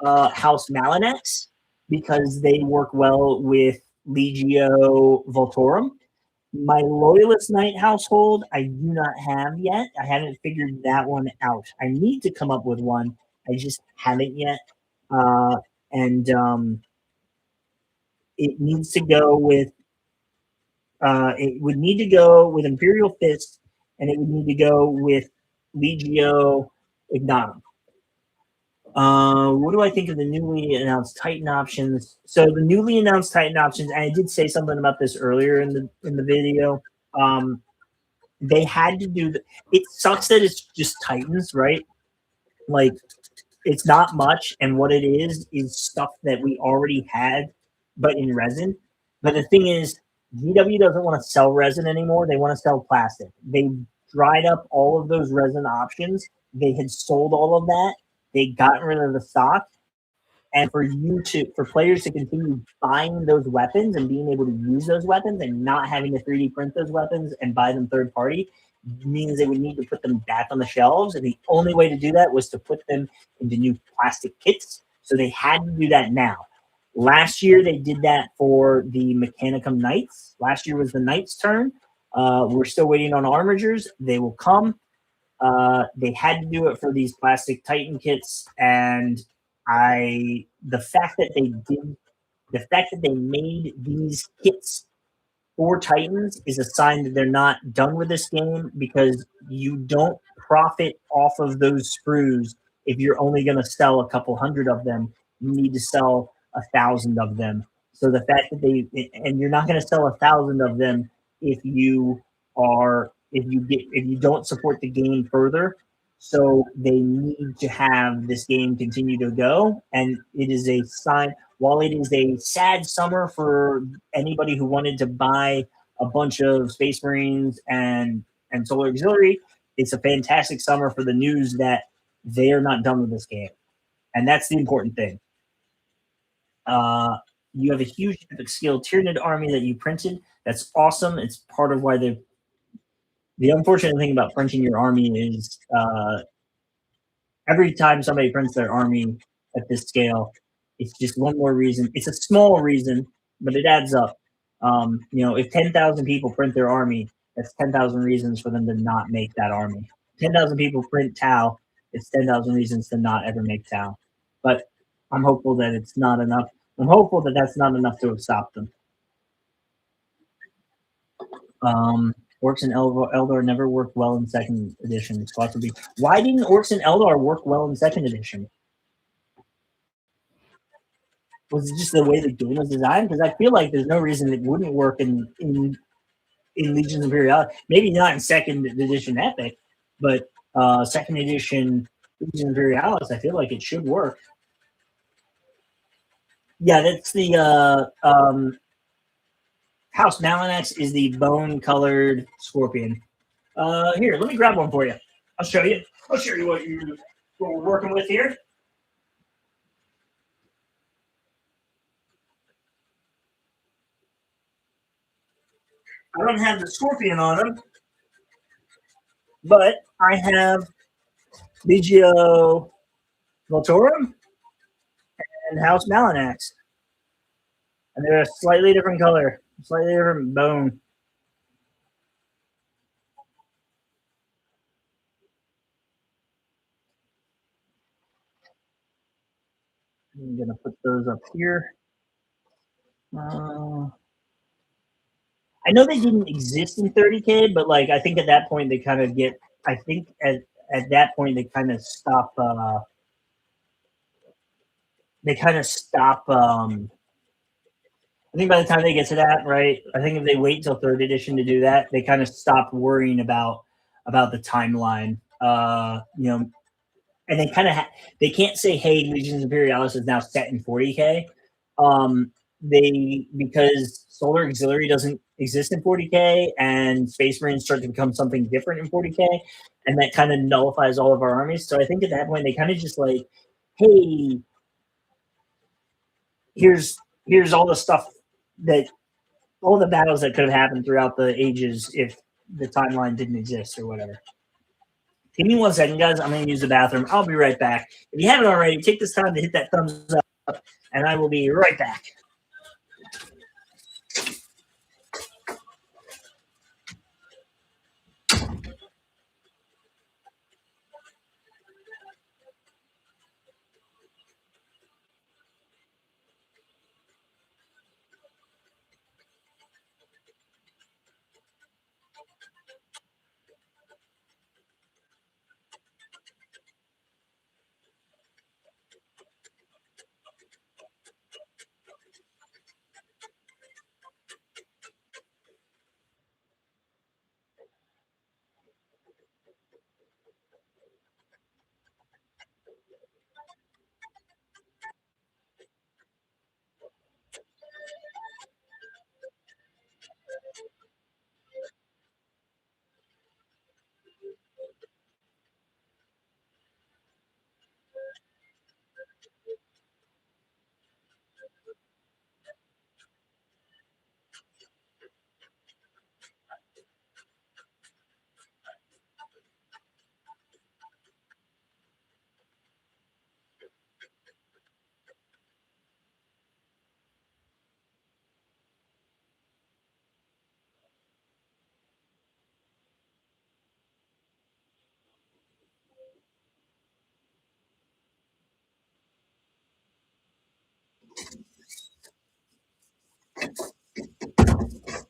House Malinax because they work well with Legio Voltorum. My loyalist knight household, I do not have yet. I haven't figured that one out. I need to come up with one. I just haven't yet. It needs to go with. It would need to go with Imperial Fist, and it would need to go with Legio Ignatum. What do I think of the newly announced Titan options? So the newly announced Titan options, and I did say something about this earlier in the video. They had to do it sucks that it's just Titans, right? Like it's not much, and what it is stuff that we already had, but in resin. But the thing is, GW doesn't want to sell resin anymore. They want to sell plastic. They dried up all of those resin options. They had sold all of that. They got rid of the stock. And for players to continue buying those weapons and being able to use those weapons and not having to 3D print those weapons and buy them third party means they would need to put them back on the shelves. And the only way to do that was to put them into new plastic kits. So they had to do that now. Last year, they did that for the Mechanicum Knights. Last year was the Knights' turn. We're still waiting on Armigers. They will come. They had to do it for these plastic Titan kits, and the fact that they made these kits for Titans is a sign that they're not done with this game, because you don't profit off of those sprues if you're only going to sell a couple hundred of them. You need to sell 1,000 of them. So the fact that you're not going to sell 1,000 of them if you don't support the game further. So they need to have this game continue to go, and it is a sign. While it is a sad summer for anybody who wanted to buy a bunch of Space Marines and Solar Auxiliary, it's a fantastic summer for the news that they are not done with this game, and that's the important thing. You have a huge epic skill Tyranid army that you printed. That's awesome. It's part of why the unfortunate thing about printing your army is every time somebody prints their army at this scale, it's just one more reason. It's a small reason, but it adds up. If 10,000 people print their army, that's 10,000 reasons for them to not make that army. 10,000 people print Tau, it's 10,000 reasons to not ever make Tau. But I'm hopeful that it's not enough. I'm hopeful that that's not enough to have stopped them. Orcs and Eldar never worked well in second edition. Why didn't Orcs and Eldar work well in second edition? Was it just the way the game was designed? Because I feel like there's no reason it wouldn't work in Legions Imperialis. Maybe not in second edition Epic, but second edition Legions Imperialis, I feel like it should work. Yeah, that's the House Malinax is the bone-colored scorpion. Here, let me grab one for you. I'll show you. I'll show you what we're working with here. I don't have the scorpion on him, but I have Legio Voltorum and House Malinax. And they're a slightly different color, slightly different bone. I'm going to put those up here. I know they didn't exist in 30K, but like I think at that point they kind of get. I think at that point they kind of stop. They kind of stop. I think by the time they get to that, right? I think if they wait until third edition to do that, they kind of stop worrying about the timeline. And they kind of they can't say, "Hey, Legions Imperialis is now set in 40K." Because Solar Auxiliary doesn't exist in 40K, and Space Marines start to become something different in 40K, and that kind of nullifies all of our armies. So I think at that point they kind of just like, "Hey, here's all the stuff that all the battles that could have happened throughout the ages if the timeline didn't exist or whatever." Give me 1 second, guys. I'm going to use the bathroom. I'll be right back. If you haven't already, take this time to hit that thumbs up, and I will be right back.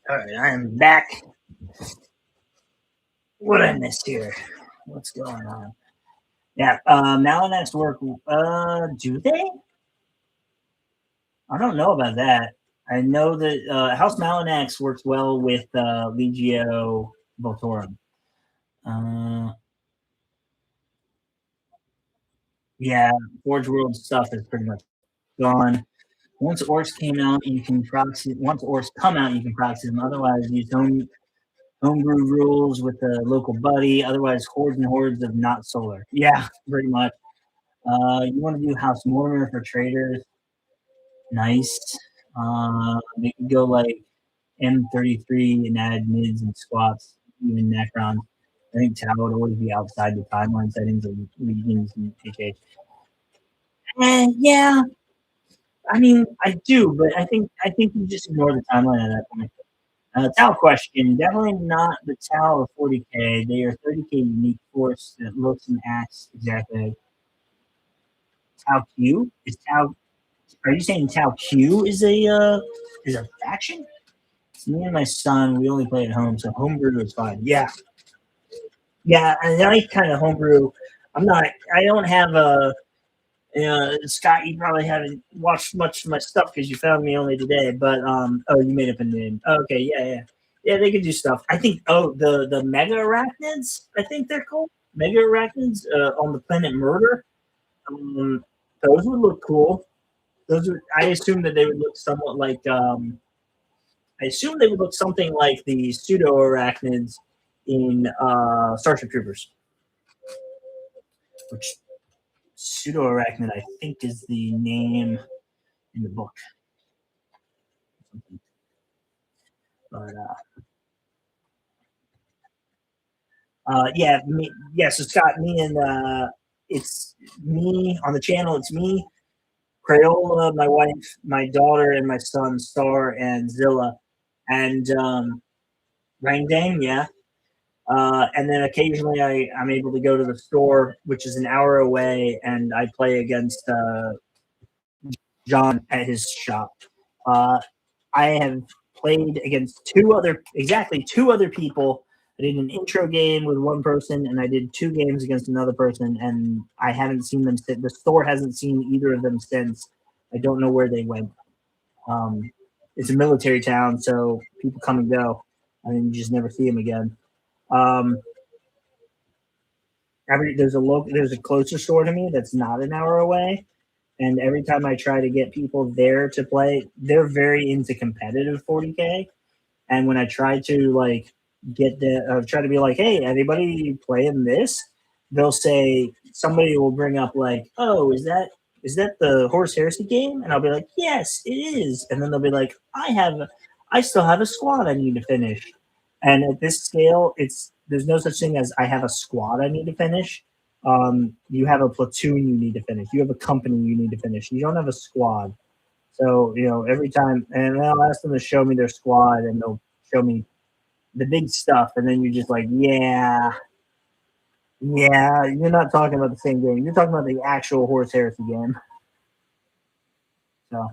All right, I am back. What did I miss here? What's going on? Yeah, Malinax work. Do they? I don't know about that. I know that House Malinax works well with Legio Voltorum. Yeah, Forge World stuff is pretty much gone. Once orcs came out, you can proxy. Once orcs come out, you can proxy them. Otherwise, use homebrew rules with a local buddy. Otherwise, hordes and hordes of not solar. Yeah, pretty much. You want to do House Mortimer for traders? Nice. They could go like M33 and add mids and squats, even Necrons. I think Tau would always be outside the timeline settings of Legions and HH. Yeah, I mean, I do, but I think you just ignore the timeline at that point. Tau question, definitely not the Tau of 40k. They are 30k unique force that looks and acts exactly like Tau Q. Is Tau? Are you saying Tau Q is a faction? It's me and my son, we only play at home, so homebrew is fine. Yeah, yeah, and I kind of homebrew. I'm not. I don't have a. Scott, you probably haven't watched much of my stuff because you found me only today. But oh, you made up a name. Okay, yeah, yeah, yeah. They can do stuff. I think. Oh, the mega arachnids. I think they're called mega arachnids on the planet Murder. Um, those would look cool. Those would. I assume that they would look somewhat like. I assume they would look something like the pseudo arachnids in Starship Troopers, which pseudo arachnid I think is the name in the book. But yeah, yeah. So Scott, me and it's me on the channel. It's me, Crayola, my wife, my daughter, and my son Star and Zilla, and Rangdang. Yeah. And then occasionally I'm able to go to the store, which is an hour away, and I play against John at his shop. Uh, I have played against exactly two other people. I did an intro game with one person, and I did 2 games against another person, and I haven't seen them. The store hasn't seen either of them since. I don't know where they went. Um, it's a military town, so people come and go, and then you just never see them again. Um, there's a closer store to me that's not an hour away, and every time I try to get people there to play, they're very into competitive 40k. And when I try to like try to be like, hey, anybody playing this? They'll say somebody will bring up like, oh, is that the Horse Heresy game? And I'll be like, yes, it is. And then they'll be like, I still have a squad I need to finish. And at this scale, there's no such thing as I have a squad I need to finish. You have a platoon you need to finish. You have a company you need to finish. You don't have a squad. So, every time, and I'll ask them to show me their squad and they'll show me the big stuff. And then you're just like, yeah, yeah, you're not talking about the same game. You're talking about the actual Horse Heresy game. So,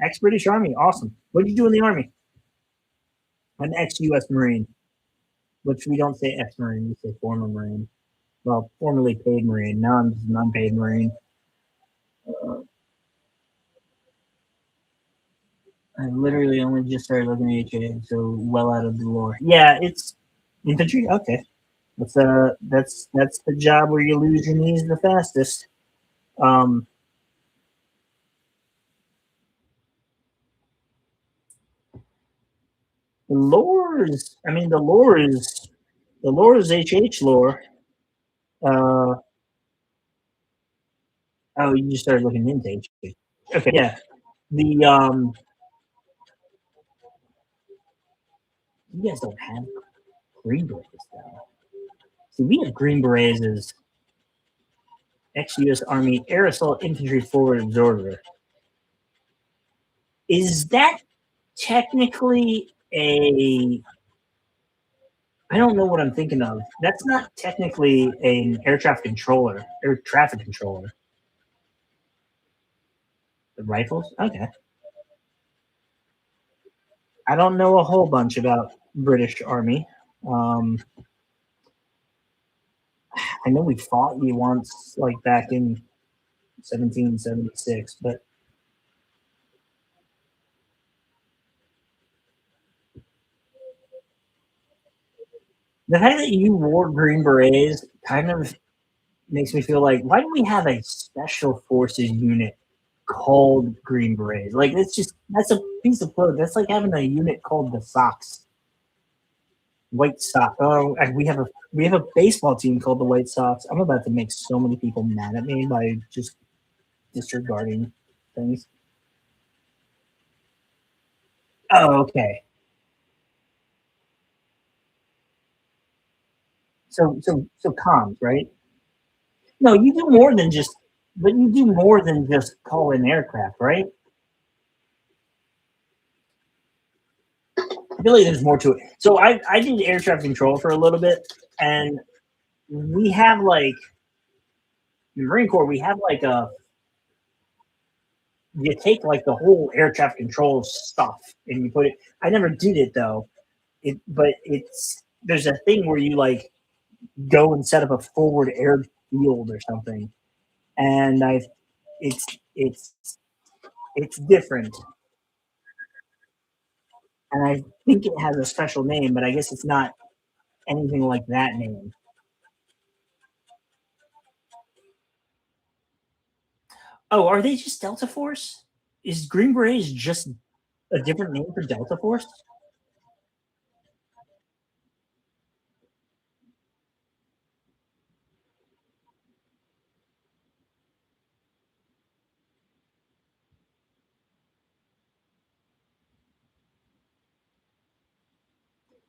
ex British Army, awesome. What did you do in the Army? An ex US Marine, which we don't say ex Marine, we say former Marine. Well, formerly paid Marine. Now I'm just an unpaid Marine. I literally only just started looking at HA, so well out of the lore. Yeah, it's infantry. Okay, that's the job where you lose your knees the fastest. Um, the lore is, I mean, the lore is HH lore. Uh, oh, you just started looking into HH. Okay, yeah. The you guys don't have green berets though. See, we have green berets as ex-U.S. Army Air Assault Infantry Forward Absorber. Is that technically a? I don't know what I'm thinking of. That's not technically an air traffic controller. The rifles? Okay. I don't know a whole bunch about British Army. Um, I know we fought you once, like back in 1776, but the fact that you wore green berets kind of makes me feel like, why do we have a special forces unit called Green Berets? Like, that's a piece of clothes. That's like having a unit called the Sox, White Sox. Oh, and we have a baseball team called the White Sox. I'm about to make so many people mad at me by just disregarding things. Oh, okay. So comms, right? No, you do more than just, but you do more than just call in aircraft, right? I feel like there's more to it. So I did air traffic control for a little bit, and we have like in the Marine Corps, we have like a you take like the whole air traffic control stuff and you put it. I never did it though. But it's there's a thing where you like go and set up a forward airfield or something, and it's it's it's different, and I think it has a special name, but I guess it's not anything like that name. Oh, are they just Delta Force? Is Green Berets just a different name for Delta Force?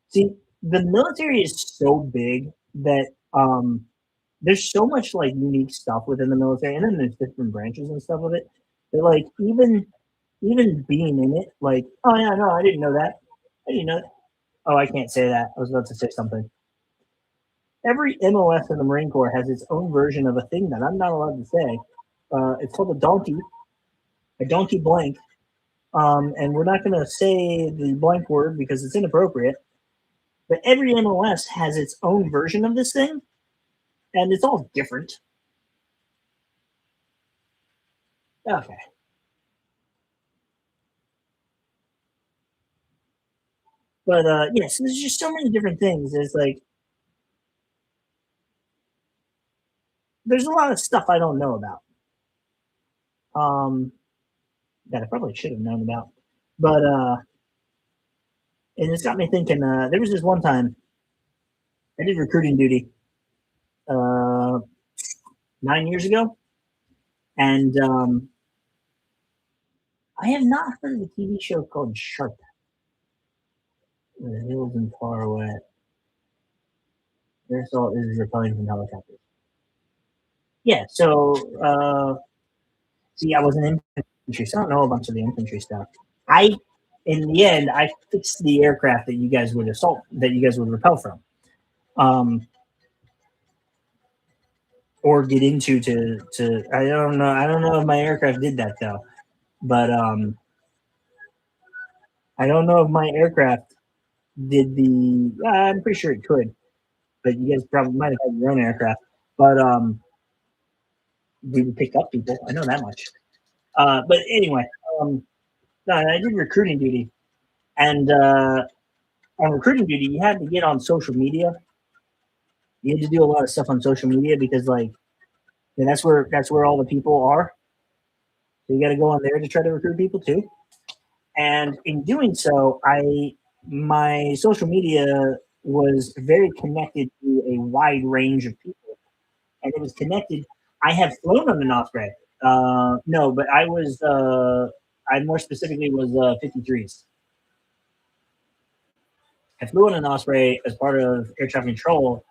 See, the military is so big that there's so much like unique stuff within the military, and then there's different branches and stuff of it. That like even being in it, like, oh yeah, no, I didn't know that. I didn't know that. Oh, I can't say that. I was about to say something. Every MOS in the Marine Corps has its own version of a thing that I'm not allowed to say. It's called a donkey blank. And we're not going to say the blank word because it's inappropriate. But every MOS has its own version of this thing, and it's all different. Okay. But yes, there's just so many different things. There's a lot of stuff I don't know about. Um, that I probably should have known about. But and it's got me thinking. There was this one time I did recruiting duty uh, 9 years ago, and I have not heard of a TV show called Sharp. The hills and far away. There's all is repelling from helicopters. Yeah. So see, I was an infantry, so I don't know a bunch of the infantry stuff. I, in the end, I fixed the aircraft that you guys would assault, that you guys would repel from, um, or get into to. I don't know. I don't know if my aircraft did that though, but I don't know if my aircraft did the. I'm pretty sure it could, but you guys probably might have had your own aircraft. But we would pick up people. I know that much. But anyway, no, I did recruiting duty, and on recruiting duty, you had to get on social media. You had to do a lot of stuff on social media because, like, yeah, that's where all the people are. So you got to go on there to try to recruit people too. And in doing so, I my social media was very connected to a wide range of people, and it was connected. I have flown on an Osprey. No, but I more specifically was 53s. I flew on an Osprey as part of air traffic control.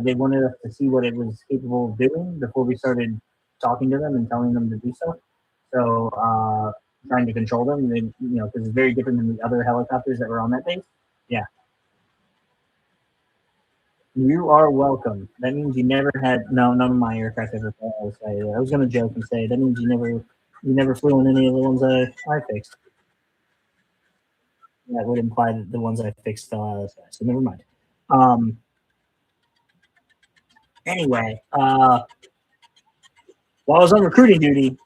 They wanted us to see what it was capable of doing before we started talking to them and telling them to do so. So trying to control them, because it's very different than the other helicopters that were on that base. Yeah, you are welcome. That means you never had no none of my aircraft ever fell. I was going to joke and say that means you never flew in any of the ones I fixed. That would imply that the ones I fixed fell out of the sky. So never mind. Um, anyway, while I was on recruiting duty,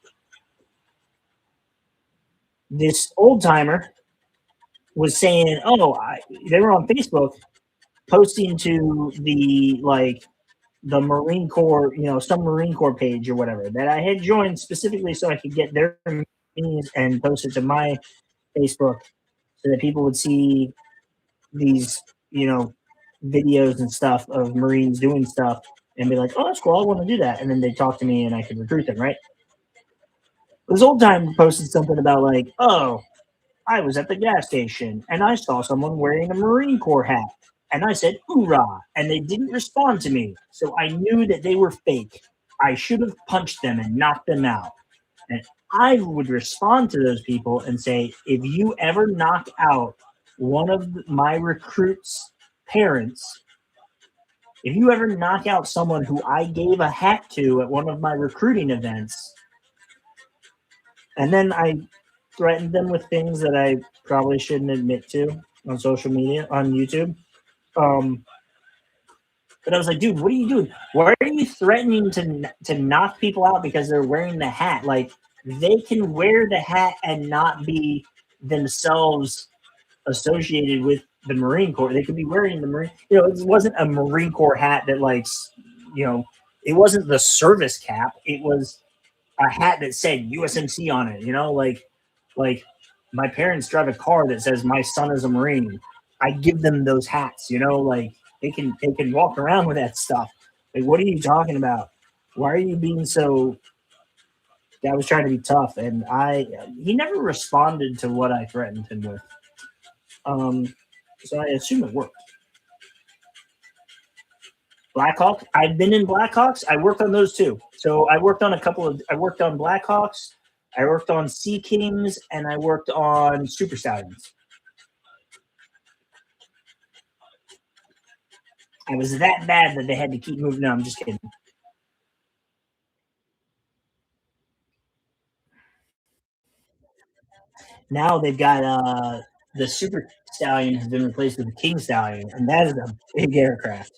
this old timer was saying, "Oh, they were on Facebook posting to the like the Marine Corps, some Marine Corps page or whatever that I had joined specifically so I could get their meetings and post it to my Facebook so that people would see these, videos and stuff of Marines doing stuff and be like, oh, that's cool. I want to do that. And then they talk to me and I could recruit them, right? This old time posted something about like, oh, I was at the gas station and I saw someone wearing a Marine Corps hat. And I said, hoorah. And they didn't respond to me. So I knew that they were fake. I should have punched them and knocked them out. And I would respond to those people and say, if you ever knock out one of my recruits' parents, if you ever knock out someone who I gave a hat to at one of my recruiting events, and then I threatened them with things that I probably shouldn't admit to on social media, on YouTube. But I was like, dude, what are you doing? Why are you threatening to knock people out because they're wearing the hat? Like, they can wear the hat and not be themselves associated with the Marine Corps. They could be wearing the Marine. It wasn't a Marine Corps hat that it wasn't the service cap. It was a hat that said USMC on it. Like my parents drive a car that says my son is a Marine. I give them those hats. Like they can walk around with that stuff. Like, what are you talking about? Why are you being so? I was trying to be tough, and he never responded to what I threatened him with. So I assume it worked. Blackhawk. I've been in Blackhawks. I worked on those too. So I worked on I worked on Blackhawks. I worked on Sea Kings, and I worked on Super Stallions. I was that bad that they had to keep moving. No, I'm just kidding. Now they've got the Super Stallion has been replaced with the King Stallion, and that is a big aircraft.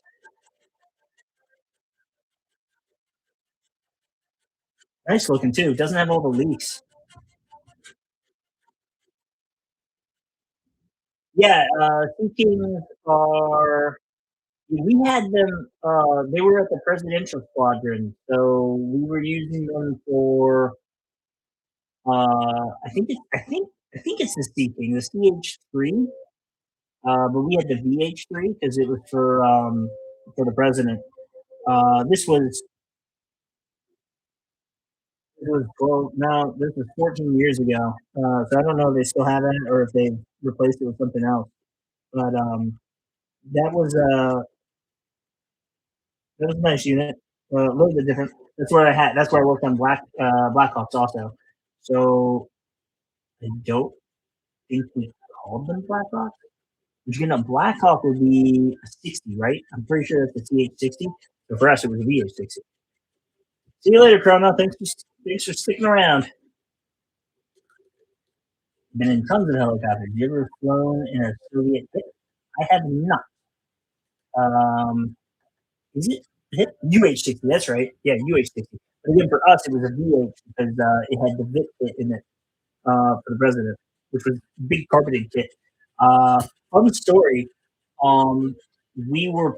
Nice looking too. Doesn't have all the leaks. Yeah, Sea Kings are. We had them. They were at the Presidential Squadron, so we were using them for. I think it's the Sea King, the CH3. But we had the VH3 because it was for the president. This was 12. No, this was 14 years ago. So I don't know if they still have it or if they replaced it with something else. But that was uh that was a nice unit. A little bit different. That's where I worked on Blackhawks also. So I don't think we called them Blackhawks. But Blackhawk would be a 60, right? I'm pretty sure that's the CH60. So for us, it was a VH60. See you later, Chrono. Thanks for sticking around. Been in tons of helicopters. You ever flown in a Soviet hit? I have not. Um, is it UH-60? That's right. Yeah, UH-60. But again, for us, it was a VH because it had the VIT kit in it for the president, which was big carpeted kit. Fun story. Um, we had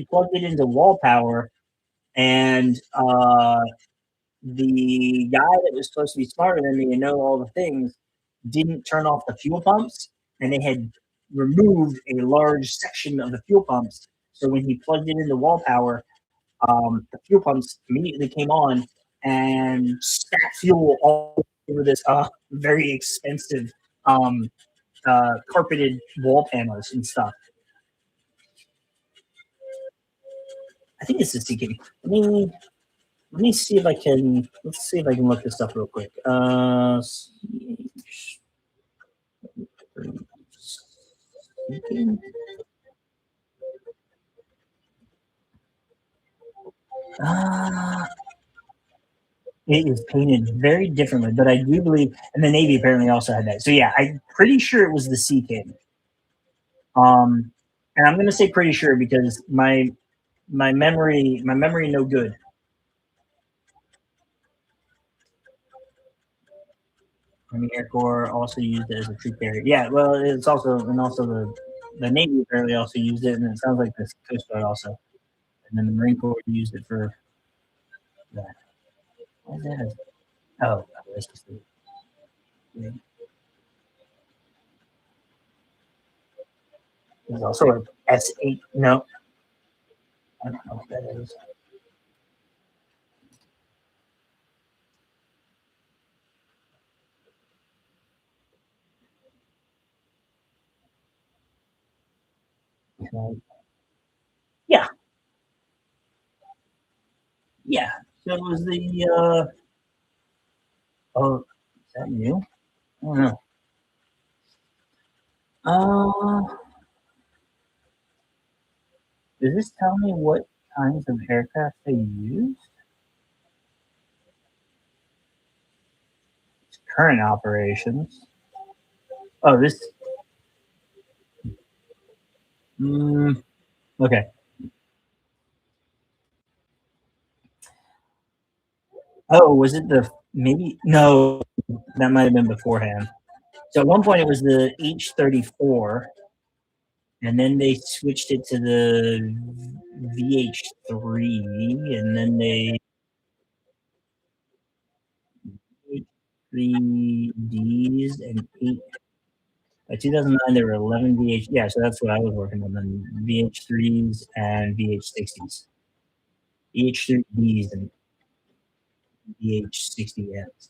plugged it into wall power, and the guy that was supposed to be smarter than me and know all the things didn't turn off the fuel pumps, and they had removed a large section of the fuel pumps. So when he plugged it into wall power, the fuel pumps immediately came on and spat fuel all over this very expensive carpeted wall panels and stuff. I think it's the CK. Let me see if I can. Let's see if I can look this up real quick. It is painted very differently, but I do believe, and the Navy apparently also had that. So yeah, I'm pretty sure it was the Sea King. And I'm gonna say pretty sure because my memory no good. Army Air Corps also used it as a troop carrier. Yeah, well, it's also the Navy apparently also used it, and it sounds like the Coast Guard also. and then the Marine Corps used it for that. What is that? Oh, that's just the. There's also a S8. No, I don't know what that is. Yeah, yeah. So it was the. Oh, is that new? I don't know. Does this tell me what kinds of aircraft they used? Current operations. Oh, this. Okay. Oh, was it the maybe? No, that might have been beforehand. So at one point it was the H-34, and then they switched it to the VH-3, and then they 3Ds and 8. By 2009, there were 11 VH. Yeah, so that's what I was working on, then VH3s and VH60s. VH3Ds and VH60Ns.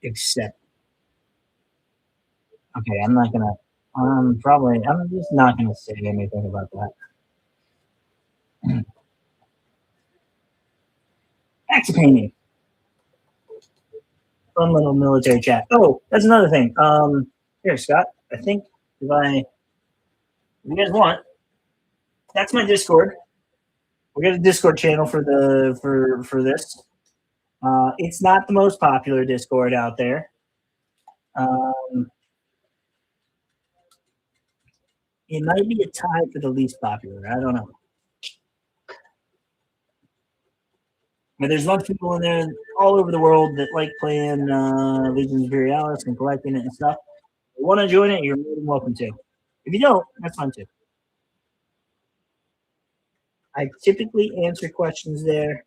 Except, okay, I'm not gonna. I'm just not gonna say anything about that. Axe painting. Fun little military chat. Oh, that's another thing. Here, Scott. I think if you guys want, that's my Discord. We got a Discord channel for this. It's not the most popular Discord out there. It might be a tie for the least popular. I don't know. But there's a bunch of people in there all over the world that like playing Legions Imperialis and collecting it and stuff. If you want to join it, you're more than welcome to. If you don't, that's fine too. I typically answer questions there.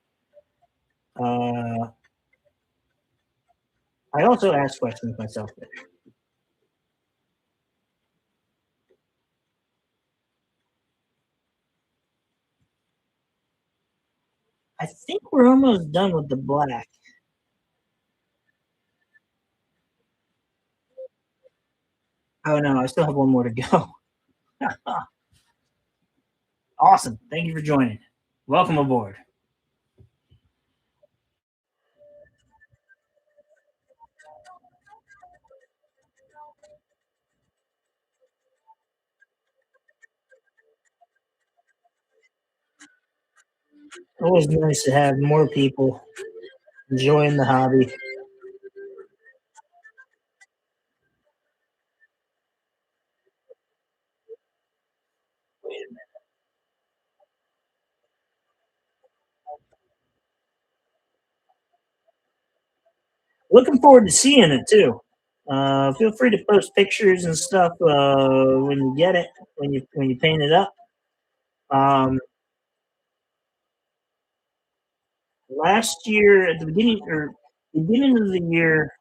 I also ask questions myself there. I think we're almost done with the black. Oh no, I still have one more to go. Awesome. Thank you for joining. Welcome aboard. Always nice to have more people enjoying the hobby. Looking forward to seeing it too. Feel free to post pictures and stuff when you get it, when you paint it up. Last year at the beginning of the year,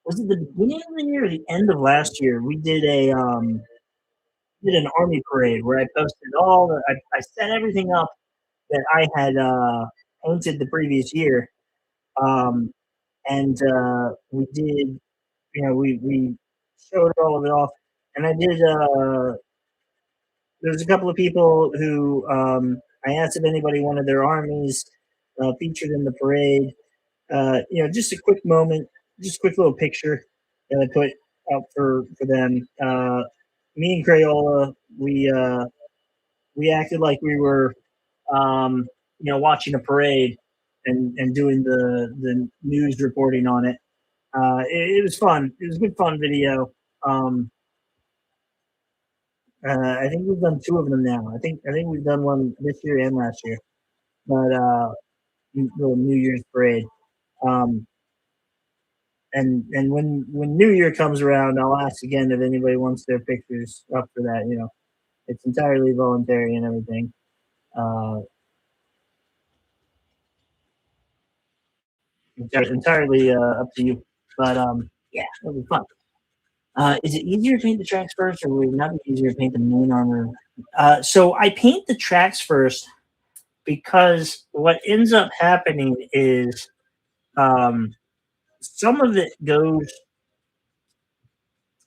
was it the beginning of the year or the end of last year? We did an army parade where I posted I set everything up that I had painted the previous year, um, and we did, we showed all of it off, and I did. There's a couple of people who I asked if anybody wanted their armies featured in the parade. Just a quick moment, just a quick little picture that I put out for them. Me and Crayola, we acted like we were, watching a parade and doing the news reporting on it. It was fun. It was a good fun video. I think we've done two of them now. I think we've done one this year and last year, but little New Year's parade. Um, and when New Year comes around, I'll ask again if anybody wants their pictures up for that. It's entirely voluntary and everything. Entirely up to you. But yeah, it'll be fun. Is it easier to paint the tracks first, or would it not be easier to paint the main armor? So I paint the tracks first because what ends up happening is um, some of it goes,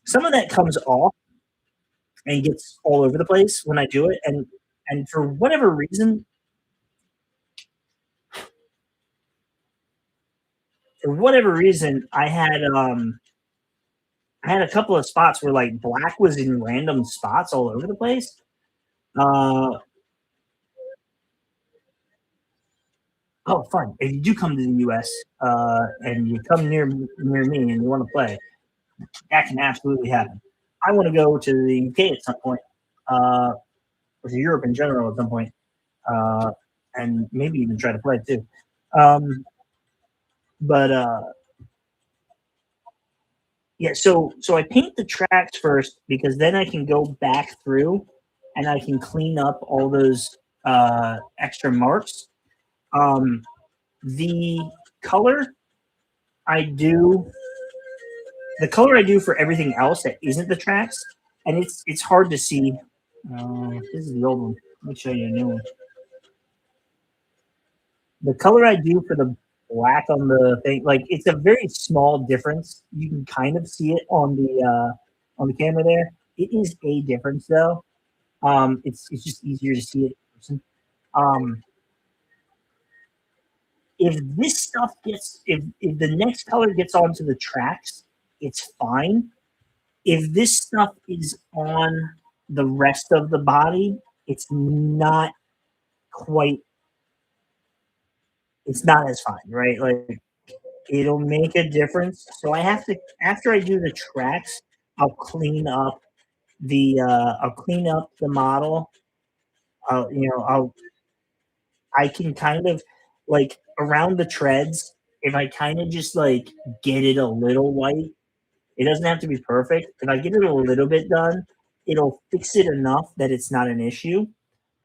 some of that comes off and gets all over the place when I do it, and for whatever reason, I had a couple of spots where like black was in random spots all over the place. Uh, oh, fun! If you do come to the U.S. And you come near me and you want to play, that can absolutely happen. I want to go to the UK at some point, uh, or to Europe in general at some point, uh, and maybe even try to play too. Um, but yeah, so I paint the tracks first because then I can go back through and I can clean up all those extra marks. Um, the color I do, the color I do for everything else that isn't the tracks, and it's hard to see. This is the old one. Let me show you a new one. The color I do for the black on the thing, like it's a very small difference. You can kind of see it on the camera there. It is a difference though. It's just easier to see it in person. Um, if this stuff gets if the next color gets onto the tracks, it's fine. If this stuff is on the rest of the body, it's not quite it's not as fine, right? Like it'll make a difference. So I have to after I do the tracks, I'll clean up I'll clean up the model. I can kind of like around the treads, if I kind of just like get it a little white, it doesn't have to be perfect. If I get it a little bit done, it'll fix it enough that it's not an issue.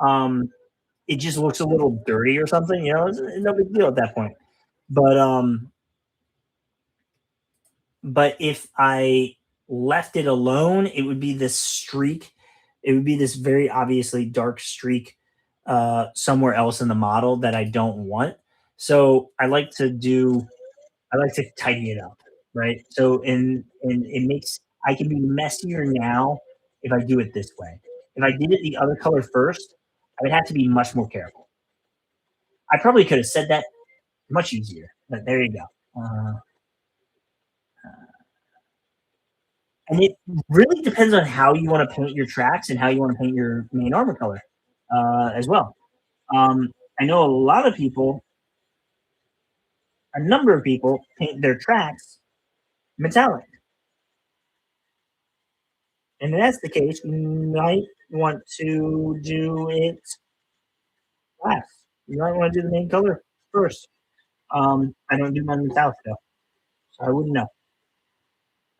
Um, it just looks a little dirty or something, it's no big deal at that point. But but if I left it alone, it would be this streak. It would be this very obviously dark streak somewhere else in the model that I don't want. So I like to tidy it up, right? So and it makes I can be messier now if I do it this way. If I did it the other color first, I would have to be much more careful. I probably could have said that much easier, but there you go. And it really depends on how you want to paint your tracks and how you want to paint your main armor color as well. I know a number of people paint their tracks metallic. And if that's the case, you might want to do it last. You might want to do the main color first. I don't do mine metallic though, so I wouldn't know.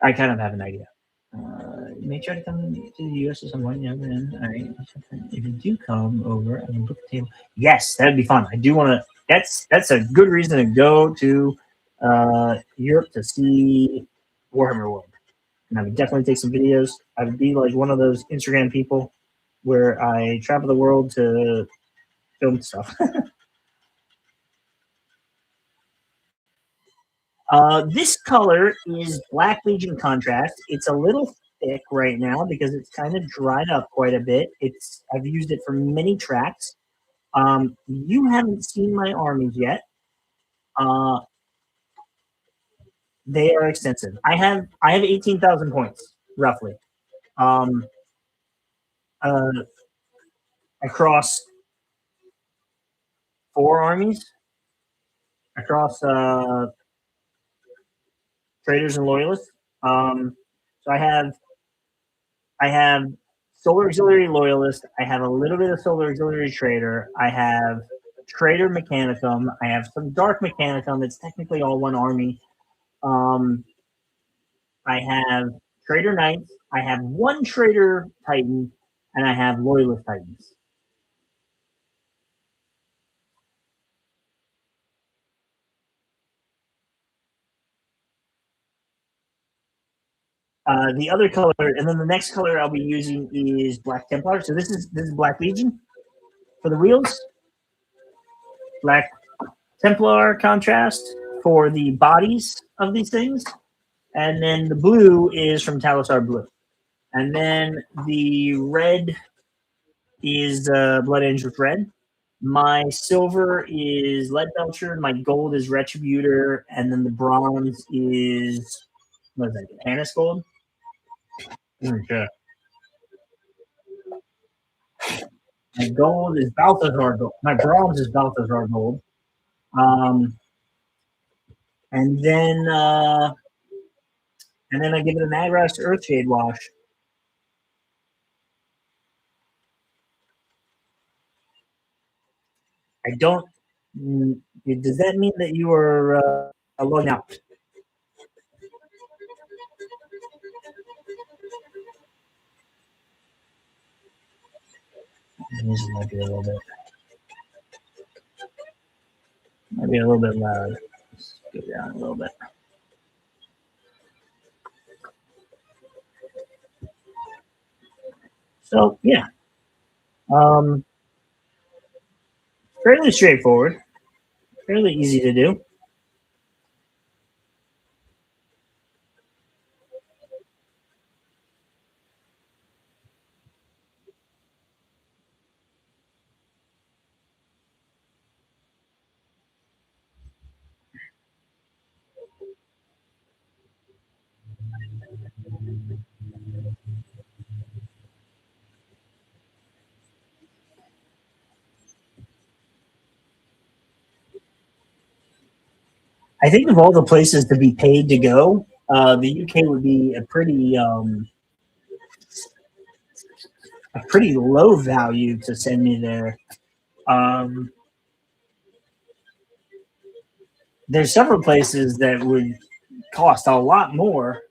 I kind of have an idea. Make sure to come to the US at some point. Yeah, then all right. If you do come over, I can book a table. Yes, that'd be fun. I do want to. That's a good reason to go to Europe to see Warhammer World, and I would definitely take some videos. I would be like one of those Instagram people where I travel the world to film stuff. This color is Black Legion contrast. It's a little thick right now because it's kind of dried up quite a bit. I've used it for many tracks. You haven't seen my armies yet. Uh, they are extensive. I have 18,000 points roughly. Um, uh, across four armies, across traders and loyalists. Um, so I have Solar Auxiliary Loyalist. I have a little bit of Solar Auxiliary Trader. I have Trader Mechanicum. I have some Dark Mechanicum. It's technically all one army. Um, I have Trader Knights. I have one Trader Titan. and I have Loyalist Titans. The other color, and then the next color I'll be using is Black Templar. So this is Black Legion for the wheels. Black Templar contrast for the bodies of these things. And then the blue is from Talisar Blue. And then the red is Blood Angels Red. My silver is Lead Belcher. My gold is Retributor. And then the bronze is, what is that, Annis Gold? Okay. My gold is Balthazar Gold. My bronze is Balthazar Gold. And then I give it an Agrast Earthshade wash. I don't. Does that mean that you are logging out? This might be a little bit. Might be a little bit loud. Let's go down a little bit. So yeah, fairly straightforward, fairly easy to do. I think of all the places to be paid to go, the UK would be a pretty low value to send me there. There's several places that would cost a lot more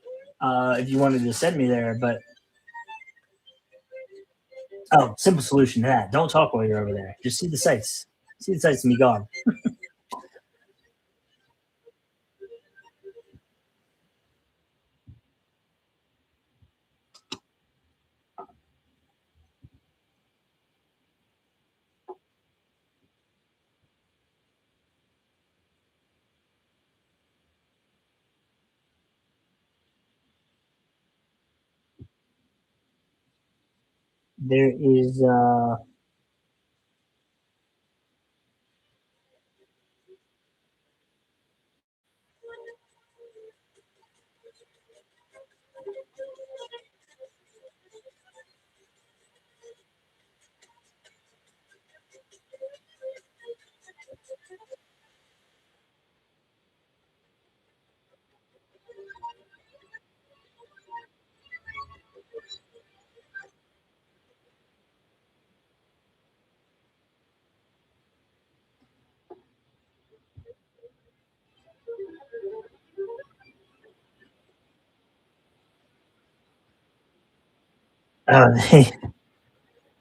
if you wanted to send me there, but simple solution to that. Don't talk while you're over there. Just see the sights. See the sights and be gone. There is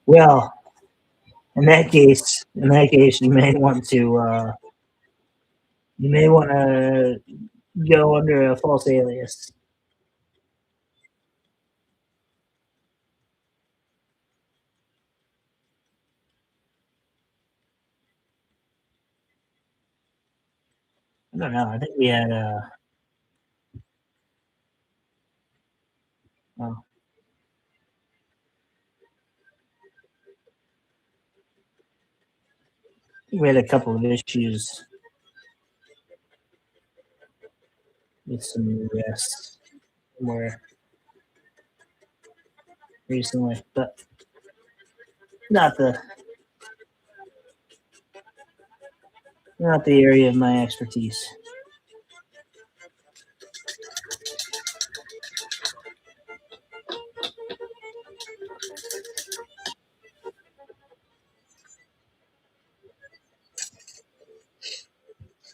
well, in that case, you may want to go under a false alias. I don't know. I think we had well, we had a couple of issues with some guests where recently, but not the area of my expertise.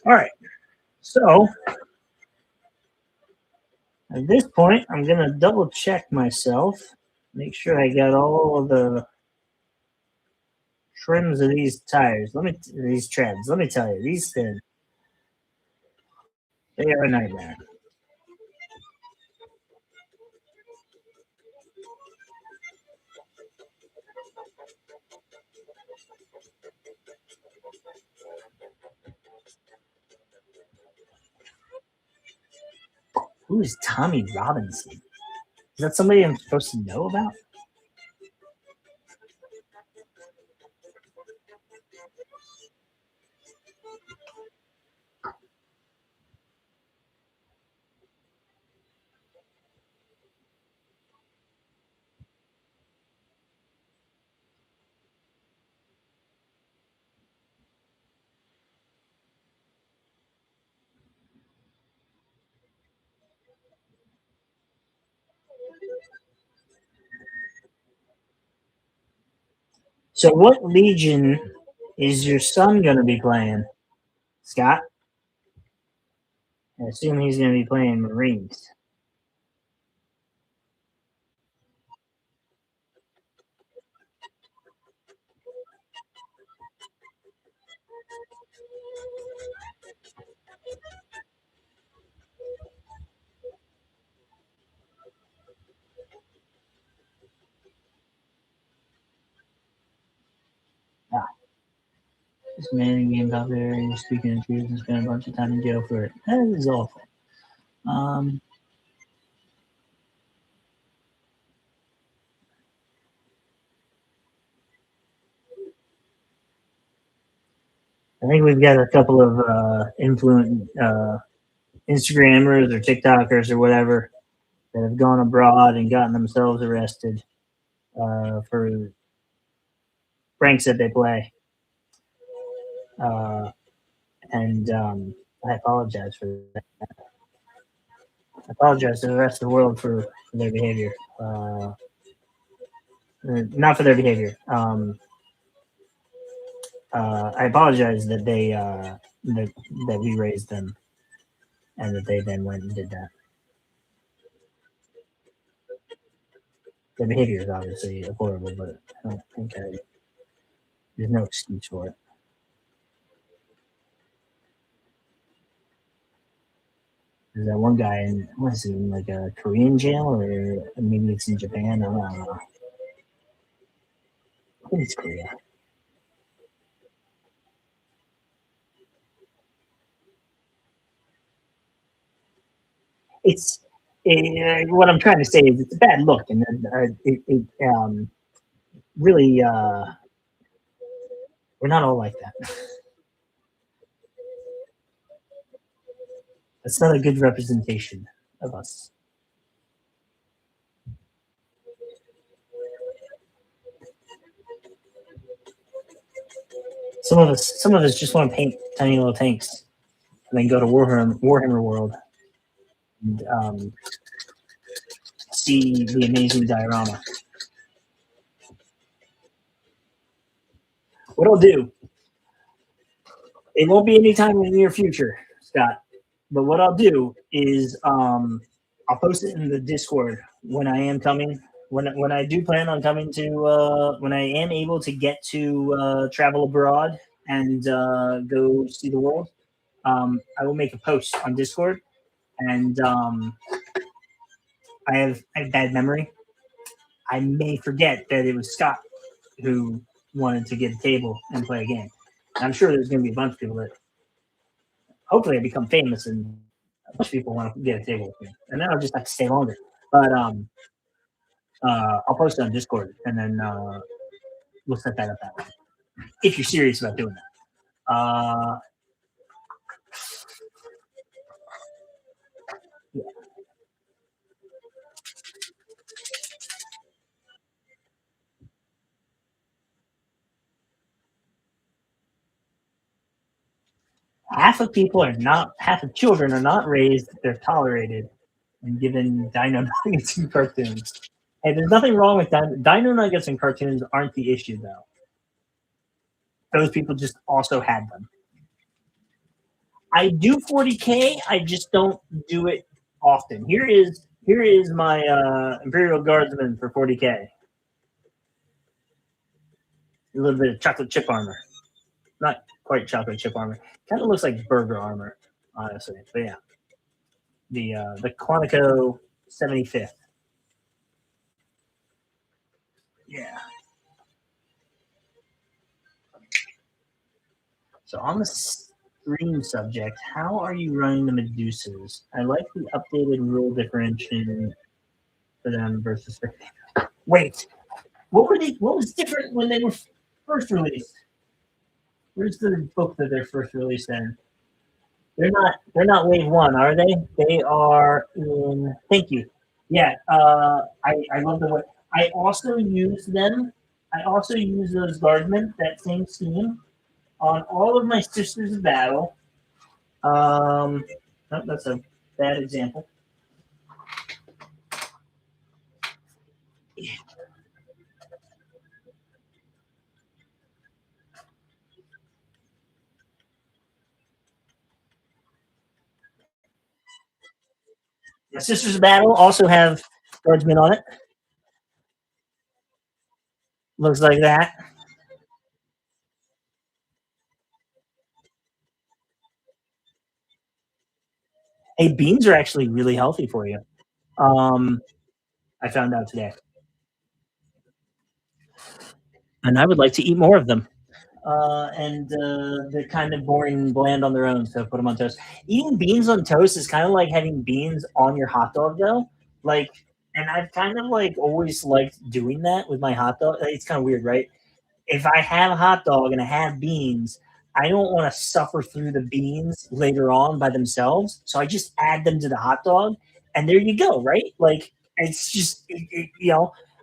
All right. So at this point, I'm going to double check myself make sure I got all of the trims of these tires. These treads. Let me tell you, these things, they are a nightmare. Who is Tommy Robinson? Is that somebody I'm supposed to know about? So, what Legion is your son going to be playing, Scott? I assume he's going to be playing Marines. Ah, this man in game out there and speaking the truth and spent a bunch of time in jail for it. That is awful. I think we've got a couple of influent Instagrammers or TikTokers or whatever that have gone abroad and gotten themselves arrested for ranks that they play. And I apologize for that. I apologize to the rest of the world for their behavior. Not for their behavior. I apologize that they that we raised them and that they then went and did that. Their behavior is obviously horrible, but I don't think there's no excuse for it. There's that one guy in, what is it, in like a Korean jail, or maybe it's in Japan? I don't know. I think it's Korea. It's what I'm trying to say is it's a bad look, and it really we're not all like that. That's not a good representation of us. Some of us just want to paint tiny little tanks and then go to Warhammer World and see the amazing diorama. What I'll do, it won't be anytime in the near future, Scott. But what I'll do is I'll post it in the Discord when I am coming. When I do plan on coming to when I am able to get to travel abroad and go see the world, I will make a post on Discord. And I have bad memory. I may forget that it was Scott who wanted to get a table and play a game. And I'm sure there's going to be a bunch of people that hopefully I become famous and a bunch of people want to get a table with me, and then I'll just have to stay longer. But I'll post it on Discord, and then we'll set that up that way. If you're serious about doing that, yeah. Half of people are not. Half of children are not raised. They're tolerated and given dino nuggets and cartoons. Hey, there's nothing wrong with dino nuggets and cartoons. Aren't the issue though. Those people just also had them. I do 40K. I just don't do it often. Here is my Imperial Guardsman for 40k. A little bit of chocolate chip armor. Not quite chocolate chip armor. Kind of looks like burger armor, honestly. But yeah. The Quantico 75th. Yeah. So on the stream subject, how are you running the Medusas? I like the updated rule differentiation for them versus. Wait, what were they? What was different when they were first released? Where's the book that they're first released in? They're not. They're not wave one, are they? They are in. Thank you. Yeah. I love the way. I also use them. I also use those guardsmen, that same scheme, on all of my Sisters of Battle. Oh, that's a bad example. My Sisters of Battle also have guardsmen on it. Looks like that. Hey, beans are actually really healthy for you. I found out today. And I would like to eat more of them. And they're kind of boring and bland on their own, so put them on toast. Eating beans on toast is kind of like having beans on your hot dog, though. Like, and I've kind of like always liked doing that with my hot dog. It's kind of weird, right? If I have a hot dog and I have beans, I don't want to suffer through the beans later on by themselves. So I just add them to the hot dog, and there you go, right? Like it's just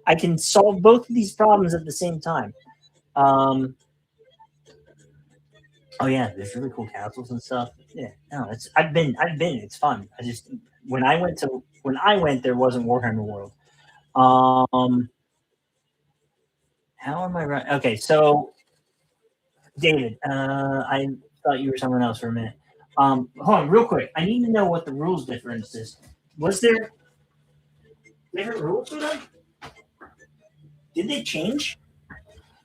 I can solve both of these problems at the same time. Oh yeah, there's really cool castles and stuff. Yeah, no, I've been, it's fun. I just when I went, there wasn't Warhammer World. How am I right? Okay, so David, I thought you were someone else for a minute. Hold on, real quick. I need to know what the rules difference is. Was there different rules for them? Did they change?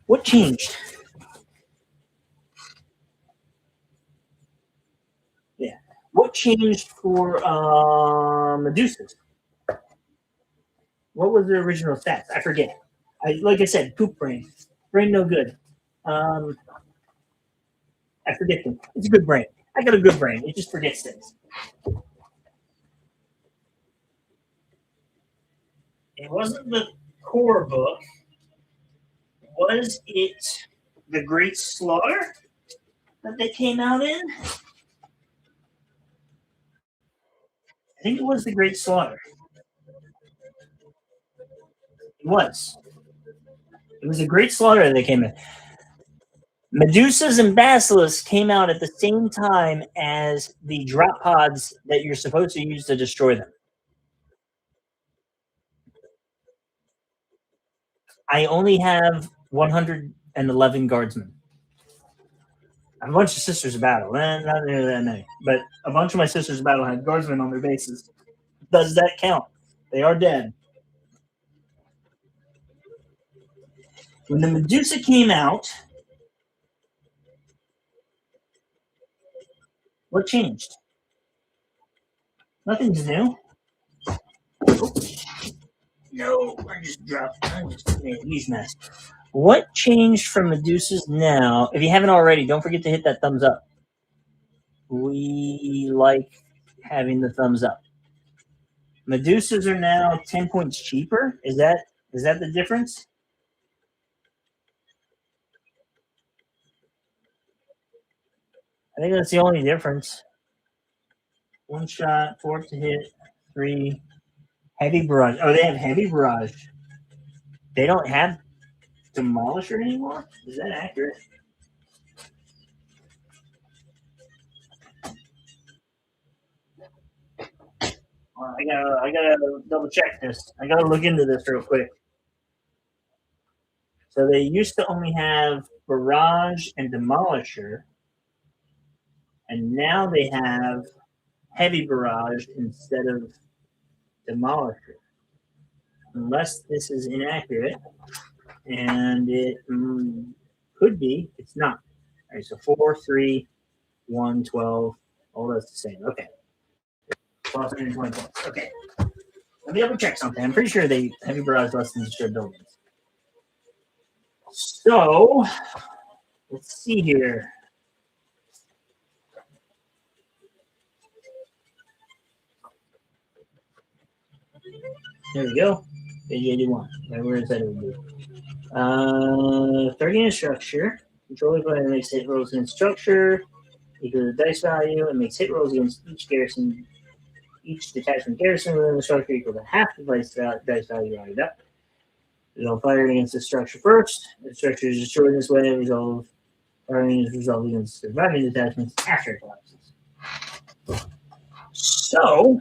What changed? Yeah. What changed for Medusas? What was the original stats? I forget. Like I said, poop brain. Brain no good. I forget them. It's a good brain. I got a good brain. It just forgets things. It wasn't the core book. Was it the Great Slaughter that they came out in? I think it was the Great Slaughter. It was. It was the Great Slaughter that they came in. Medusas and Basilisks came out at the same time as the drop pods that you're supposed to use to destroy them. I only have 111 guardsmen. I have a bunch of Sisters of Battle. Not nearly that many, but a bunch of my Sisters of Battle had guardsmen on their bases. Does that count? They are dead. When the Medusa came out, what changed? Nothing's new. Oh, no, I just dropped. I just made a huge mess. What changed from Medusas now? If you haven't already, don't forget to hit that thumbs up. We like having the thumbs up. Medusas are now 10 points cheaper. Is that the difference? I think that's the only difference. One shot, 4 to hit, 3. Heavy barrage. Oh, they have heavy barrage. They don't have demolisher anymore? Is that accurate? I gotta double check this. I gotta look into this real quick. So they used to only have barrage and demolisher, and now they have heavy barrage instead of Demolisher. Unless this is inaccurate, and it could be. It's not. All right, so 4, 3, 1, 12. All that's the same. Okay. 1,220 points. Okay. Let me double check something. I'm pretty sure they heavy barrage less than destroyed buildings. So, let's see here. There we go. Page 81. Right where it said it would be. 30 in structure. Control by makes hit rolls in structure equal to the dice value and makes hit rolls against each garrison. Each detachment garrison within the structure equal to half the dice value rounded up. They'll fire against the structure first. The structure is destroyed this way. Firing is resolved against surviving detachments after it collapses. So,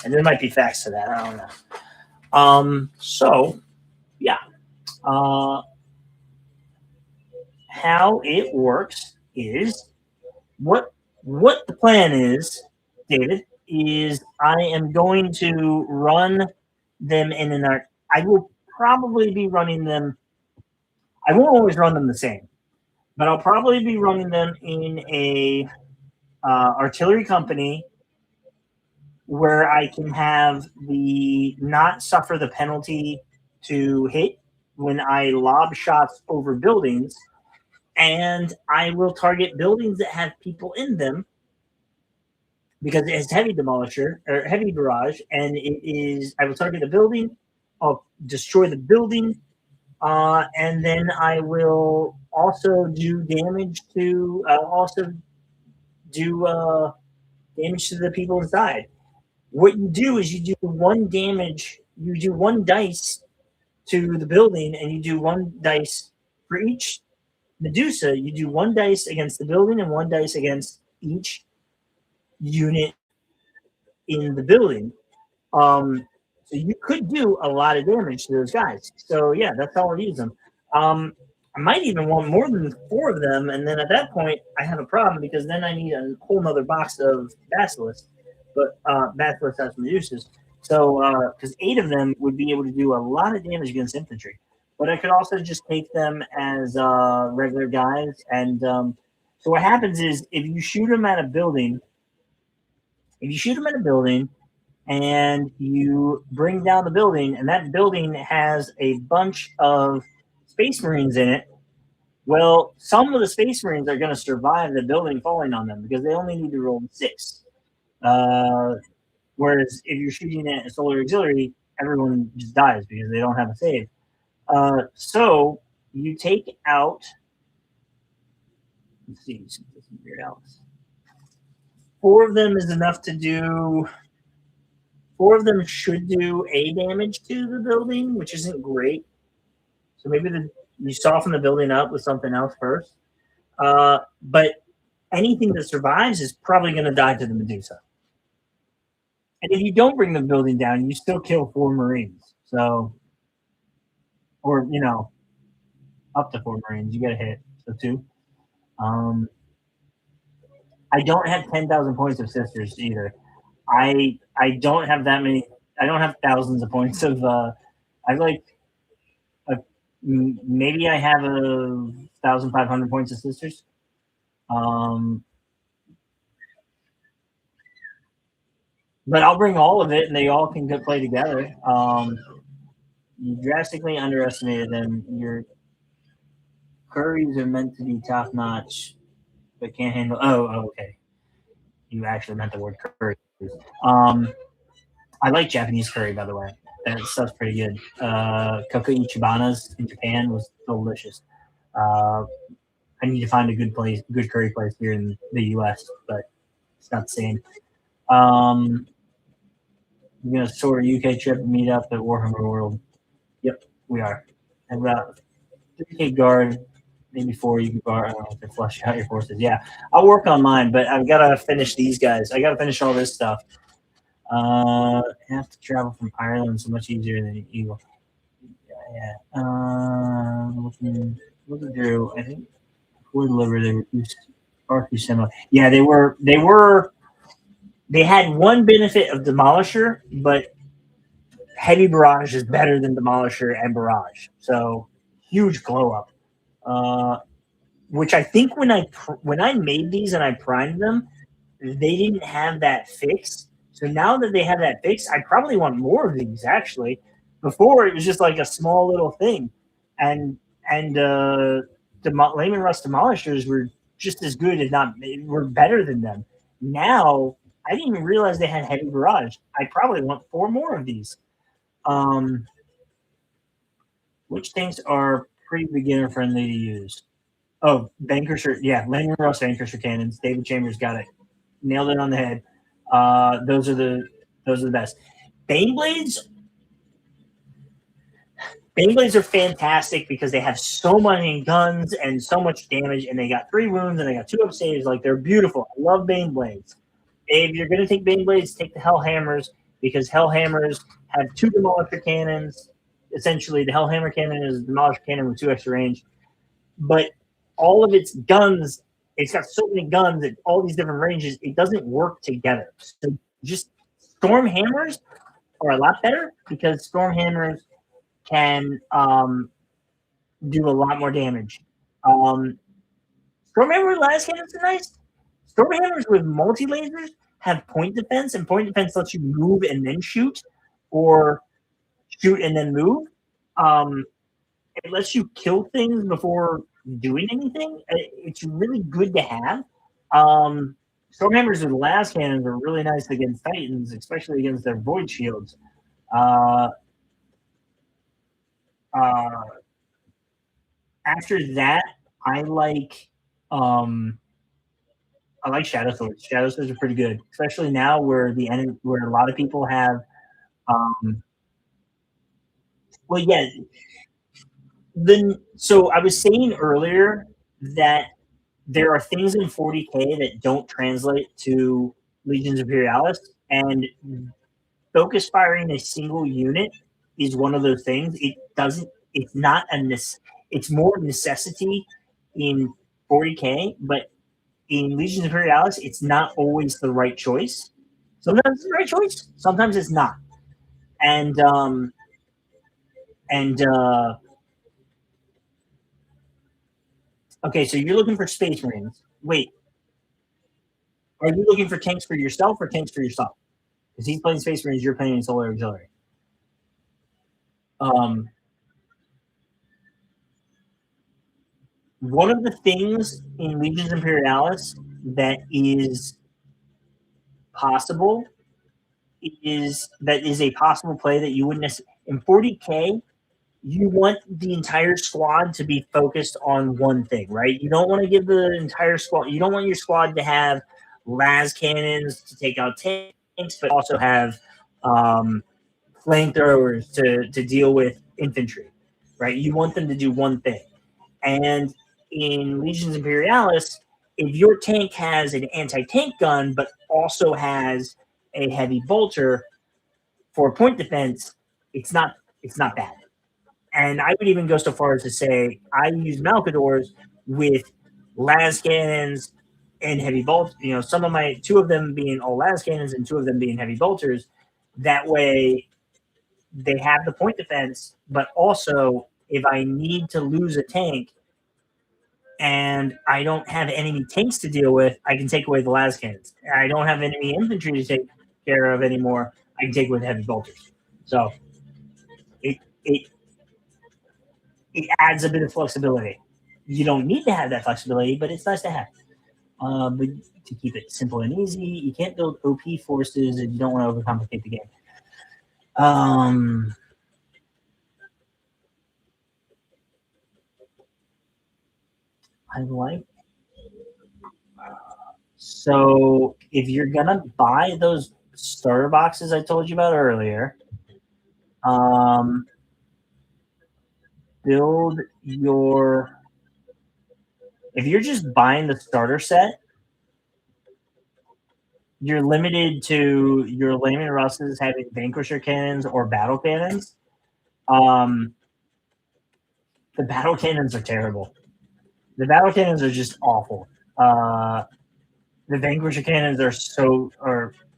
and there might be facts to that. I don't know. So, yeah. How it works is what the plan is, David, is I am going to run them in an art. I will probably be running them. I won't always run them the same, but I'll probably be running them in a artillery company where I can have the not suffer the penalty to hit when I lob shots over buildings, and I will target buildings that have people in them because it's heavy demolisher or heavy barrage, and it is. I will target the building. I'll destroy the building, and then I will also do damage to. Also do damage to the people inside. What you do is you do one damage. You do one dice to the building, and you do one dice for each Medusa. You do one dice against the building and one dice against each unit in the building. So you could do a lot of damage to those guys. So yeah, that's how I'll use them. I might even want more than 4 of them, and then at that point I have a problem because then I need a whole nother box of Basilisk. But Basilisk has Medusas. So because 8 of them would be able to do a lot of damage against infantry. But I could also just take them as regular guys. And so what happens is if you shoot them at a building, and you bring down the building, and that building has a bunch of Space Marines in it, well, some of the Space Marines are going to survive the building falling on them because they only need to roll 6. Whereas if you're shooting at a Solar Auxiliary, everyone just dies because they don't have a save. So you take out. Let's see, Imperialis. 4 of them is enough to do. 4 of them should do A damage to the building, which isn't great. So maybe you soften the building up with something else first. But anything that survives is probably going to die to the Medusa. And if you don't bring the building down, you still kill 4 Marines. So, or, up to 4 Marines, you get a hit. So 2. I don't have 10,000 points of sisters either. I don't have that many. I don't have thousands of points of. Maybe I have 1,500 points of sisters. But I'll bring all of it, and they all can play together. You drastically underestimated them. Your curries are meant to be top notch, but can't handle. Oh, okay. You actually meant the word curry. I like Japanese curry, by the way. That stuff's pretty good. Koko Ichibanas in Japan was delicious. I need to find a good curry place here in the U.S., but it's not the same. We're gonna sort a UK trip and meet up at Warhammer World. Yep, we are. And about 3K guard, maybe 4 you can guard. I don't know if to flush out your forces. Yeah, I'll work on mine, but I've got to finish these guys. I got to finish all this stuff. I have to travel from Ireland so much easier than Eagle. Yeah. Looking through, I think before delivery they were far too similar. Yeah, they were. They had one benefit of Demolisher, but Heavy Barrage is better than Demolisher and Barrage. So huge glow up. Which I think when I made these and I primed them, they didn't have that fix. So now that they have that fix, I probably want more of these actually. Before it was just like a small little thing, and Layman Rust Demolishers were just as good, if not were better than them. Now I didn't even realize they had Heavy Barrage. I probably want 4 more of these. Which things are pretty beginner friendly to use? Oh, Vanquisher, yeah, Layman Rust Vanquisher cannons. David Chambers got it, nailed it on the head. Those are the best. Baneblades are fantastic because they have so many guns and so much damage, and they got 3 wounds and they got 2 up saves. Like, they're beautiful. I love Baneblades. If you're gonna take Baneblades, take the Hellhammers, because Hellhammers have 2 Demolisher cannons. Essentially, the Hellhammer cannon is a Demolisher cannon with 2 extra range, but all of its guns, it's got so many guns at all these different ranges, it doesn't work together. So just Storm Hammers are a lot better because Storm Hammers can do a lot more damage. Storm Hammer last cannons are nice. Storm Hammers with multi lasers have point defense, and point defense lets you move and then shoot, or shoot and then move. It lets you kill things before doing anything. It's really good to have. Stormhammers with last cannons are really nice against Titans, especially against their void shields. After that, I like Shadow Swords. Shadow Swords are pretty good, especially now where a lot of people have. Well, yeah. So I was saying earlier that there are things in 40K that don't translate to Legions Imperialis, and focus firing a single unit is one of those things. It doesn't. It's not it's more necessity in 40K, but in Legions Imperialis, it's not always the right choice. Sometimes it's the right choice, sometimes it's not. And okay, so you're looking for Space Marines. Wait, are you looking for tanks for yourself or tanks for yourself? Because he's playing Space Marines, you're playing Solar Auxiliary. One of the things in Legions Imperialis that is possible is a possible play that you wouldn't in 40K. You want the entire squad to be focused on one thing, right? You don't want to give the entire squad. You don't want your squad to have las cannons to take out tanks, but also have flamethrowers to deal with infantry, right? You want them to do one thing. And in Legions Imperialis, if your tank has an anti-tank gun but also has a heavy bolter for point defense, it's not bad. And I would even go so far as to say I use Malcadors with las cannons and heavy bolters. You know, some of my 2 of them being all las cannons and 2 of them being heavy bolters. That way, they have the point defense, but also if I need to lose a tank and I don't have enemy tanks to deal with, I can take away the las cannons. I don't have enemy infantry to take care of anymore. I can take away the heavy bolters. So it adds a bit of flexibility. You don't need to have that flexibility, but it's nice to have. But to keep it simple and easy, you can't build OP forces and you don't want to overcomplicate the game. I like. So if you're gonna buy those starter boxes I told you about earlier, build your. If you're just buying the starter set, you're limited to your Layman Russes having Vanquisher cannons or battle cannons. The battle cannons are terrible. The battle cannons are just awful. The Vanquisher cannons are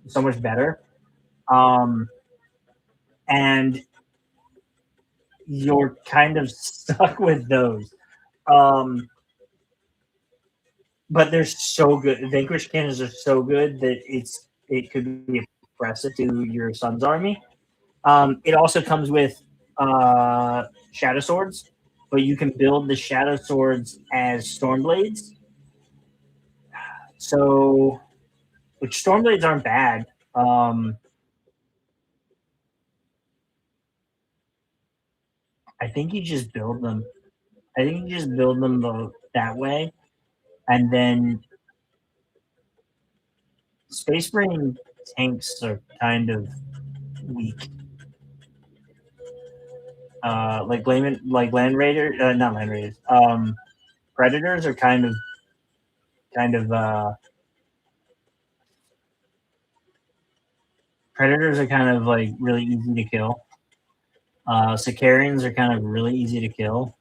so much better. And you're kind of stuck with those. Um, but they're so good. Vanquish cannons are so good that it could be impressive to your son's army. It also comes with shadow swords, but you can build the shadow swords as storm blades. So, which storm blades aren't bad. I think you just build them. I think you just build them that way, and then Space Marine tanks are kind of weak. Like Land Raider, not Land Raiders. Predators are kind of predators are kind of like really easy to kill. Sicarians are kind of really easy to kill.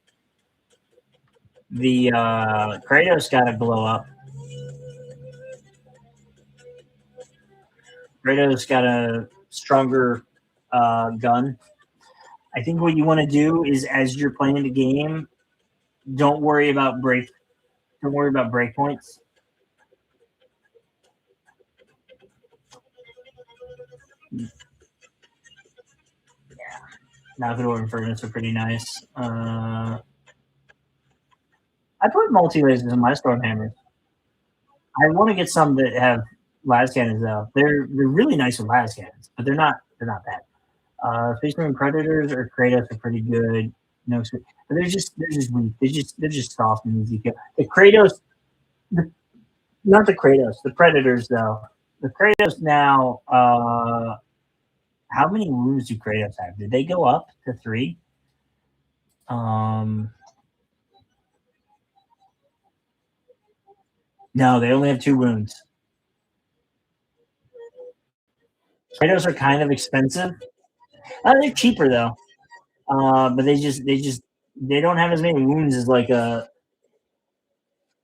The Kratos got to blow up. Kratos got a stronger gun. I think what you want to do is, as you're playing the game, don't worry about breakpoints. Yeah, Navidor and Furnace are pretty nice. I put multi lasers in my storm hammers. I want to get some that have las cannons though. They're really nice with las cannons, but they're not bad. Space Marine Predators or Kratos are pretty good. No, but they're just weak. They're just soft and easy to kill. The Kratos, not the Kratos, the Predators though. The Kratos now. How many wounds do Kratos have? Did they go up to 3? No, they only have 2 wounds. Kratos are kind of expensive. They're cheaper though. But they don't have as many wounds as like a.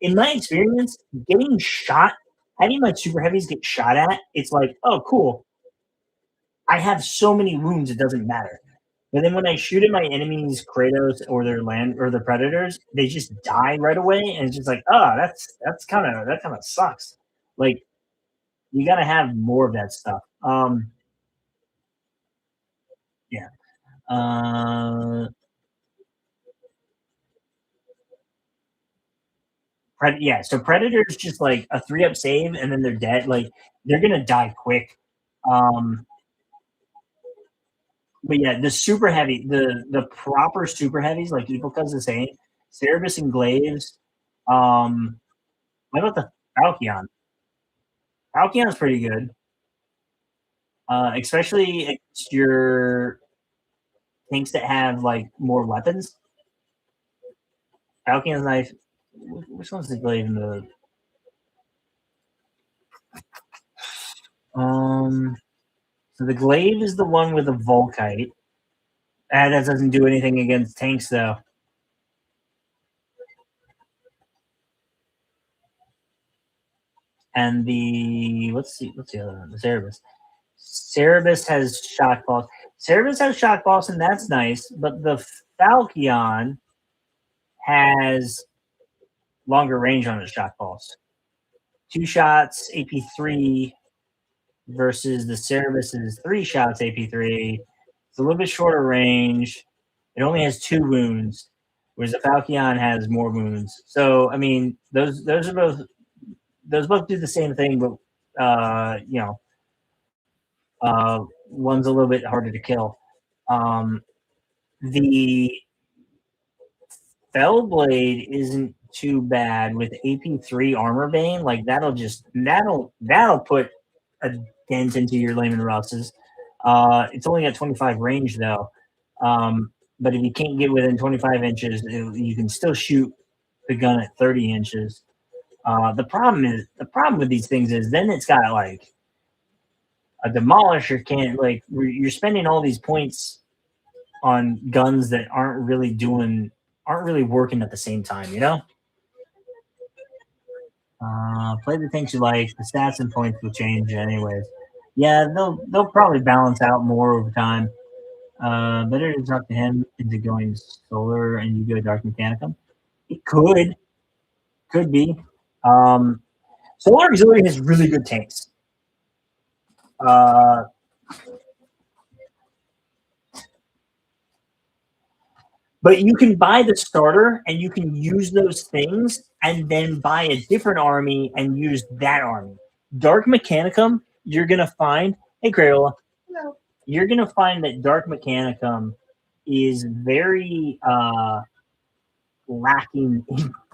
In my experience, getting shot, having my super heavies get shot at, it's like, oh cool. I have so many wounds, it doesn't matter. But then when I shoot at my enemies, Kratos or their land or the predators, they just die right away, and it's just like, oh, that kind of sucks. Like you got to have more of that stuff. Yeah. Uh, yeah. So predators just like a 3-up save, and then they're dead. Like they're gonna die quick. Um, but yeah, the super heavy, the proper super heavies, like Evilcuz is saying, Cerebus and Glaives. What about the Falchion? Falchion's pretty good, especially against your tanks that have like more weapons. Falchion's knife. Which one's the glaive in the? So the glaive is the one with the Volkite. That doesn't do anything against tanks though. And the what's the other one? The Cerebus. Cerebus has shock balls. Cerebus has shock balls, and that's nice. But the Falchion has longer range on its shock balls. 2 shots, AP3 versus the Cerebus is 3 shots, AP3. It's a little bit shorter range. It only has 2 wounds, whereas the Falchion has more wounds. So I mean, those both do the same thing, but one's a little bit harder to kill. The Fellblade isn't too bad with AP3 Armor Bane. Like that'll put a dent into your Layman Russes. It's only got 25 range though. But if you can't get within 25 inches, you can still shoot the gun at 30 inches. The problem with these things is then it's got like a demolisher can't like you're spending all these points on guns that aren't really working at the same time, you know? Play the things you like. The stats and points will change anyways. Yeah, they'll probably balance out more over time. Better to talk to him into going solar and you go dark mechanicum. It could be. Um, Solar Auxiliary has really good tanks. Uh, but you can buy the starter and you can use those things and then buy a different army and use that army. Dark Mechanicum, you're gonna find. Hey, Crayola. Hello. You're gonna find that Dark Mechanicum is very lacking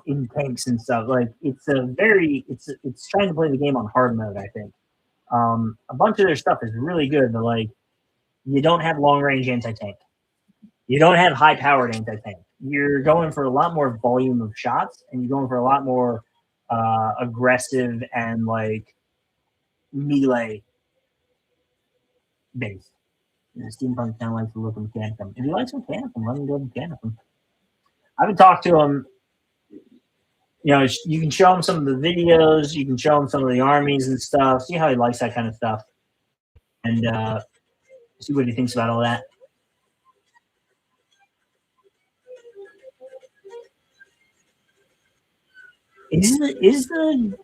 in tanks and stuff. Like it's trying to play the game on hard mode. I think a bunch of their stuff is really good, but like you don't have long range anti tank. You don't have high powered anti tank. You're going for a lot more volume of shots, and you're going for a lot more aggressive and like melee based. Steampunk kind of likes the look of Mechanicum. If you like Mechanicum, let me go Mechanicum. I haven't talked to him. You know, you can show him some of the videos. You can show him some of the armies and stuff. See how he likes that kind of stuff, and see what he thinks about all that. Is the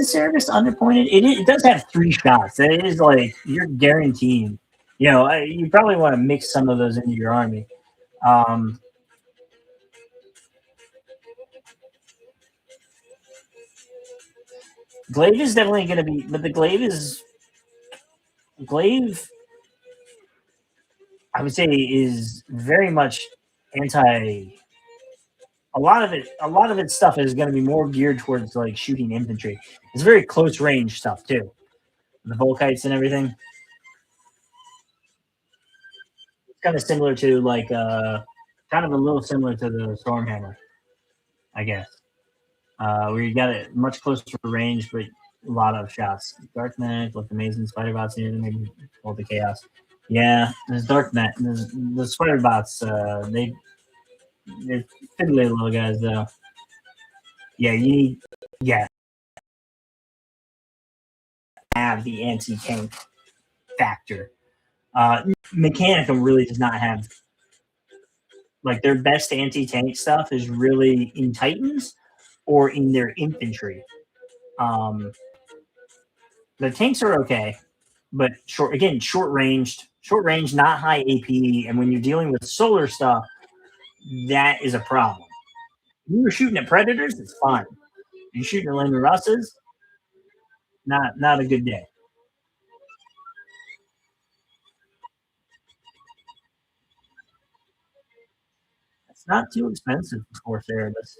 service underpointed? It does have 3 shots. It is like you're guaranteed. You know, you probably want to mix some of those into your army. Glaive is definitely going to be, but the glaive. I would say is very much anti. A lot of its stuff is going to be more geared towards like shooting infantry. It's very close range stuff too. The Volkites and everything. It's kind of similar to like kind of a little similar to the Stormhammer, I guess. Where you got it much closer range, but a lot of shots. Dark Knight looked amazing. Spider bots near them, maybe hold the chaos. Yeah, there's Dark Knight. The Spider bots. They're fiddly little guys though. Yeah, you need. Yeah, have the anti tank factor. Mechanicum really does not have. Like their best anti tank stuff is really in Titans or in their infantry. The tanks are okay, but short range, not high AP. And when you're dealing with solar stuff, that is a problem. If you were shooting at predators, it's fine. You're shooting at Lehman Russes, not a good day. It's not too expensive for Cerebus.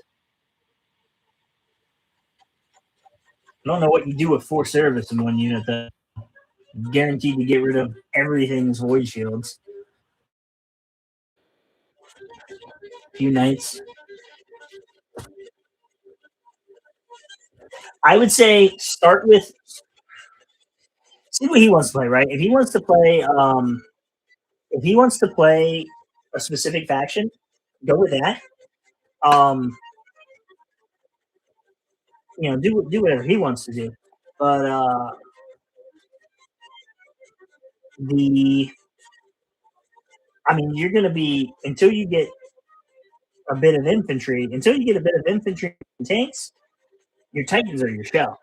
I don't know what you do with 4 Cerebus in one unit that guaranteed to get rid of everything's void shields. A few knights. I would say start with see what he wants to play, right? If he wants to play a specific faction, go with that. You know, do whatever he wants to do. But you're going to be until you get a bit of infantry. Until you get a bit of infantry and tanks, your Titans are your shell.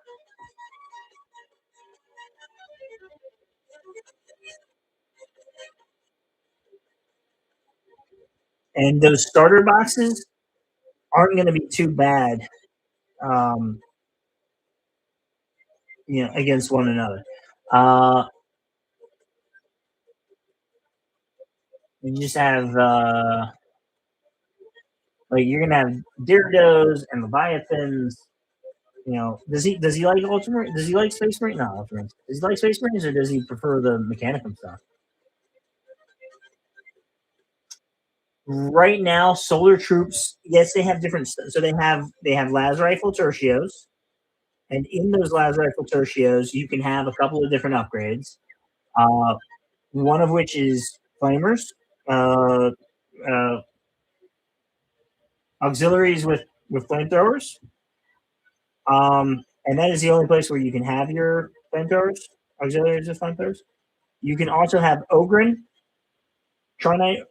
And those starter boxes aren't going to be too bad, against one another. You just have like you're gonna have Diridos and Leviathans. You know, does he like Ultramarine? Does he like Space Marine? No, Ultramarines. Does he like Space Marines or does he prefer the Mechanicum stuff? Right now, Solar Troops, yes, they have different. So they have Las Rifle Tertios, and in those Las Rifle Tertios, you can have a couple of different upgrades. One of which is Flamers, uh, uh, auxiliaries with flamethrowers. And that is the only place where you can have your flamethrowers, auxiliaries of flamethrowers. You can also have Ogren, Carnite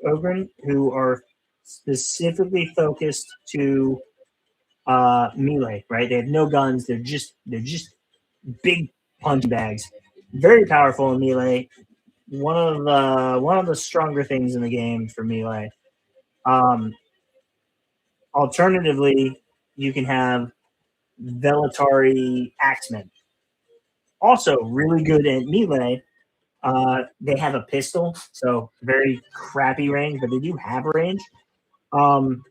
Ogren, who are specifically focused to melee. Right? They have no guns. They're just big punch bags. Very powerful in melee. One of the stronger things in the game for melee. Alternatively, you can have Velatari Axemen. Also, really good at melee. They have a pistol, so very crappy range, but they do have a range. One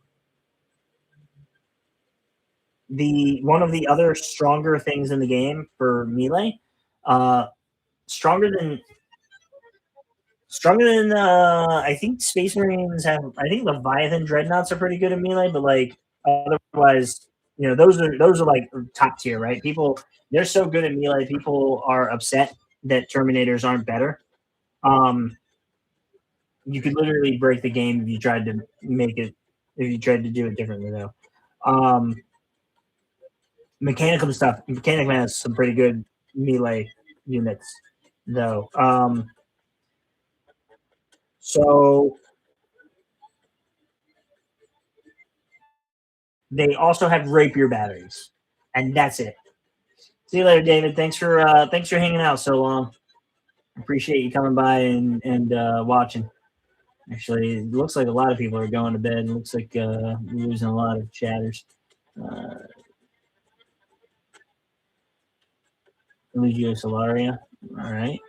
of the other stronger things in the game for melee, stronger than I think Space Marines have. I think Leviathan Dreadnoughts are pretty good at melee, but like otherwise, those are like top tier, right? They're so good at melee. People are upset that Terminators aren't better. You could literally break the game if you tried to do it differently, though. Mechanicum stuff. Mechanicum has some pretty good melee units, though. So they also have rapier batteries, and that's it. See you later, David. Thanks for hanging out so long. Appreciate you coming by and watching. Actually, it looks like a lot of people are going to bed. It looks like we're losing a lot of chatters. Legio Solaria. All right.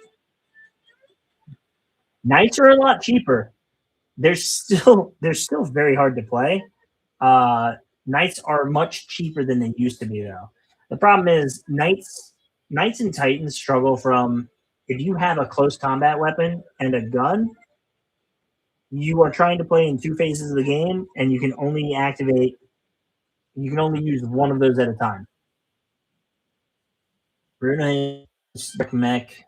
Knights are a lot cheaper. They're still very hard to play. Knights are much cheaper than they used to be, though. The problem is Knights and Titans struggle from, if you have a close combat weapon and a gun, you are trying to play in two phases of the game, and you can only use one of those at a time. Bruno is mech.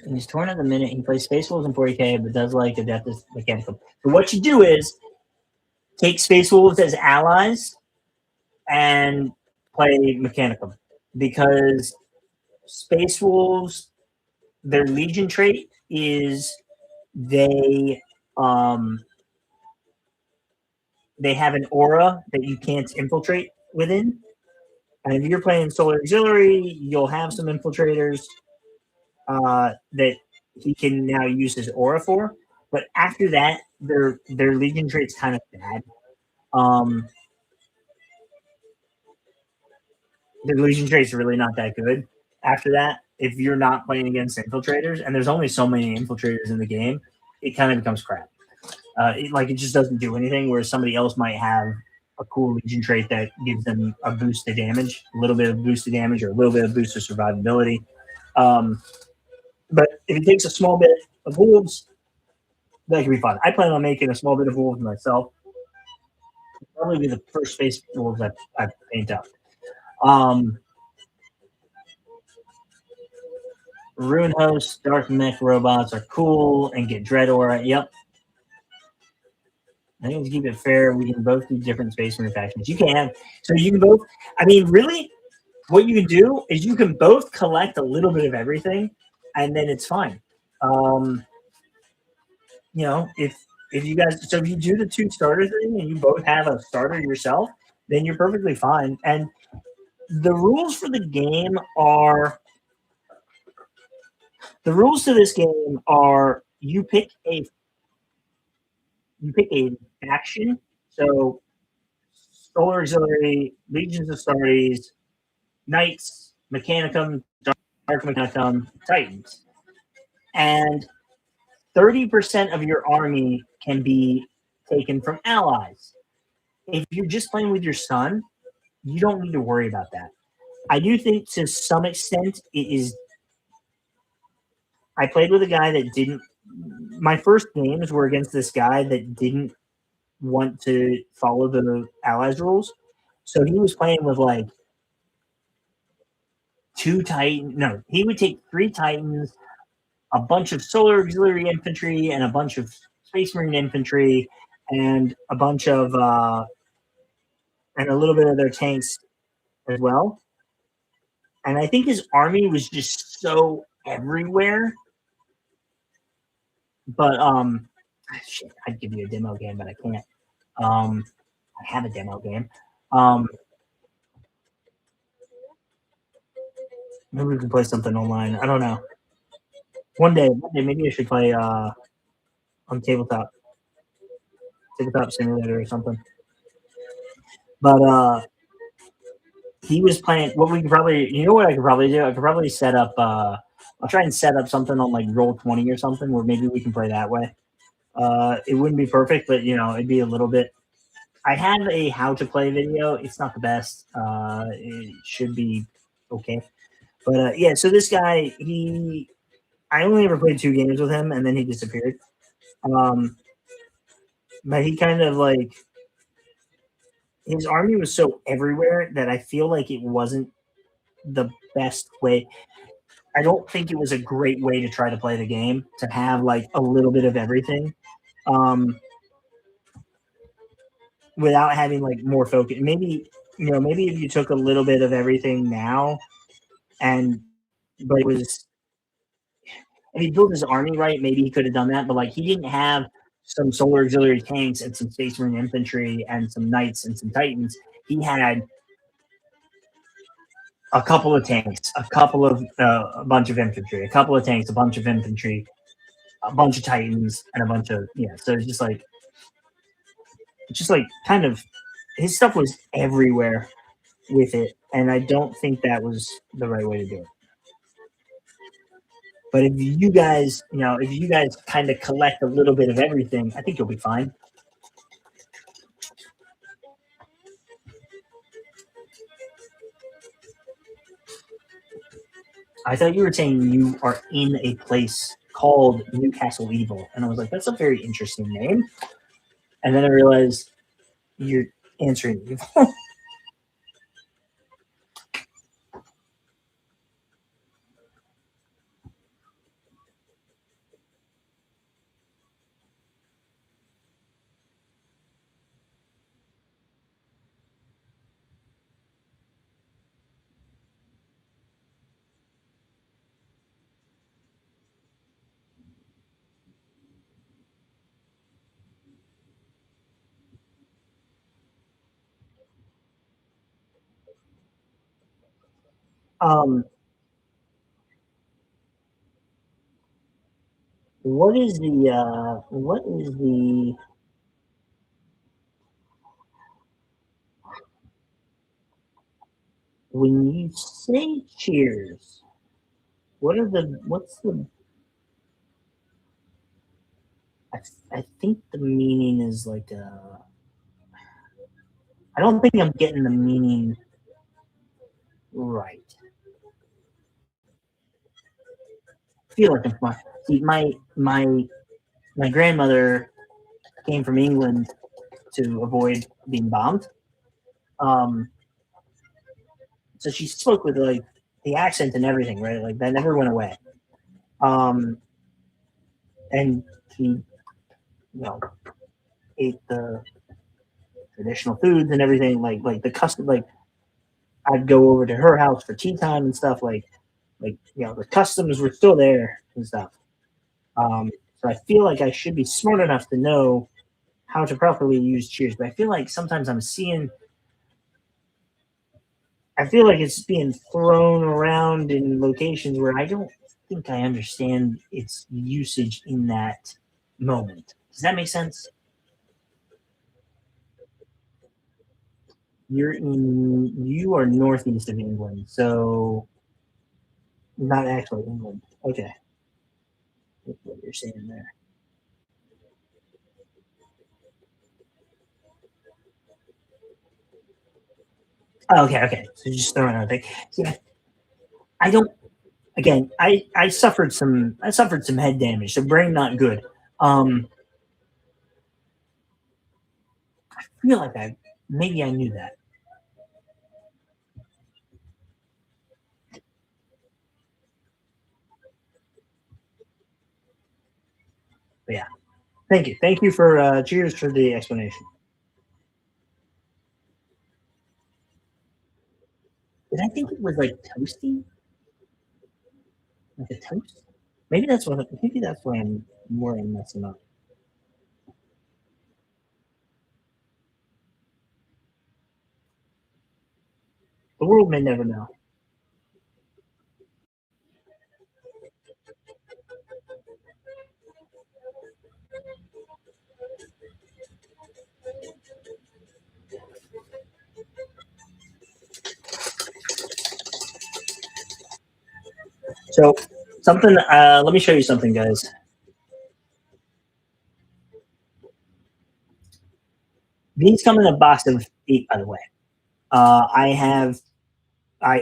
He's torn at the minute. He plays Space Wolves in 40k, but does like Adeptus Mechanicum. So what you do is take Space Wolves as allies and play Mechanicum, because Space Wolves, their Legion trait is they have an aura that you can't infiltrate within. And if you're playing Solar Auxiliary, you'll have some infiltrators that he can now use his aura for. But after that, their Legion trait's kind of bad. Their Legion trait's really not that good. After that, if you're not playing against infiltrators, and there's only so many infiltrators in the game, it kind of becomes crap. It just doesn't do anything, whereas somebody else might have a cool Legion trait that gives them a boost to damage, a little bit of boost to damage, or a little bit of boost to survivability. But if it takes a small bit of wolves, that could be fun. I plan on making a small bit of wolves myself. It'll probably be the first Space Wolves I paint up. Rune Host, Dark Mech robots are cool and get Dread Aura. Yep. I think to keep it fair, we can both do different Space Marine factions. You can. So you can both. I mean, really, what you can do is you can both collect a little bit of everything, and then it's fine. If you guys, so if you do the two starter thing and you both have a starter yourself, then you're perfectly fine. And the rules for the game are. The rules to this game are you pick a faction. So Solar Auxiliary, Legions of Astartes, Knights, Mechanicum, Dark Mechanicum, Titans. And 30% of your army can be taken from allies. If you're just playing with your son, you don't need to worry about that. I do think to some extent it is. I played with a guy that didn't. My first games were against this guy that didn't want to follow the allies rules. So he was playing with like 2 Titans. No, he would take 3 Titans, a bunch of Solar Auxiliary infantry, and a bunch of Space Marine infantry, and a bunch of and a little bit of their tanks as well. and I think his army was just so everywhere. But shit, I'd give you a demo game, but I can't. I have a demo game. Um, Maybe we can play something online. I don't know. One day, maybe I should play on tabletop simulator or something. But he was playing. What we could probably, you know, what I could probably do? I could probably set up. I'll try and set up something on like Roll20 or something, where maybe we can play that way. It wouldn't be perfect, but you know, it'd be a little bit. I have a how to play video. It's not the best. It should be okay, but yeah. So this guy, I only ever played 2 games with him, and then he disappeared. Um, but he kind of like his army was so everywhere that I feel like it wasn't the best way. I don't think it was a great way to try to play the game to have like a little bit of everything. Um, Without having like more focus. Maybe maybe if you took a little bit of everything now, and but it was if he built his army right, maybe he could have done that. But like he didn't have some solar auxiliary tanks and some space marine infantry and some knights and some titans. He had a couple of tanks, a bunch of infantry, a couple of tanks, a bunch of infantry, a bunch of titans, and a bunch of So it's just like kind of his stuff was everywhere with it, and I don't think that was the right way to do it. But if you guys kind of collect a little bit of everything, I think you'll be fine. I thought you were saying you are in a place called Newcastle Evil, and I was like, that's a very interesting name. And then I realized you're answering evil. um, what is the when you say cheers? What's the I, I think the meaning is like I don't think I'm getting the meaning right. I feel like I'm smart. See, my grandmother came from England to avoid being bombed. Um, so she spoke with like the accent and everything, right? Like that never went away. Um, and she, ate the traditional foods and everything, like the custom. Like I'd go over to her house for tea time and stuff. The customs were still there and stuff. So I feel like I should be smart enough to know how to properly use cheers, but I feel like sometimes I feel like it's being thrown around in locations where I don't think I understand its usage in that moment. Does that make sense? You are northeast of England, so not actually England. Okay, that's what you're saying there. Oh, okay, okay. So just throwing out a thing. Yeah, I don't. Again, I suffered some head damage, so brain not good. I feel like maybe I knew that. But yeah, thank you for cheers for the explanation. Did I think it was like toasty? Like a toast? Maybe that's what. Maybe that's why I'm more messing up. The world may never know. So something. Let me show you something, guys. These come in a box of 8, by the way. I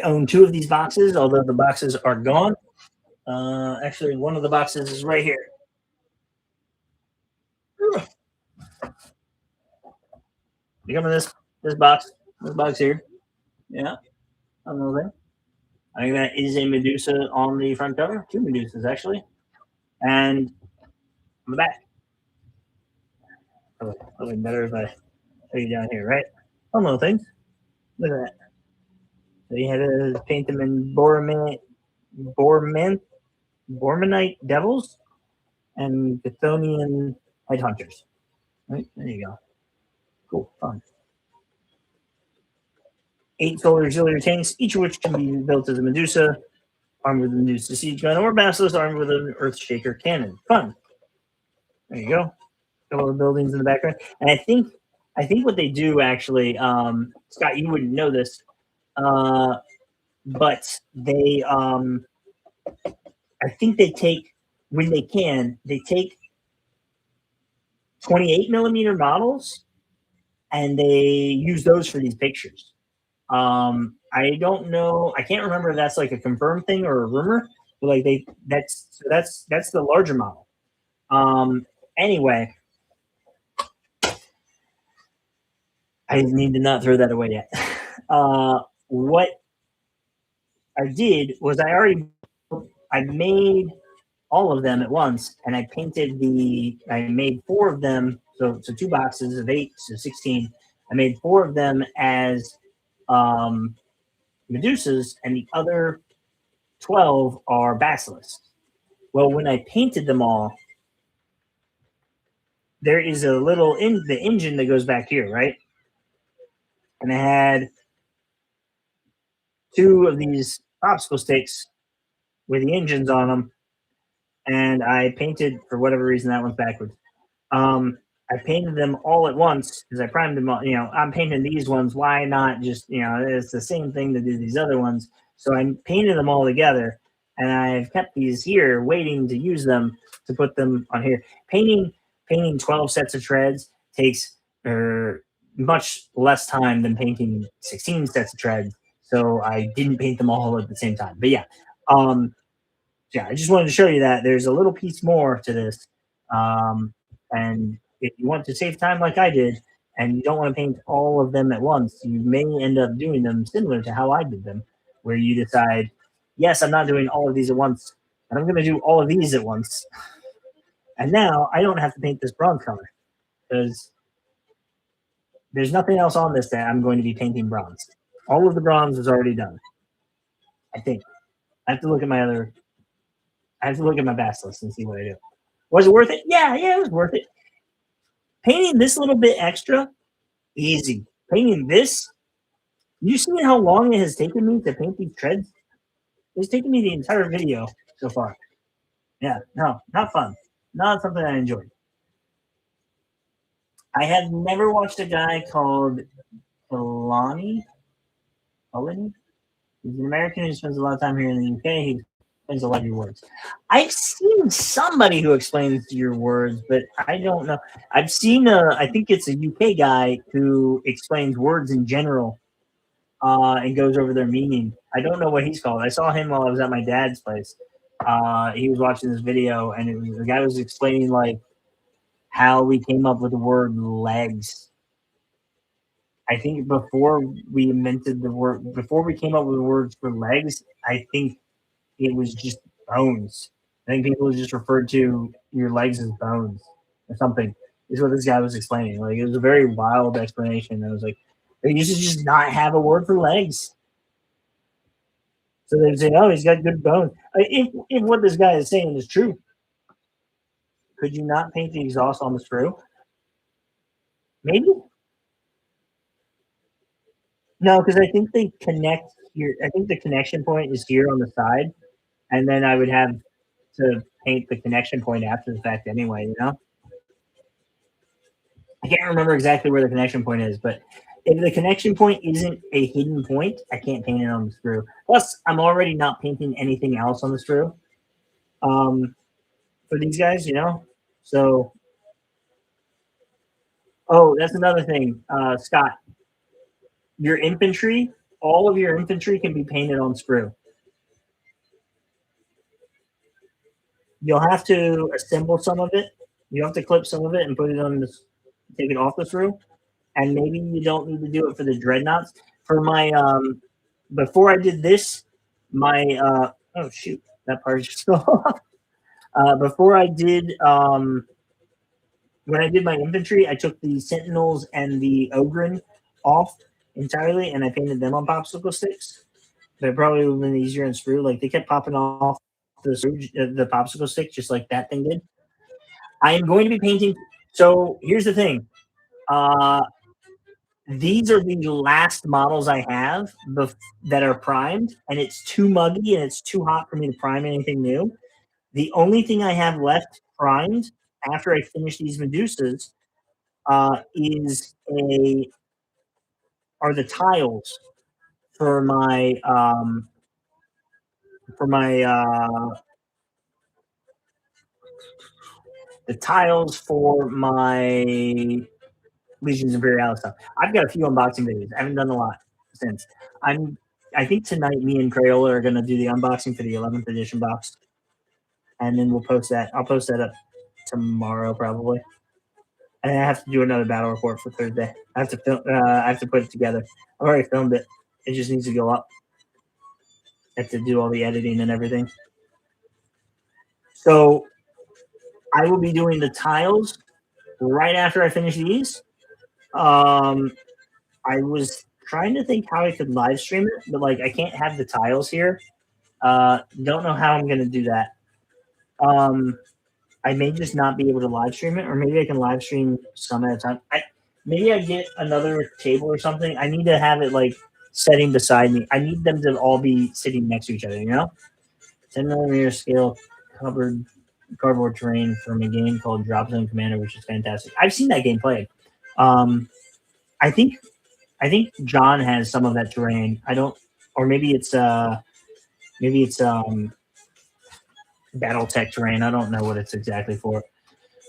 own 2 of these boxes, although the boxes are gone. Actually, one of the boxes is right here. You come in this box here. Yeah, another thing. I think that is a Medusa on the front cover. 2 Medusas actually, and on the back. Probably better if I show you down here, right? One little things. Look at that. So you had to paint them in Bormanite devils and Chthonian headhunters. Right there you go. Cool, fun. 8 solar auxiliary tanks, each of which can be built as a Medusa, armed with a Medusa siege gun, or Basilisk armed with an Earthshaker cannon. Fun. There you go. A couple of buildings in the background, and I think what they do actually, Scott, you wouldn't know this, but they, I think they take when they can, they take 28mm models, and they use those for these pictures. I don't know. I can't remember if that's like a confirmed thing or a rumor, but like that's the larger model. Anyway, I need to not throw that away yet. What I did was I made all of them at once, and I made 4 of them. So 2 boxes of 8, so 16. I made 4 of them as Medusas, and the other 12 are basilisks. Well, when I painted them all, there is a little in the engine that goes back here, right? And I had 2 of these popsicle sticks with the engines on them, and I painted, for whatever reason, that one's backwards. I painted them all at once because I primed them all. I'm painting these ones. Why not just, it's the same thing to do these other ones. So I painted them all together, and I've kept these here waiting to use them to put them on here. Painting 12 sets of treads takes much less time than painting 16 sets of treads. So I didn't paint them all at the same time. But yeah, I just wanted to show you that there's a little piece more to this. And if you want to save time like I did, and you don't want to paint all of them at once, you may end up doing them similar to how I did them, where you decide, yes, I'm not doing all of these at once, but I'm going to do all of these at once. And now I don't have to paint this bronze color because there's nothing else on this that I'm going to be painting bronze. All of the bronze is already done, I think. I have to look at my basilisk and see what I do. Was it worth it? Yeah, it was worth it. Painting this little bit extra, easy. Painting this, you see how long it has taken me to paint these treads? It's taken me the entire video so far. Yeah, no, not fun. Not something I enjoyed. I have never watched a guy called Kalani. He's an American who spends a lot of time here in the UK. He explains a lot of your words. I've seen somebody who explains your words, but I don't know. I've seen I think it's a UK guy who explains words in general and goes over their meaning. I don't know what he's called. I saw him while I was at my dad's place. He was watching this video, and the guy was explaining like how we came up with the word legs. I think before we came up with the words for legs, I think it was just bones. I think people just referred to your legs as bones or something. Is what this guy was explaining. Like, it was a very wild explanation. I was like, they used to just not have a word for legs. So they say, "Oh, he's got good bones." If what this guy is saying is true, could you not paint the exhaust on the screw? Maybe. No, because I think they connect here. I think the connection point is here on the side, and then I would have to paint the connection point after the fact anyway. I can't remember exactly where the connection point is, but if the connection point isn't a hidden point, I can't paint it on the screw. Plus, I'm already not painting anything else on the screw for these guys. So, oh, that's another thing, Scott. Your infantry, all of your infantry can be painted on screw. You'll have to assemble some of it. You have to clip some of it and put it on this, take it off the screw. And maybe you don't need to do it for the dreadnoughts. For my before I did this, my oh shoot, that part just fell off. Before I did when I did my infantry, I took the sentinels and the ogren off entirely, and I painted them on popsicle sticks. They probably would have been easier in screw. Like they kept popping off the popsicle stick, just like that thing did. I am going to be painting. So here's the thing. These are the last models I have that are primed, and it's too muggy and it's too hot for me to prime anything new. The only thing I have left primed after I finish these Medusas is are the tiles for my for my the tiles for my Legions Imperialis stuff. I've got a few unboxing videos. I haven't done a lot since. I think tonight me and Crayola are gonna do the unboxing for the 11th edition box, and then we'll post that. I'll post that up tomorrow probably. And I have to do another battle report for Thursday. I have to film. I have to put it together. I've already filmed it. It just needs to go up. I have to do all the editing and everything. So I will be doing the tiles right after I finish these. I was trying to think how I could live stream it, but like I can't have the tiles here. Don't know how I'm gonna do that. I may just not be able to live stream it, or maybe I can live stream some at a time. Maybe I get another table or something. I need to have it like setting beside me. I need them to all be sitting next to each other. 10mm scale cardboard terrain from a game called Drop Zone Commander, which is fantastic. I've seen that game played. I think John has some of that terrain. I don't, or maybe it's BattleTech terrain. I don't know what it's exactly for.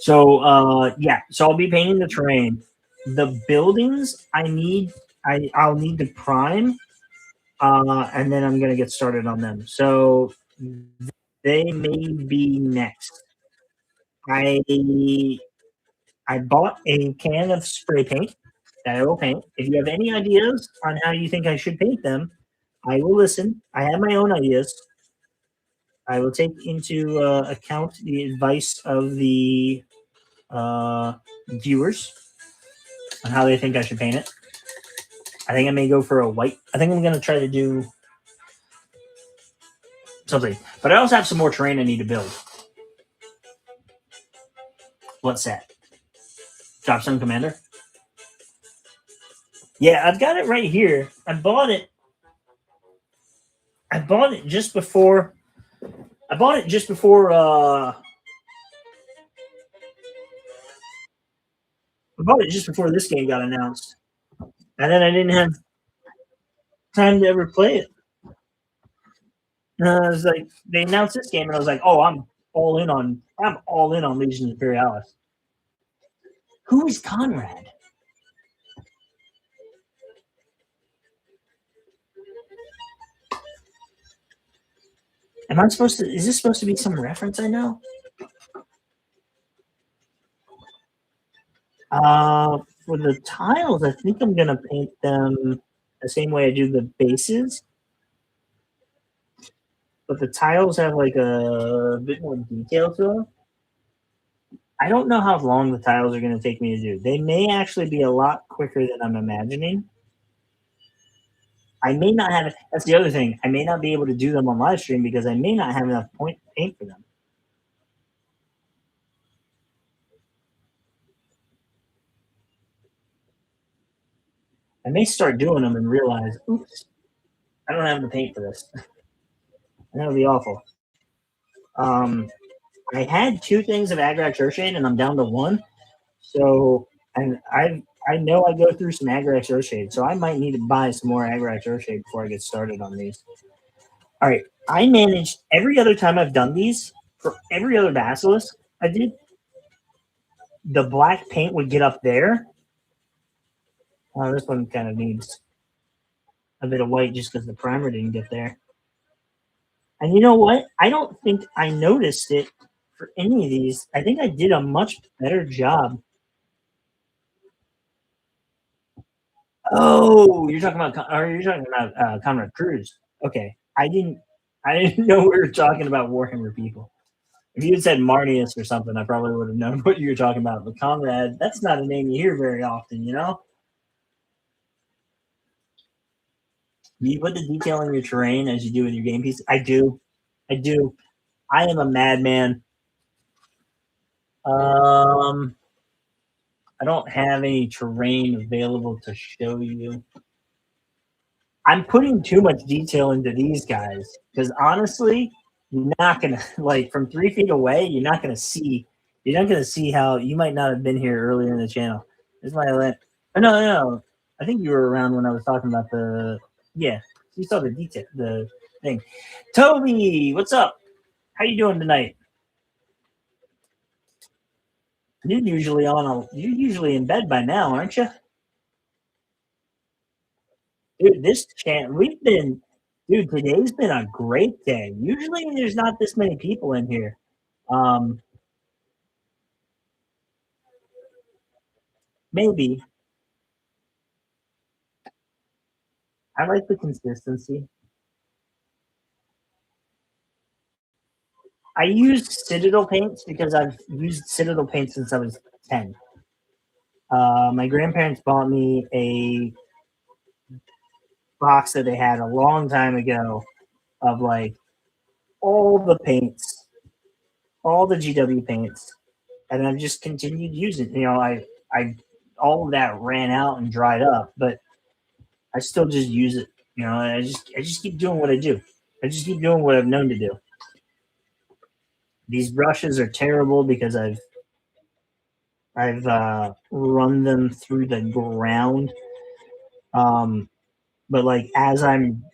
So yeah, so I'll be painting the terrain. The buildings I'll need to prime, and then I'm gonna get started on them. So they may be next. I bought a can of spray paint that I will paint. If you have any ideas on how you think I should paint them, I will listen. I have my own ideas. I will take into account the advice of the viewers on how they think I should paint it. I think I may go for a white. I think I'm going to try to do something. But I also have some more terrain I need to build. What's that? Drop Zone Commander? Yeah, I've got it right here. I bought it just before. I bought it just before. I bought it just before this game got announced, and then I didn't have time to ever play it. I was like, they announced this game, and I was like, oh, I'm all in on Legions Imperialis. Who is Conrad? Am I supposed to? Is this supposed to be some reference I know? For the tiles, I think I'm gonna paint them the same way I do the bases, but the tiles have like a bit more detail to them. I don't know how long the tiles are gonna take me to do. They may actually be a lot quicker than I'm imagining. I may not have. That's the other thing. I may not be able to do them on live stream because I may not have enough paint for them. I may start doing them and realize, oops, I don't have the paint for this. And that would be awful. I had 2 things of Agrax Earthshade, and I'm down to 1. So, and I know I go through some Agrax Earthshade, so I might need to buy some more Agrax Earthshade before I get started on these. All right, I managed every other time I've done these, for every other Basilisk I did, the black paint would get up there. Oh, this one kind of needs a bit of white just because the primer didn't get there. And you know what? I don't think I noticed it for any of these. I think I did a much better job. Oh, you're talking about Conrad Cruz. Okay, I didn't know we were talking about Warhammer people. If you had said Marnius or something, I probably would have known what you were talking about. But Conrad, that's not a name you hear very often, you know? Do you put the detail in your terrain as you do in your game piece? I do. I do. I am a madman. I don't have any terrain available to show you. I'm putting too much detail into these guys because honestly, you're not gonna like from 3 feet away. You're not gonna see. You're not gonna see how you might not have been here earlier in the channel. This is my lamp. Oh, no. I think you were around when I was talking about the. Yeah, you saw the detail, the thing. Toby, what's up? How you doing tonight? You're usually you're usually in bed by now, aren't you? Dude, today's been a great day. Usually there's not this many people in here. Maybe. I like the consistency. I use Citadel paints because I've used Citadel paint since I was 10. My grandparents bought me a box that they had a long time ago of like all the paints, all the GW paints, and I've just continued using. You know, I all of that ran out and dried up, but I still just use it. You know, I just keep doing what I do. I just keep doing what I've known to do. These brushes are terrible because I've run them through the ground. But like as I'm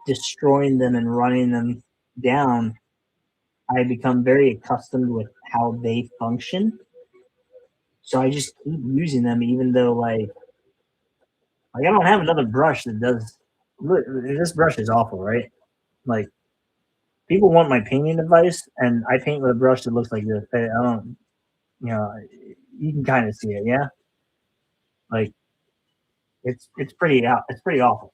destroying them and running them down, I become very accustomed with how they function. So I just keep using them, even though like I don't have another brush that does. Look, this brush is awful, right? Like people want my painting advice, and I paint with a brush that looks like this. I don't, you know, you can kind of see it, yeah. Like it's pretty out. It's pretty awful.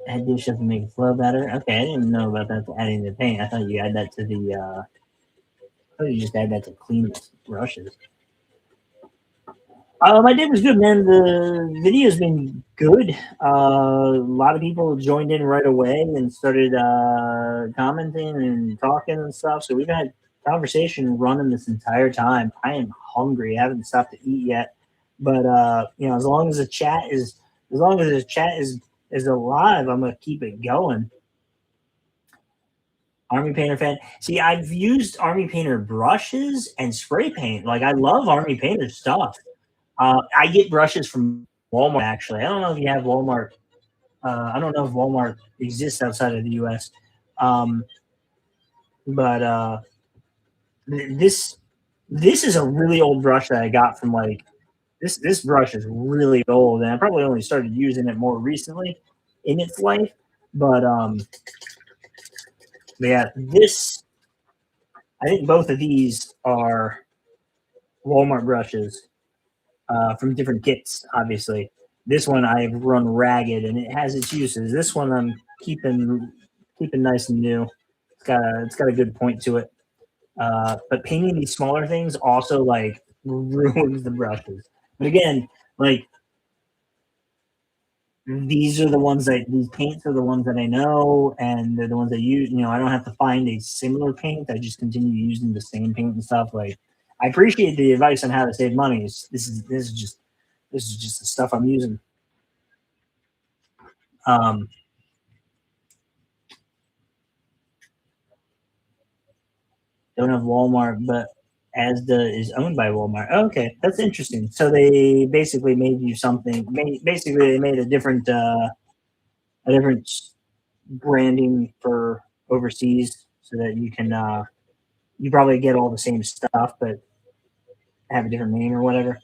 Add dish doesn't make it flow better. Okay, I didn't know about that. Adding the paint. I thought you add that to the. I thought you just add that to clean brushes. My day was good, man. The video's been good. A lot of people joined in right away and started commenting and talking and stuff. So we've had conversation running this entire time. I am hungry. I haven't stopped to eat yet, but you know, as long as the chat is alive, I'm gonna keep it going. Army Painter fan. See, I've used Army Painter brushes and spray paint. Like I love Army Painter stuff. I get brushes from Walmart, actually. I don't know if you have Walmart. I don't know if Walmart exists outside of the U.S. But this is a really old brush that I got from like this brush is really old, and I probably only started using it more recently in its life. But yeah, I think both of these are Walmart brushes. From different kits, obviously. This one I've run ragged, and it has its uses. This one I'm keeping nice and new. It's got a good point to it. But painting these smaller things also like ruins the brushes. But again, like these are the ones that these paints are the ones that I know, and they're the ones that use. I don't have to find a similar paint. I just continue using the same paint and stuff. Like I appreciate the advice on how to save money. This is just the stuff I'm using. Um, don't have Walmart, but Asda is owned by Walmart. Oh, okay, that's interesting. So they basically made you something. Basically, they made a different branding for overseas, so that you probably get all the same stuff, but have a different name or whatever.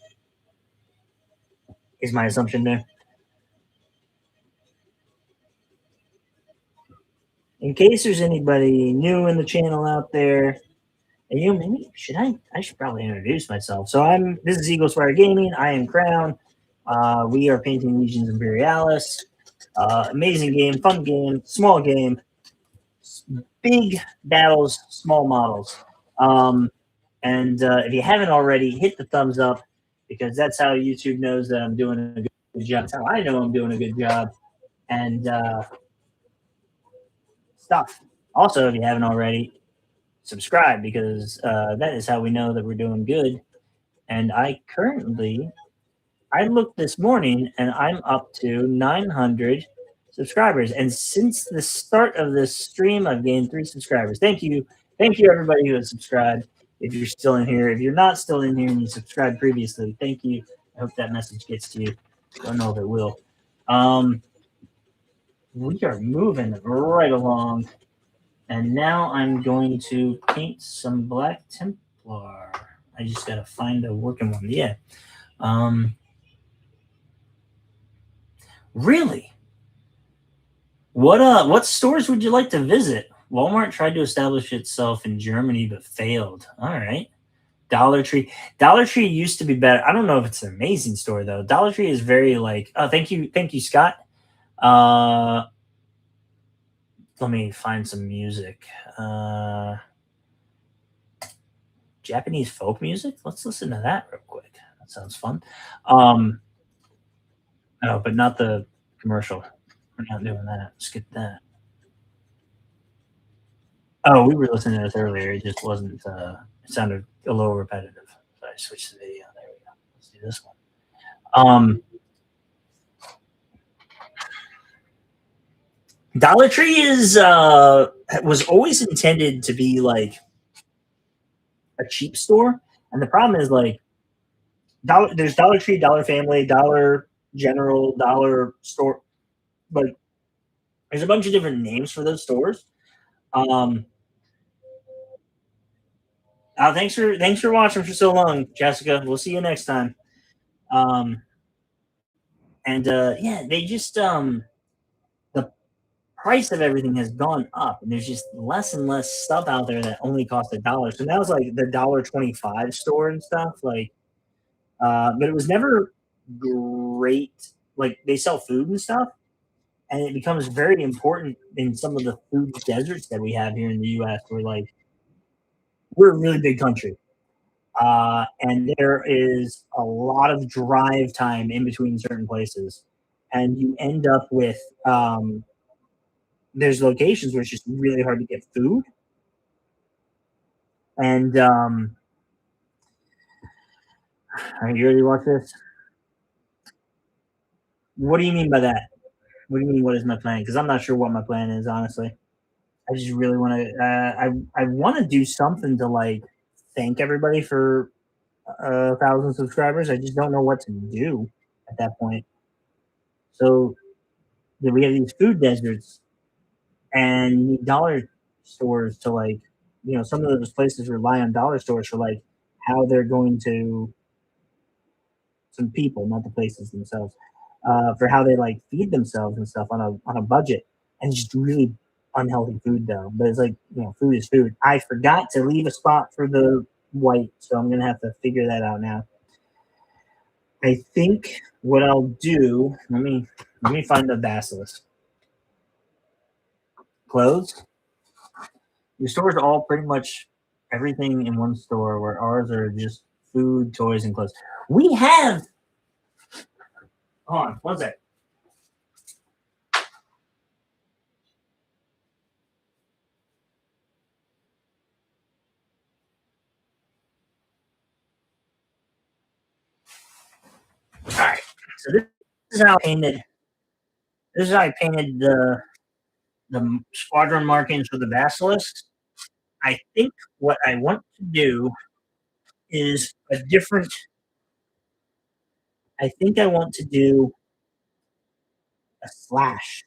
Is my assumption there. In case there's anybody new in the channel out there, and maybe I should probably introduce myself. So this is Eagle Spire Gaming. I am Crown. We are painting Legions Imperialis. Amazing game, fun game, small game, big battles, small models. And if you haven't already, hit the thumbs up, because that's how YouTube knows that I'm doing a good job. That's how I know I'm doing a good job. And stuff. Also, if you haven't already, subscribe, because that is how we know that we're doing good. And I looked this morning and I'm up to 900 subscribers. And since the start of this stream, I've gained 3 subscribers. Thank you. Thank you, everybody who has subscribed. If you're still in here, if you're not still in here and you subscribed previously, thank you. I hope that message gets to you. Don't know if it will. We are moving right along. And now I'm going to paint some Black Templar. I just got to find a working one. Yeah. Really? What stores would you like to visit? Walmart tried to establish itself in Germany but failed. All right. Dollar Tree. Dollar Tree used to be better. I don't know if it's an amazing store though. Dollar Tree is very like, oh, thank you, Scott. Let me find some music. Japanese folk music. Let's listen to that real quick. That sounds fun. No, but not the commercial. We're not doing that. Skip that. Oh, we were listening to this earlier. It just wasn't. It sounded a little repetitive. So I switched the video. There we go. Let's do this one. Dollar Tree was always intended to be like a cheap store, and the problem is like there's Dollar Tree, Dollar Family, Dollar General, Dollar Store, but there's a bunch of different names for those stores. Thanks for watching for so long, Jessica. We'll see you next time. Yeah, they just the price of everything has gone up, and there's just less and less stuff out there that only cost $1. So now it's like the $1.25 store and stuff. Like, but it was never great. Like they sell food and stuff, and it becomes very important in some of the food deserts that we have here in the U.S. We're a really big country, and there is a lot of drive time in between certain places, and you end up with there's locations where it's just really hard to get food, and you ready to watch this? What do you mean by that? What do you mean? What is my plan? Because I'm not sure what my plan is, honestly. I just really want to. I want to do something to like thank everybody for 1,000 subscribers. I just don't know what to do at that point. So we have these food deserts, and you need dollar stores to like, some of those places rely on dollar stores for like how they're going to some people, not the places themselves, for how they like feed themselves and stuff on a budget, and just really unhealthy food though. But it's like, food is food. I forgot to leave a spot for the white, so I'm gonna have to figure that out now. I think what I'll do, let me find the basilisk. Clothes. Your stores are all pretty much everything in one store where ours are just food, toys, and clothes. We have. Hold on, one sec. All right. So this is how I painted. This is how I painted the squadron markings for the basilisks. I think what I want to do is a different. I think I want to do a slash.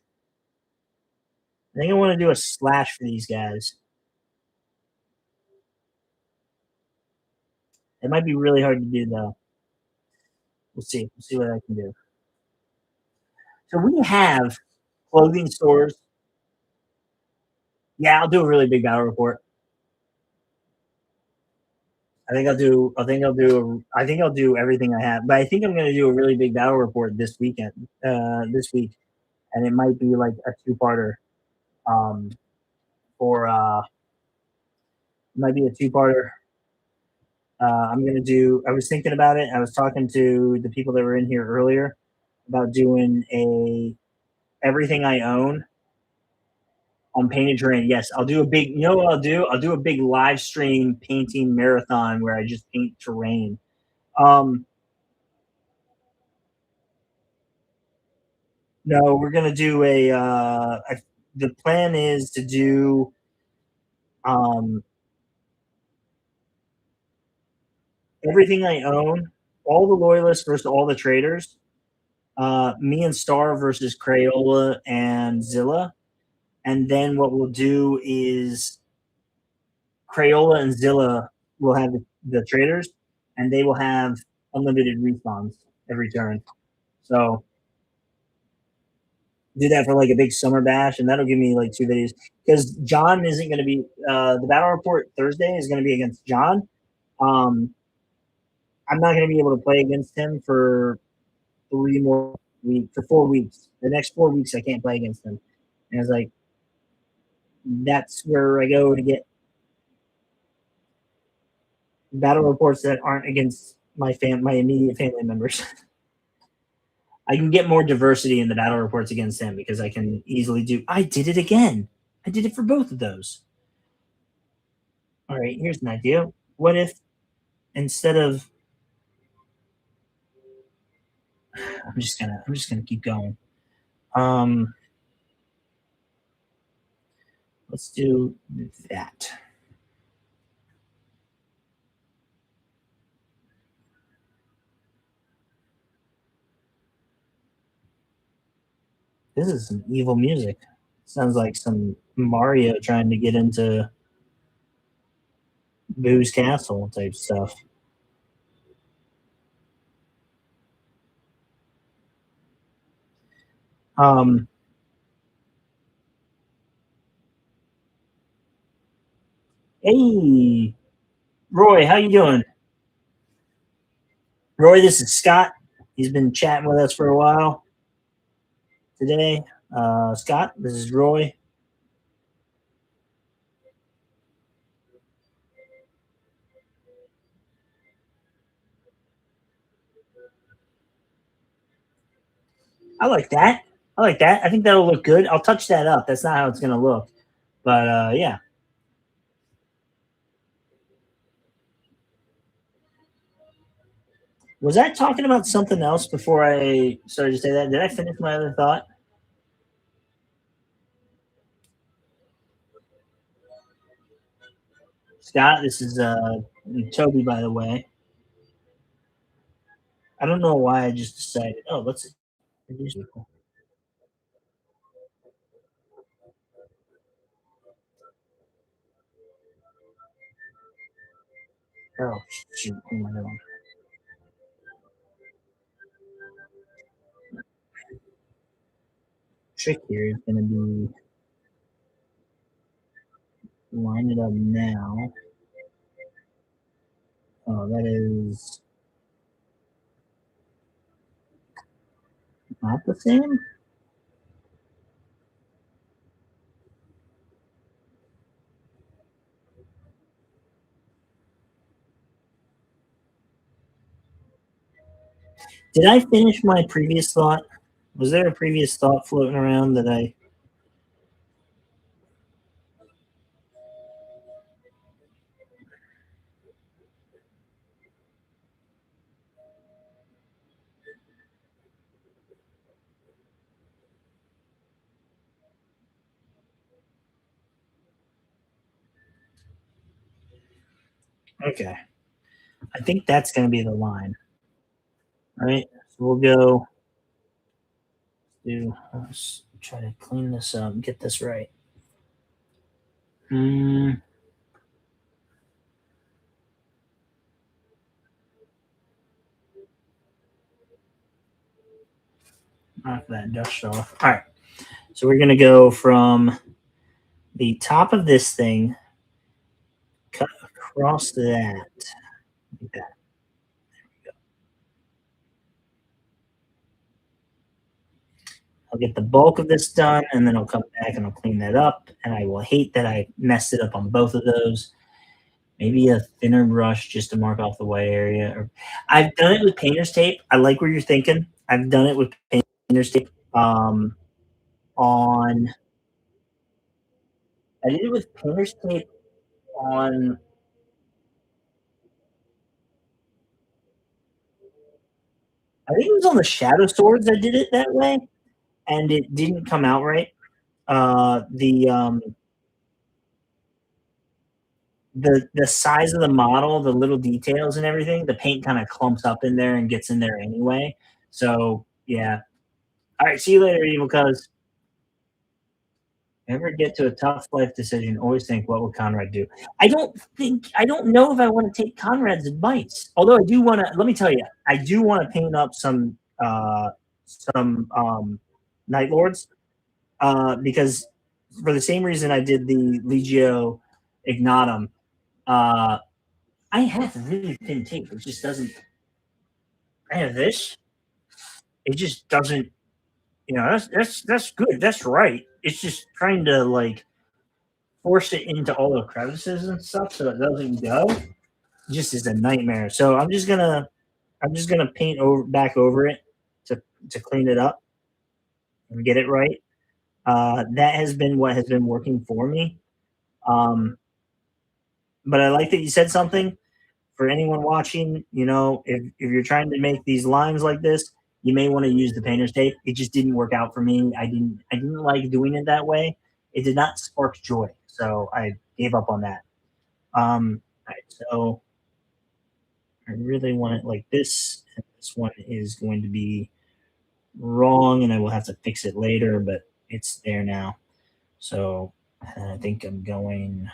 I think I want to do a slash for these guys. It might be really hard to do though. We'll see. We'll see what I can do. So we have clothing stores. Yeah, I'll do a really big battle report. I think I'll do. I think I'll do. I think I'll do everything I have. But I think I'm going to do a really big battle report this weekend. This week, and it might be like a two-parter. Um, for it might be a two-parter. I'm going to do. I was thinking about it. I was talking to the people that were in here earlier about doing a everything I own on painted terrain. Yes, I'll do a big. You know what I'll do? I'll do a big live stream painting marathon where I just paint terrain. Um, no, we're gonna do a. The plan is to do um, everything I own, all the loyalists versus all the traitors. Me and Star versus Crayola and Zilla, and then what we'll do is Crayola and Zilla will have the traders, and they will have unlimited respawns every turn. So do that for like a big summer bash, and that'll give me like two videos. Because John isn't going to be the battle report Thursday is going to be against John. Um, I'm not going to be able to play against him for 3 more weeks, for 4 weeks. The next 4 weeks, I can't play against him. And it's like that's where I go to get battle reports that aren't against my immediate family members. I can get more diversity in the battle reports against him because I can easily do. I did it again. I did it for both of those. All right, here's an idea. What if instead of I'm just gonna keep going. Um, let's do that. This is some evil music. Sounds like some Mario trying to get into Boo's castle type stuff. Um, hey, Roy, how you doing? Roy, this is Scott. He's been chatting with us for a while today. Scott, this is Roy. I like that. I like that. I think that'll look good. I'll touch that up. That's not how it's going to look. But yeah. Was I talking about something else before I started to say that? Did I finish my other thought? Scott, this is Toby, by the way. I don't know why I just decided. Oh, let's introduce people. Oh, shoot. Oh my God. Trick here is going to be line it up now. Oh, that is not the same. Did I finish my previous thought? Was there a previous thought floating around that I? Okay, I think that's going to be the line. All right, so we'll go. Let's try to clean this up, get this right. Mm, knock that dust off. All right, so we're going to go from the top of this thing, cut across that. Like that. I'll get the bulk of this done, and then I'll come back and I'll clean that up. And I will hate that I messed it up on both of those. Maybe a thinner brush just to mark off the white area. Or I've done it with painter's tape. I like where you're thinking. I've done it with painter's tape. On I did it with painter's tape on. I think it was on the shadow swords. I did it that way, and it didn't come out right. The size of the model, the little details and everything, the paint kind of clumps up in there and gets in there anyway. So yeah. All right, see you later, evil cuz. Ever get to a tough life decision, always think, what will Conrad do? I don't know if I want to take Conrad's advice. Although I do want to, let me tell you, I do want to paint up some Night Lords, because for the same reason I did the Legio Ignatum. Uh, I have really thin tape. It just doesn't. I have this. It just doesn't. That's good. That's right. It's just trying to like force it into all the crevices and stuff so it doesn't go. It just is a nightmare. So I'm just gonna paint over back over it to clean it up and get it right. That has been what has been working for me. Um, but I like that you said something for anyone watching. If you're trying to make these lines like this, you may want to use the painter's tape. It just didn't work out for me. I didn't like doing it that way. It did not spark joy, so I gave up on that. All right, so I really want it like this. And this one is going to be wrong, and I will have to fix it later, but it's there now. So I think I'm going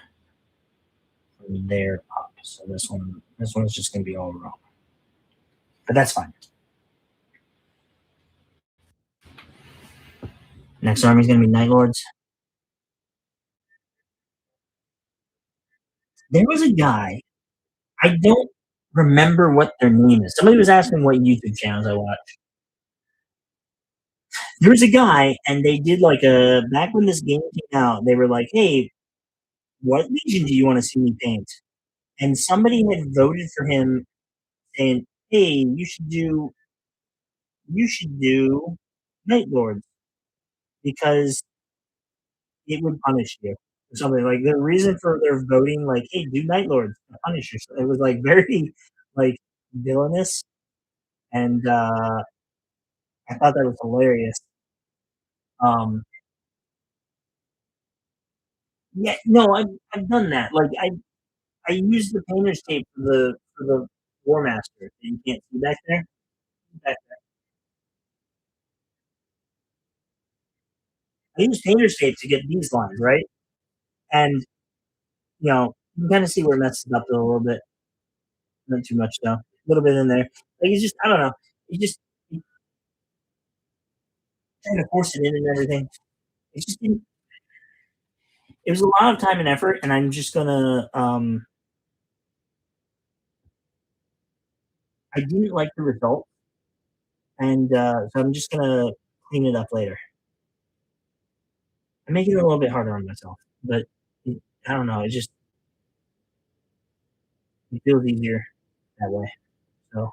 from there up. So this one's just going to be all wrong, but that's fine. Next army is going to be Night Lords. There was a guy. I don't remember what their name is. Somebody was asking what YouTube channels I watch. There was a guy, and they did like a back when this game came out. They were like, "Hey, what legion do you want to see me paint?" And somebody had voted for him, saying, "Hey, you should do Night Lords because it would punish you." Or something like the reason for their voting, like, "Hey, do Night Lords to punish you." It was like very like villainous, and I thought that was hilarious. Um, yeah, no, I've done that. Like I used the painter's tape for the War Master. You can't see back there. Back I used painter's tape to get these lines right, and you can kind of see where it messes up a little bit. Not too much though. A little bit in there. Like it's just I don't know. You trying to force it in and everything. It just didn't. It was a lot of time and effort, and I'm just gonna. I didn't like the result, and so I'm just gonna clean it up later. I'm making it a little bit harder on myself, but I don't know. It feels easier that way. So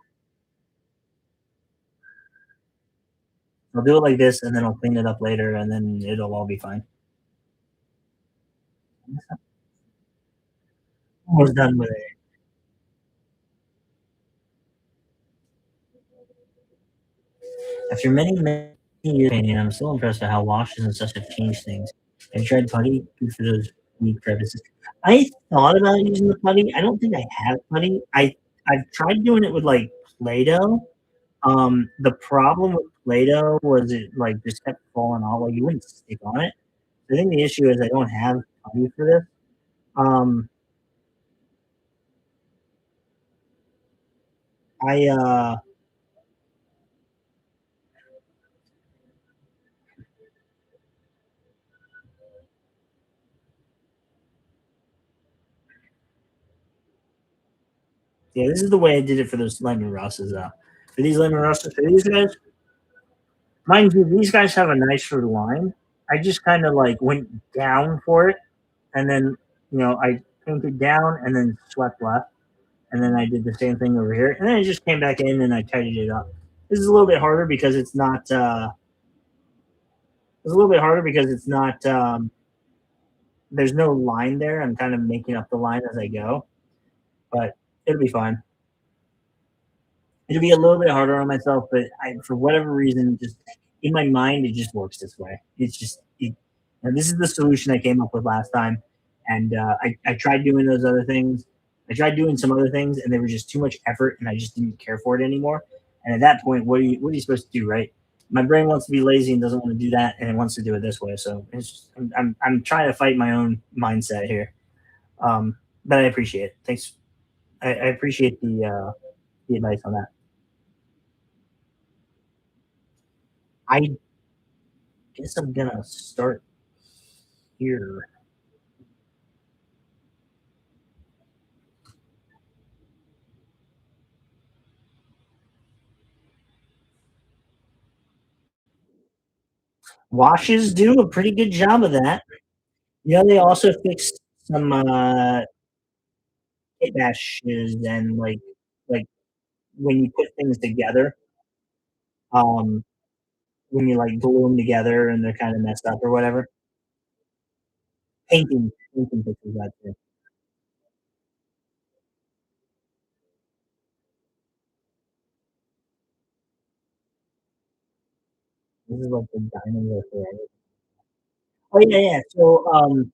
I'll do it like this, and then I'll clean it up later, and then it'll all be fine. Almost done with it. After many years, I'm still impressed by how washes and such have changed things. Have you tried putty? Good for those weak crevices. I thought about using the putty. I don't think I have putty. I've tried doing it with like Play-Doh. The problem with Play-Doh was it like just kept falling off. Like you wouldn't stick on it. I think the issue is I don't have putty for this. Um, I yeah, this is the way I did it for those lemon russes. For these lemon russes, for these guys, mind you, these guys have a nicer line. I just kind of like went down for it, and then I painted down and then swept left, and then I did the same thing over here, and then I just came back in and I tidied it up. This is a little bit harder because it's not. It's a little bit harder because it's not. There's no line there. I'm kind of making up the line as I go, but it'll be fine. It'll be a little bit harder on myself, but for whatever reason, just in my mind, it just works this way. It's just, and this is the solution I came up with last time. And I tried doing those other things. I tried doing some other things, and they were just too much effort, and I just didn't care for it anymore. And at that point, what are you supposed to do, right? My brain wants to be lazy and doesn't want to do that, and it wants to do it this way. So it's just, I'm trying to fight my own mindset here. But I appreciate it. Thanks. I appreciate the advice on that. I guess I'm gonna start here. Washes do a pretty good job of that. They also fixed some kit bashes and like when you put things together, um, when you like glue them together and they're kind of messed up or whatever. Painting fixes that too. This is like the diamond or forever. Oh yeah, yeah. So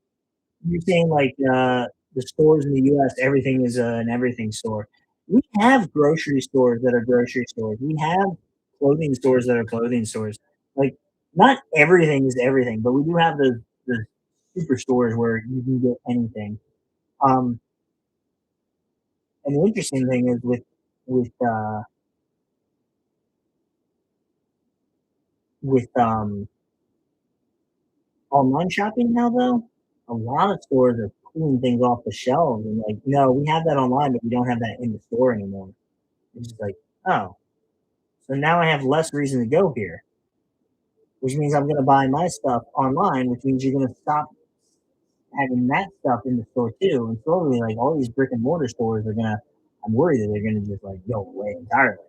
you're saying like the stores in the U.S. Everything is an everything store. We have grocery stores that are grocery stores. We have clothing stores that are clothing stores. Like not everything is everything, but we do have the super stores where you can get anything. Um, and the interesting thing is with online shopping now though, a lot of stores are pulling things off the shelves and like, no, we have that online, but we don't have that in the store anymore. It's just like, oh, so now I have less reason to go here, which means I'm going to buy my stuff online, which means you're going to stop having that stuff in the store too. And slowly, like all these brick and mortar stores are going to, I'm worried that they're going to just like go away entirely.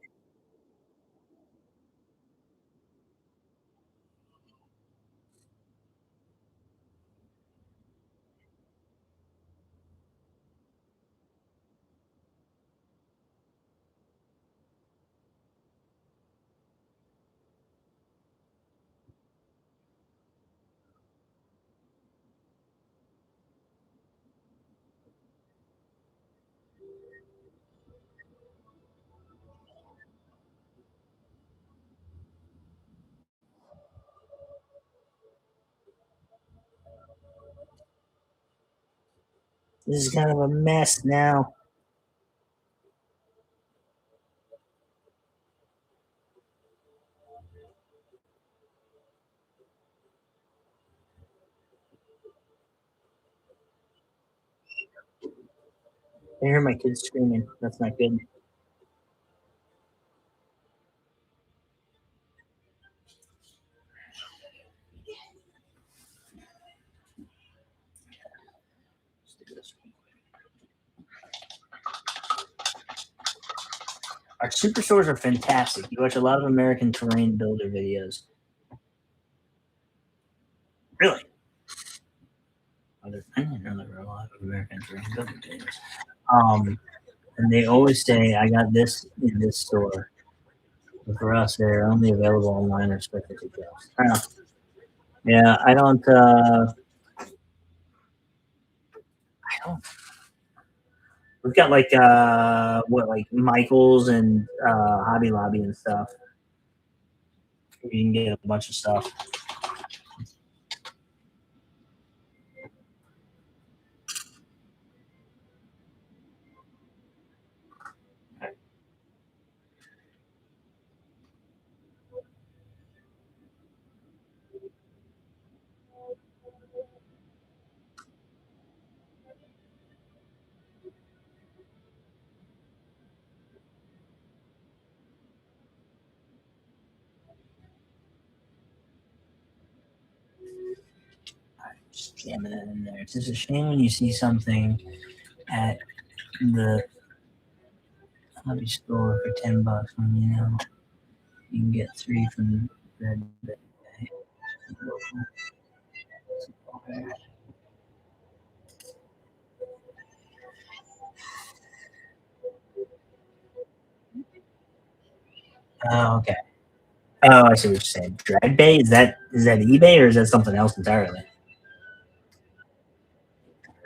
This is kind of a mess now. I hear my kids screaming. That's not good. Our super stores are fantastic. You watch a lot of American terrain builder videos. American building potatoes. And they always say, I got this in this store. But for us, they're only available online or specific jobs. Yeah, I don't. We've got like Michaels and Hobby Lobby and stuff. You can get a bunch of stuff. Just jamming it in there. It's just a shame when you see something at the hobby store for $10 when you know you can get 3 from Red Bay. Oh, okay. Oh, I see what you're saying. Dread Bay? Is that eBay or is that something else entirely?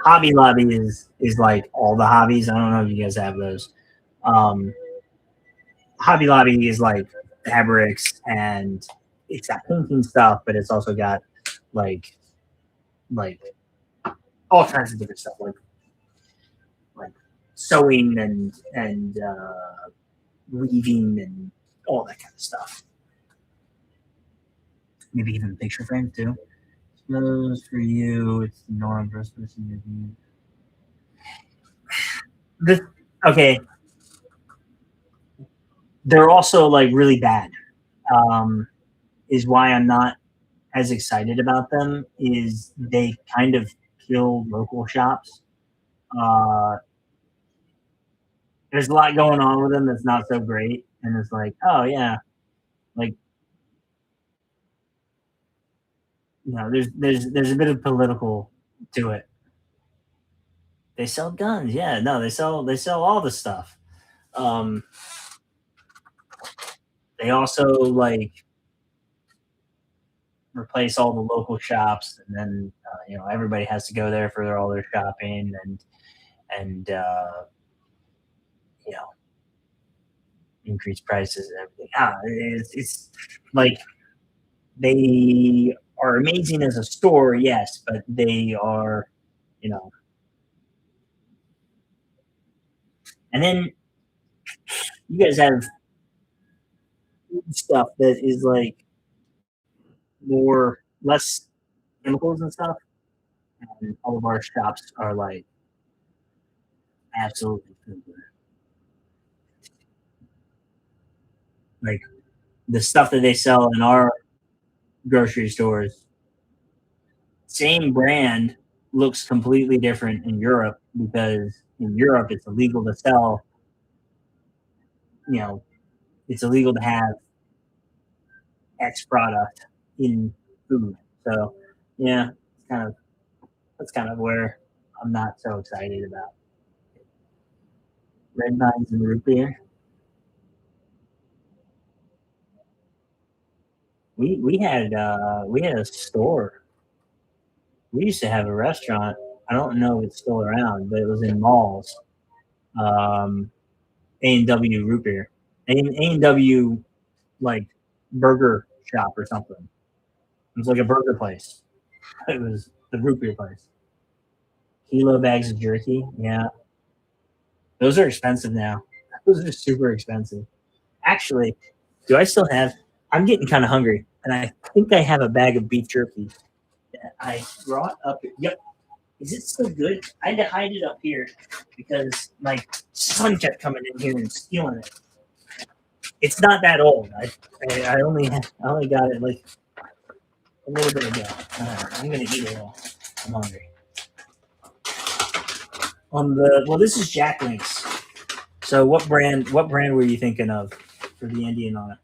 Hobby Lobby is like all the hobbies. I don't know if you guys have those. Um, Hobby Lobby is like fabrics and it's got painting stuff, but it's also got like like all kinds of different stuff, like sewing and weaving and all that kind of stuff. Maybe even picture frame too. Those for you, it's the norm first person review. This, okay, they're also like really bad. Is why I'm not as excited about them. Is they kind of kill local shops. Uh, there's a lot going on with them that's not so great, and it's like, oh yeah, like there's a bit of political to it. They sell guns, yeah, no, they sell all the stuff. Um, they also like replace all the local shops, and then everybody has to go there for all their shopping and you know increase prices and everything. It's like they are amazing as a store, yes, but they are, you know. And then you guys have stuff that is like more less chemicals and stuff, and all of our shops are like absolutely like the stuff that they sell in our grocery stores. Same brand looks completely different in Europe because in Europe it's illegal to sell. You know, it's illegal to have X product in food. So yeah, it's kind of that's kind of where I'm not so excited about red vines and root beer. We had a store. We used to have a restaurant. I don't know if it's still around, but it was in malls. Um, A&W root beer. A&W like burger shop or something. It was like a burger place. It was the root beer place. Kilo bags of jerky. Yeah, those are expensive now. Those are super expensive. Actually, do I still have? I'm getting kind of hungry, and I think I have a bag of beef jerky that I brought up. Yep. Is it still good? I had to hide it up here because my son kept coming in here and stealing it. It's not that old. I only got it like a little bit ago. I'm gonna eat it all. I'm hungry. This is Jack Links. So what brand were you thinking of for the Indian on it?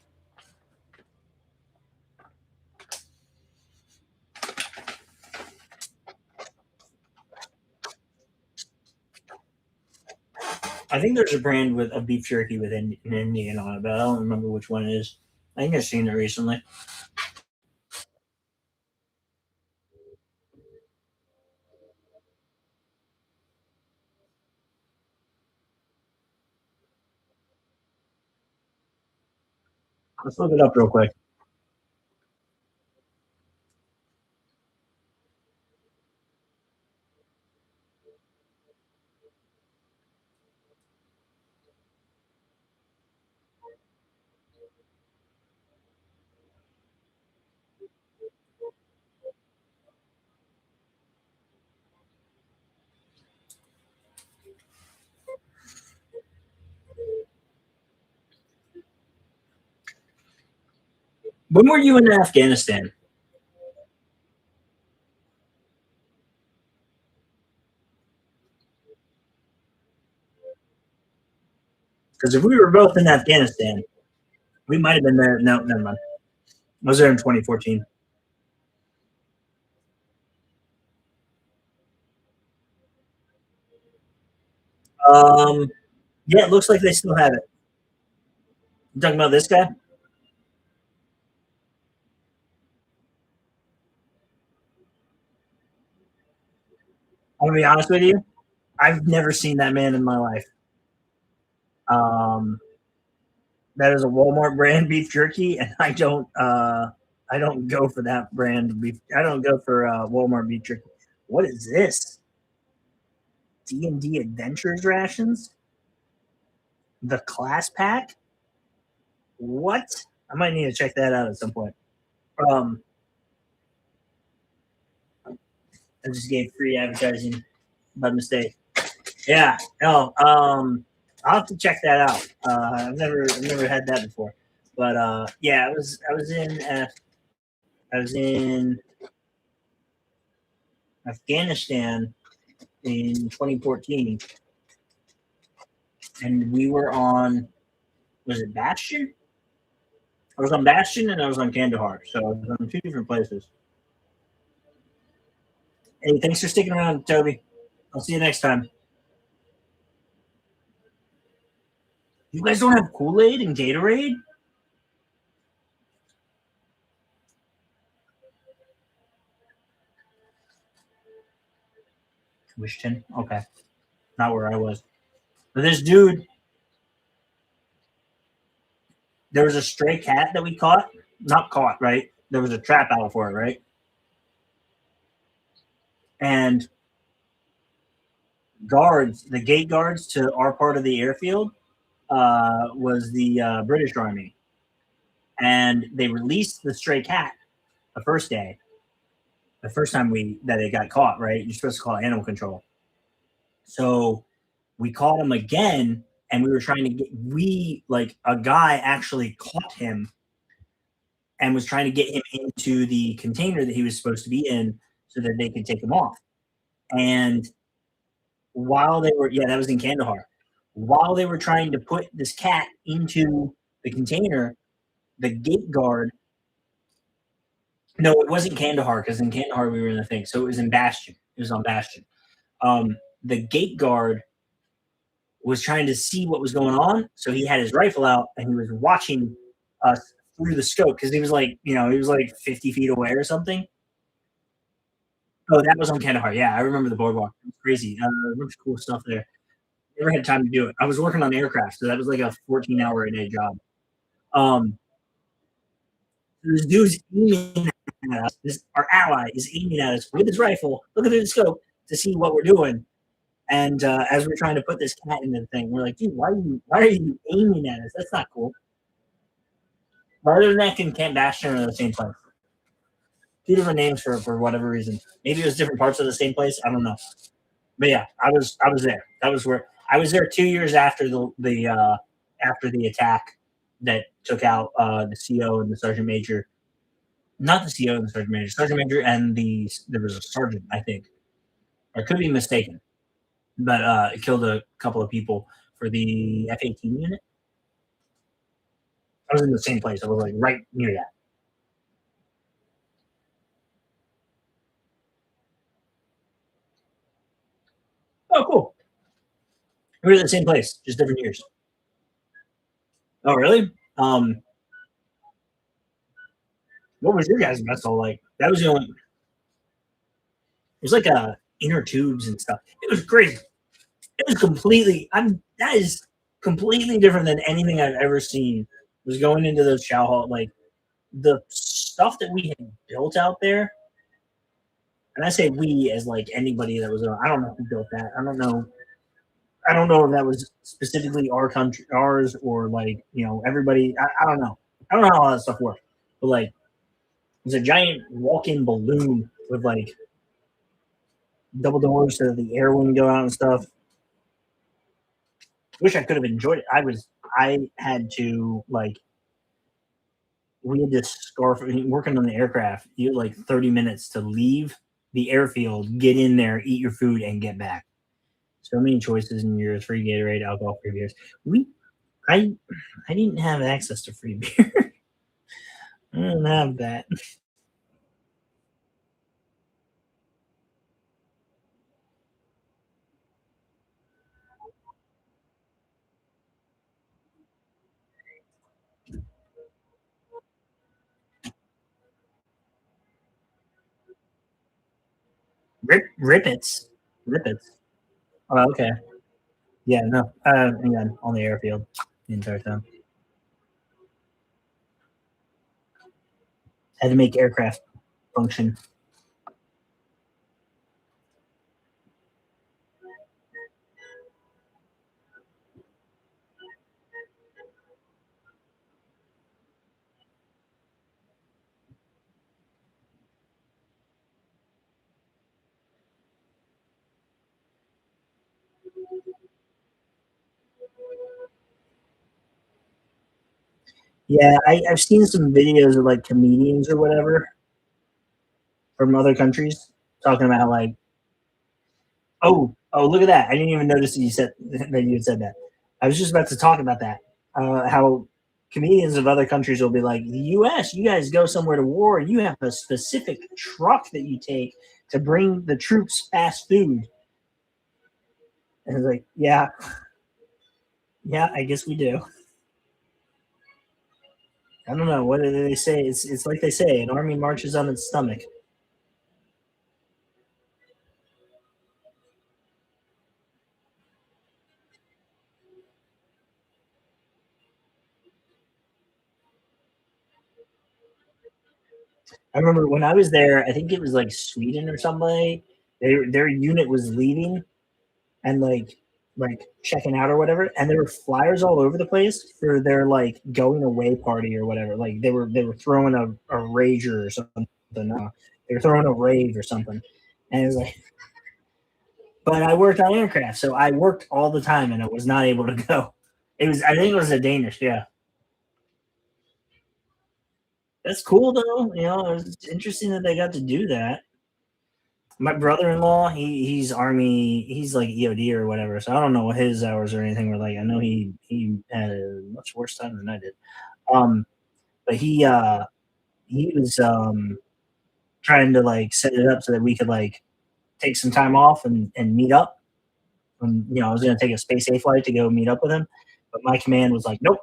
I think there's a brand with a beef jerky with an Indian on it, but I don't remember which one it is. I think I've seen it recently. Let's look it up real quick. When were you in Afghanistan? Because if we were both in Afghanistan, we might have been there. No, never mind. I was there in 2014. Um, yeah, it looks like they still have it. You talking about this guy? I'm gonna be honest with you. I've never seen that man in my life. Um, that is a Walmart brand beef jerky, and I don't go for that brand of beef. I don't go for Walmart beef jerky. What is this? D&D Adventures rations? The class pack? What? I might need to check that out at some point. Um, I just gave free advertising by mistake. Yeah. No. I'll have to check that out. I've never had that before. But yeah, I was in Afghanistan in 2014, and we were on, was it Bastion? I was on Bastion and I was on Kandahar, so I was on two different places. Hey, thanks for sticking around, Toby. I'll see you next time. You guys don't have Kool Aid and Gatorade? Wishton? Okay, not where I was. But this dude, there was a stray cat that we caught. Not caught, right? There was a trap out for it, right? And guards, the gate guards to our part of the airfield, was the British Army, and they released the stray cat the first day. The first time that it got caught, right? You're supposed to call animal control. So we caught him again, and we were trying to get we like a guy actually caught him and was trying to get him into the container that he was supposed to be in so that they could take him off. And while they were, yeah, that was in Kandahar. While they were trying to put this cat into the container, the gate guard, no, it wasn't Kandahar because in Kandahar we were in the thing. So it was in Bastion. It was on Bastion. The gate guard was trying to see what was going on. So he had his rifle out and he was watching us through the scope because he was like, he was like 50 feet away or something. Oh, that was on Kandahar. Yeah, I remember the boardwalk. It was crazy. A bunch of cool stuff there. Never had time to do it. I was working on aircraft, so that was like a 14-hour a day job. Um, this dude's aiming at us. Our ally is aiming at us with his rifle, looking at the scope to see what we're doing. And as we're trying to put this cat in the thing, we're like, dude, why are you aiming at us? That's not cool. Barterneck and Camp Bastion are the same place. Two different names for whatever reason. Maybe it was different parts of the same place. I don't know. But yeah, I was there. That was where I was there 2 years after after the attack that took out the CO and the sergeant major. Not the CO and the sergeant major, and there was a sergeant, I think. I could be mistaken, but it killed a couple of people for the F-18 unit. I was in the same place. I was like right near that. Oh, cool. We were at the same place, just different years. Oh, really? What was your guys' vessel like? That was the only. It was like inner tubes and stuff. It was crazy. It was completely. I'm. That is completely different than anything I've ever seen. Was going into those chow hall, like the stuff that we had built out there. And I say we as like anybody that was. I don't know who built that. I don't know. I don't know if that was specifically our country, ours, or like everybody. I don't know. I don't know how all that stuff works. But like, it's a giant walk-in balloon with like double doors so that the air wouldn't go out and stuff. Wish I could have enjoyed it. I had to like we had this scarf working on the aircraft. You had like 30 minutes to leave the airfield, get in there, eat your food, and get back. So many choices in your free Gatorade, alcohol free beers. We I I didn't have access to free beer. I didn't have that. Rippets. Rippets. Oh, okay. Yeah, no. Again, on the airfield the entire time. Had to make aircraft function. Yeah, I've seen some videos of like comedians or whatever from other countries talking about like, oh, look at that! I didn't even notice that you said that you had said that. I was just about to talk about that. How comedians of other countries will be like, the U.S. You guys go somewhere to war, and you have a specific truck that you take to bring the troops fast food. And it's like, yeah, yeah, I guess we do. I don't know. What do they say? It's like they say, an army marches on its stomach. I remember when I was there, I think it was like Sweden or somebody. Their unit was leaving and like checking out or whatever, and there were flyers all over the place for their like going away party or whatever. Like they were throwing a rager or something. They were throwing a rave or something, and it was like. But I worked on aircraft, so I worked all the time, and I was not able to go. It was I think it was a Danish, yeah. That's cool though. It's interesting that they got to do that. My brother-in-law, he's army, he's like EOD or whatever. So I don't know what his hours or anything were like. I know he had a much worse time than I did. Um, but he was trying to like set it up so that we could like take some time off and meet up. And I was gonna take a space A flight to go meet up with him, but my command was like, nope,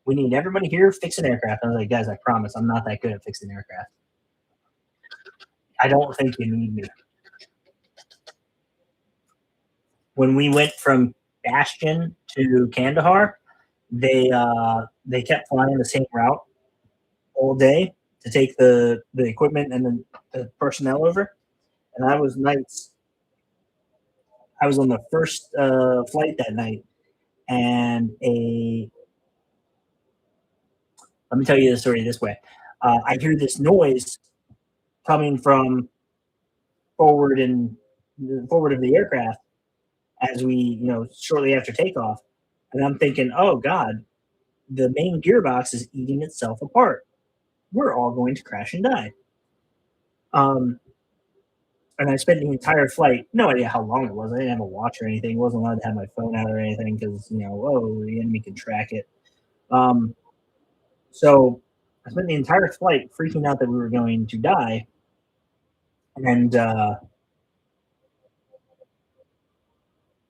we need everybody here fixing aircraft. I was like, guys, I promise I'm not that good at fixing aircraft. I don't think you need me. When we went from Bastion to Kandahar, they kept flying the same route all day to take the equipment and the personnel over. And I was nights. I was on the first flight that night, and a let me tell you the story this way. I hear this noise coming from forward and forward of the aircraft as we, shortly after takeoff, and I'm thinking, oh God, the main gearbox is eating itself apart. We're all going to crash and die. Um, and I spent the entire flight, no idea how long it was. I didn't have a watch or anything. I wasn't allowed to have my phone out or anything because, the enemy can track it. Um, so I spent the entire flight freaking out that we were going to die. And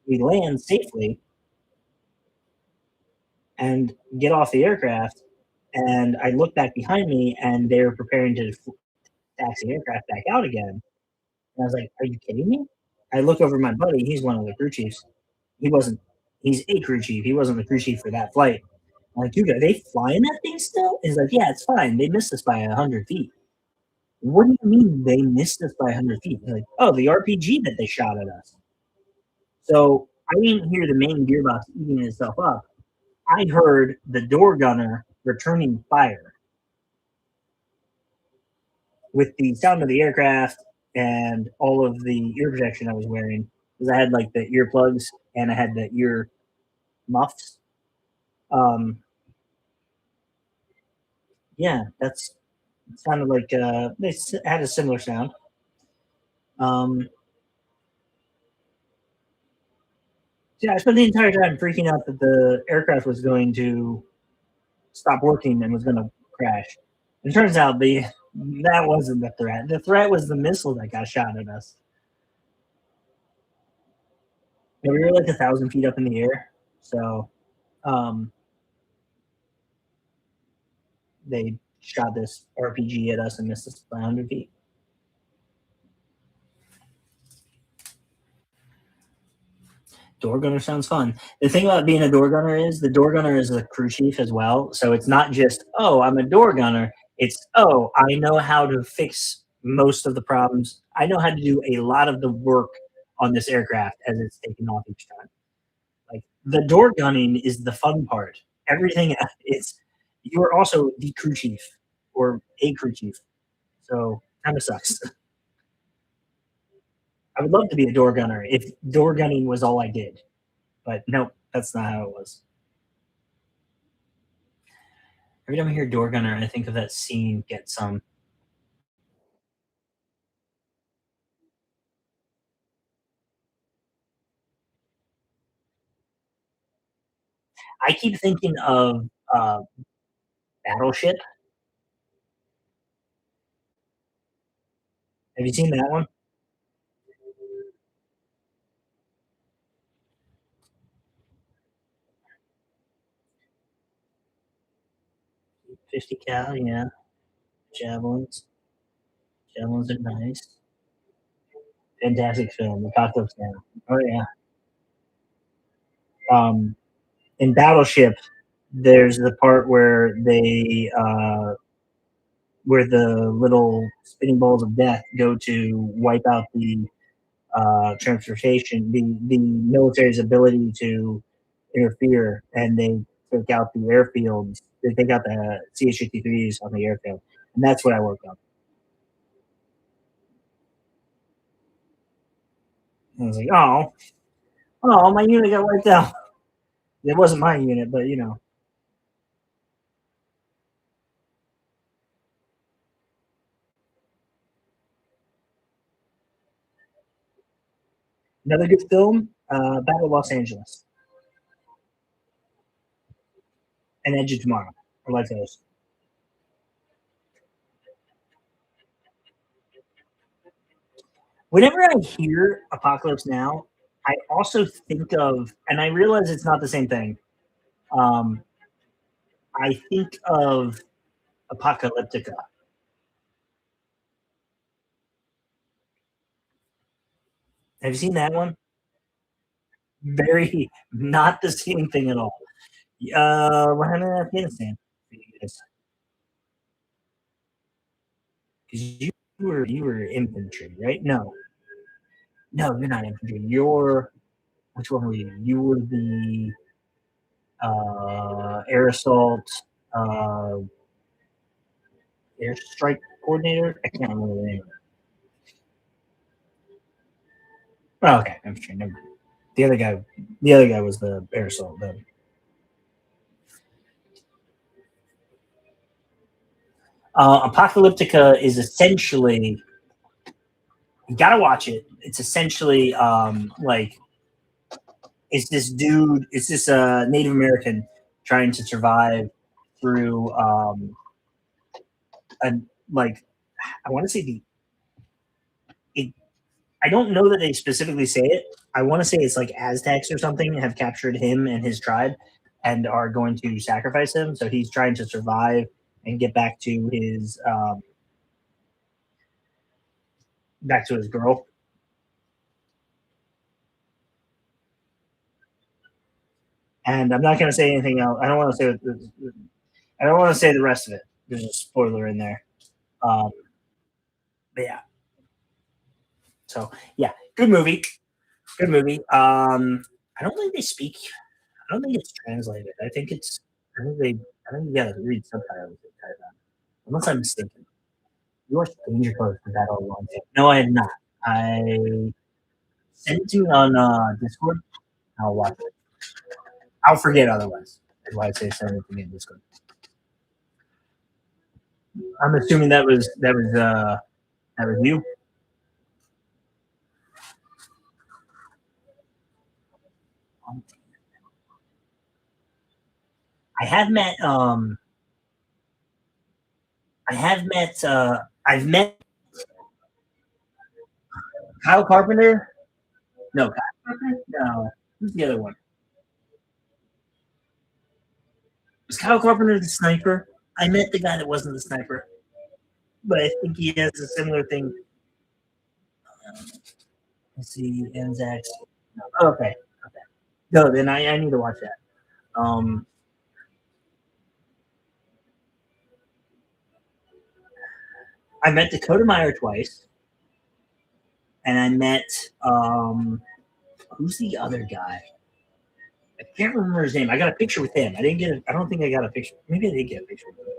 we land safely. and get off the aircraft. And I look back behind me, and they're preparing to taxi the aircraft back out again. And I was like, "Are you kidding me?" I look over at my buddy. He's one of the crew chiefs. He wasn't. He's a crew chief. He wasn't the crew chief for that flight. I'm like, dude, are they flying that thing still? He's like, yeah, it's fine. They missed us by 100 feet. What do you mean they missed us by 100 feet? He's like, oh, the RPG that they shot at us. So I didn't hear the main gearbox eating itself up. I heard the door gunner returning fire with the sound of the aircraft and all of the ear protection I was wearing, because I had like the earplugs and I had the ear muffs. Um, yeah, that's it sounded like they had a similar sound. Um, yeah, I spent the entire time freaking out that the aircraft was going to stop working and was going to crash. It turns out that wasn't the threat. The threat was the missile that got shot at us. And we were like 1,000 feet up in the air, so um, they shot this RPG at us and missed us by 100 feet. Door gunner sounds fun. The thing about being a door gunner is the door gunner is a crew chief as well. So it's not just, oh, I'm a door gunner. It's, oh, I know how to fix most of the problems. I know how to do a lot of the work on this aircraft as it's taking off each time. Like the door gunning is the fun part. Everything is, you're also the crew chief or a crew chief. So kind of sucks. I would love to be a door gunner if door gunning was all I did. But nope, that's not how it was. Every time I hear door gunner, I think of that scene Get Some. I keep thinking of Battleship. Have you seen that one? 50 cal, yeah. Javelins. Javelins are nice. Fantastic film. Apocalypse Now. Oh yeah. Um, in Battleship, there's the part where the little spinning balls of death go to wipe out the transportation, the military's ability to interfere, and they take out the airfields. They take out the CH-53s on the airfield, and that's what I worked on. And I was like, oh, my unit got wiped out. It wasn't my unit, but you know, another good film, Battle of Los Angeles, and Edge of Tomorrow. I like those. Whenever I hear Apocalypse Now, I also think of, and I realize it's not the same thing. Um, I think of Apocalyptica. Have you seen that one? Very not the same thing at all. What happened in Afghanistan? Because you were infantry, right? No, no, you're not infantry. You're which one were you? You were the air assault, uh, airstrike coordinator. I can't remember the name. Oh, okay, infantry. Never mind. The other guy was the air assault. Apocalyptica is essentially you gotta watch it. It's essentially like it's this dude, it's this Native American trying to survive through a like I want to say it. I don't know that they specifically say it. I want to say it's like Aztecs or something have captured him and his tribe, and are going to sacrifice him. So he's trying to survive and get back to his girl. And I'm not going to say anything else. I don't want to say. I don't want to say the rest of it. There's a spoiler in there. But yeah. So yeah, good movie. Good movie. I don't think they speak. I don't think it's translated. I think it's. I think you gotta read subtitles. Unless I'm mistaken. You watched Danger Close for that all long time. No, I have not. I sent it to you on Discord. I'll watch it. I'll forget otherwise. That's why I say send it to me on Discord. I'm assuming that was you. I have met I've met Kyle Carpenter. No, Kyle Carpenter? No. Who's the other one? Was Kyle Carpenter the sniper? I met the guy that wasn't the sniper. But I think he has a similar thing. Let's see, Anzac. Okay. No, then I need to watch that. I met Dakota Meyer twice, and I met who's the other guy? I can't remember his name. I got a picture with him. I didn't get. I don't think I got a picture. Maybe I did get a picture with him.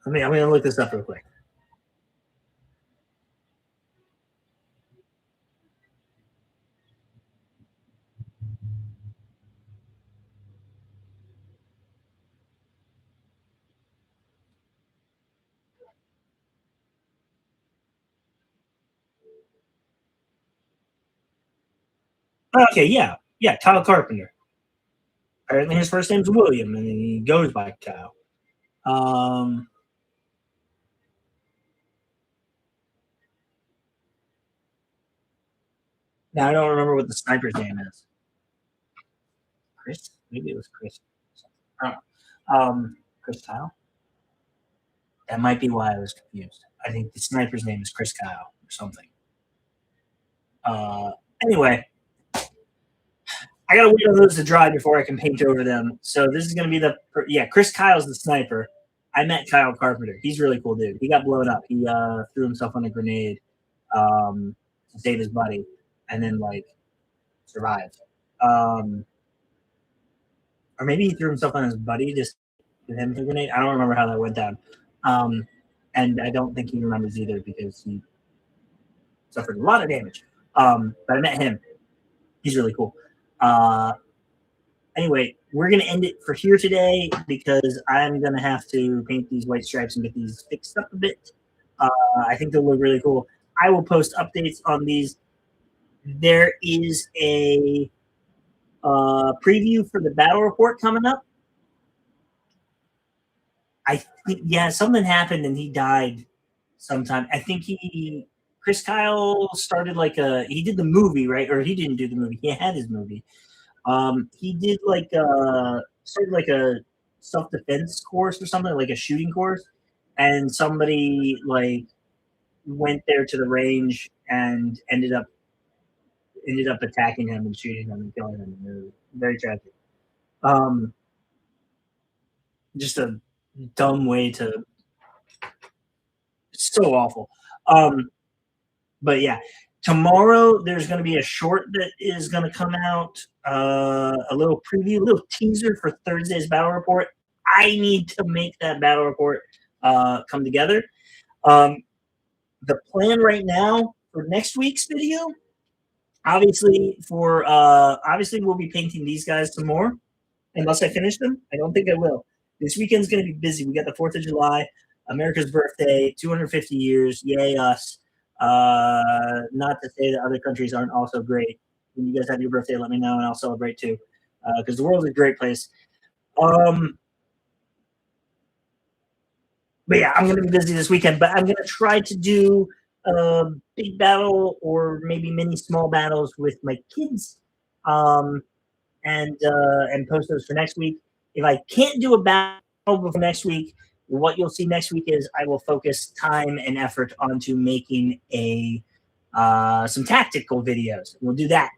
I'm gonna look this up real quick. Okay, yeah, Kyle Carpenter. Apparently, his first name's William, and he goes by Kyle. Now I don't remember what the sniper's name is. Chris? Maybe it was Chris. I don't know. Chris Kyle? That might be why I was confused. I think the sniper's name is Chris Kyle or something. Anyway, I gotta wait on those to dry before I can paint over them. So this is gonna be Chris Kyle's the sniper. I met Kyle Carpenter. He's a really cool dude. He got blown up. He threw himself on a grenade to save his buddy, and then survived. Or maybe he threw himself on his buddy just with him with a grenade. I don't remember how that went down. And I don't think he remembers either because he suffered a lot of damage. But I met him. He's really cool. Anyway, we're going to end it for here today because I'm going to have to paint these white stripes and get these fixed up a bit. I think they'll look really cool. I will post updates on these. There is a preview for the battle report coming up. I think, something happened and he died sometime. I think Chris Kyle started he did the movie, right? Or he didn't do the movie. He had his movie. He did started a self-defense course or something, like a shooting course. And somebody went there to the range and ended up attacking him and shooting him and killing him. It was very tragic. Just a dumb way to. So awful. But yeah, tomorrow there's going to be a short that is going to come out, a little preview, a little teaser for Thursday's battle report. I need to make that battle report come together. The plan right now for next week's video, obviously we'll be painting these guys some more, unless I finish them. I don't think I will. This weekend's going to be busy. We got the 4th of July, America's birthday, 250 years. Yay, us. Not to say that other countries aren't also great. When you guys have your birthday, let me know, and I'll celebrate too. Because the world is a great place. But yeah, I'm going to be busy this weekend. But I'm going to try to do big battle or maybe many small battles with my kids, and post those for next week. If I can't do a battle before next week, what you'll see next week is I will focus time and effort onto making some tactical videos. We'll do that.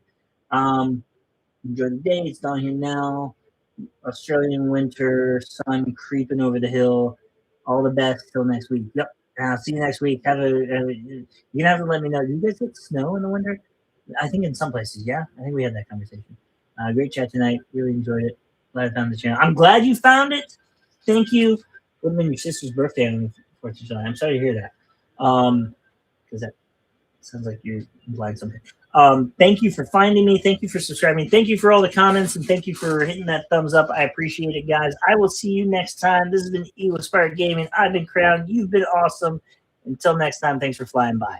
Enjoy the day. It's down here now. Australian winter, sun creeping over the hill. All the best till next week. Yep. See you next week. You're gonna have to let me know. Do you guys get snow in the winter? I think in some places, yeah. I think we had that conversation. Great chat tonight. Really enjoyed it. Glad I found the channel. I'm glad you found it. Thank you. Would have been your sister's birthday on the 4th of July. I'm sorry to hear that. Because that sounds like you're implying something. Thank you for finding me. Thank you for subscribing. Thank you for all the comments, and thank you for hitting that thumbs up. I appreciate it, guys. I will see you next time. This has been Spire Gaming. I've been Crown. You've been awesome. Until next time, thanks for flying by.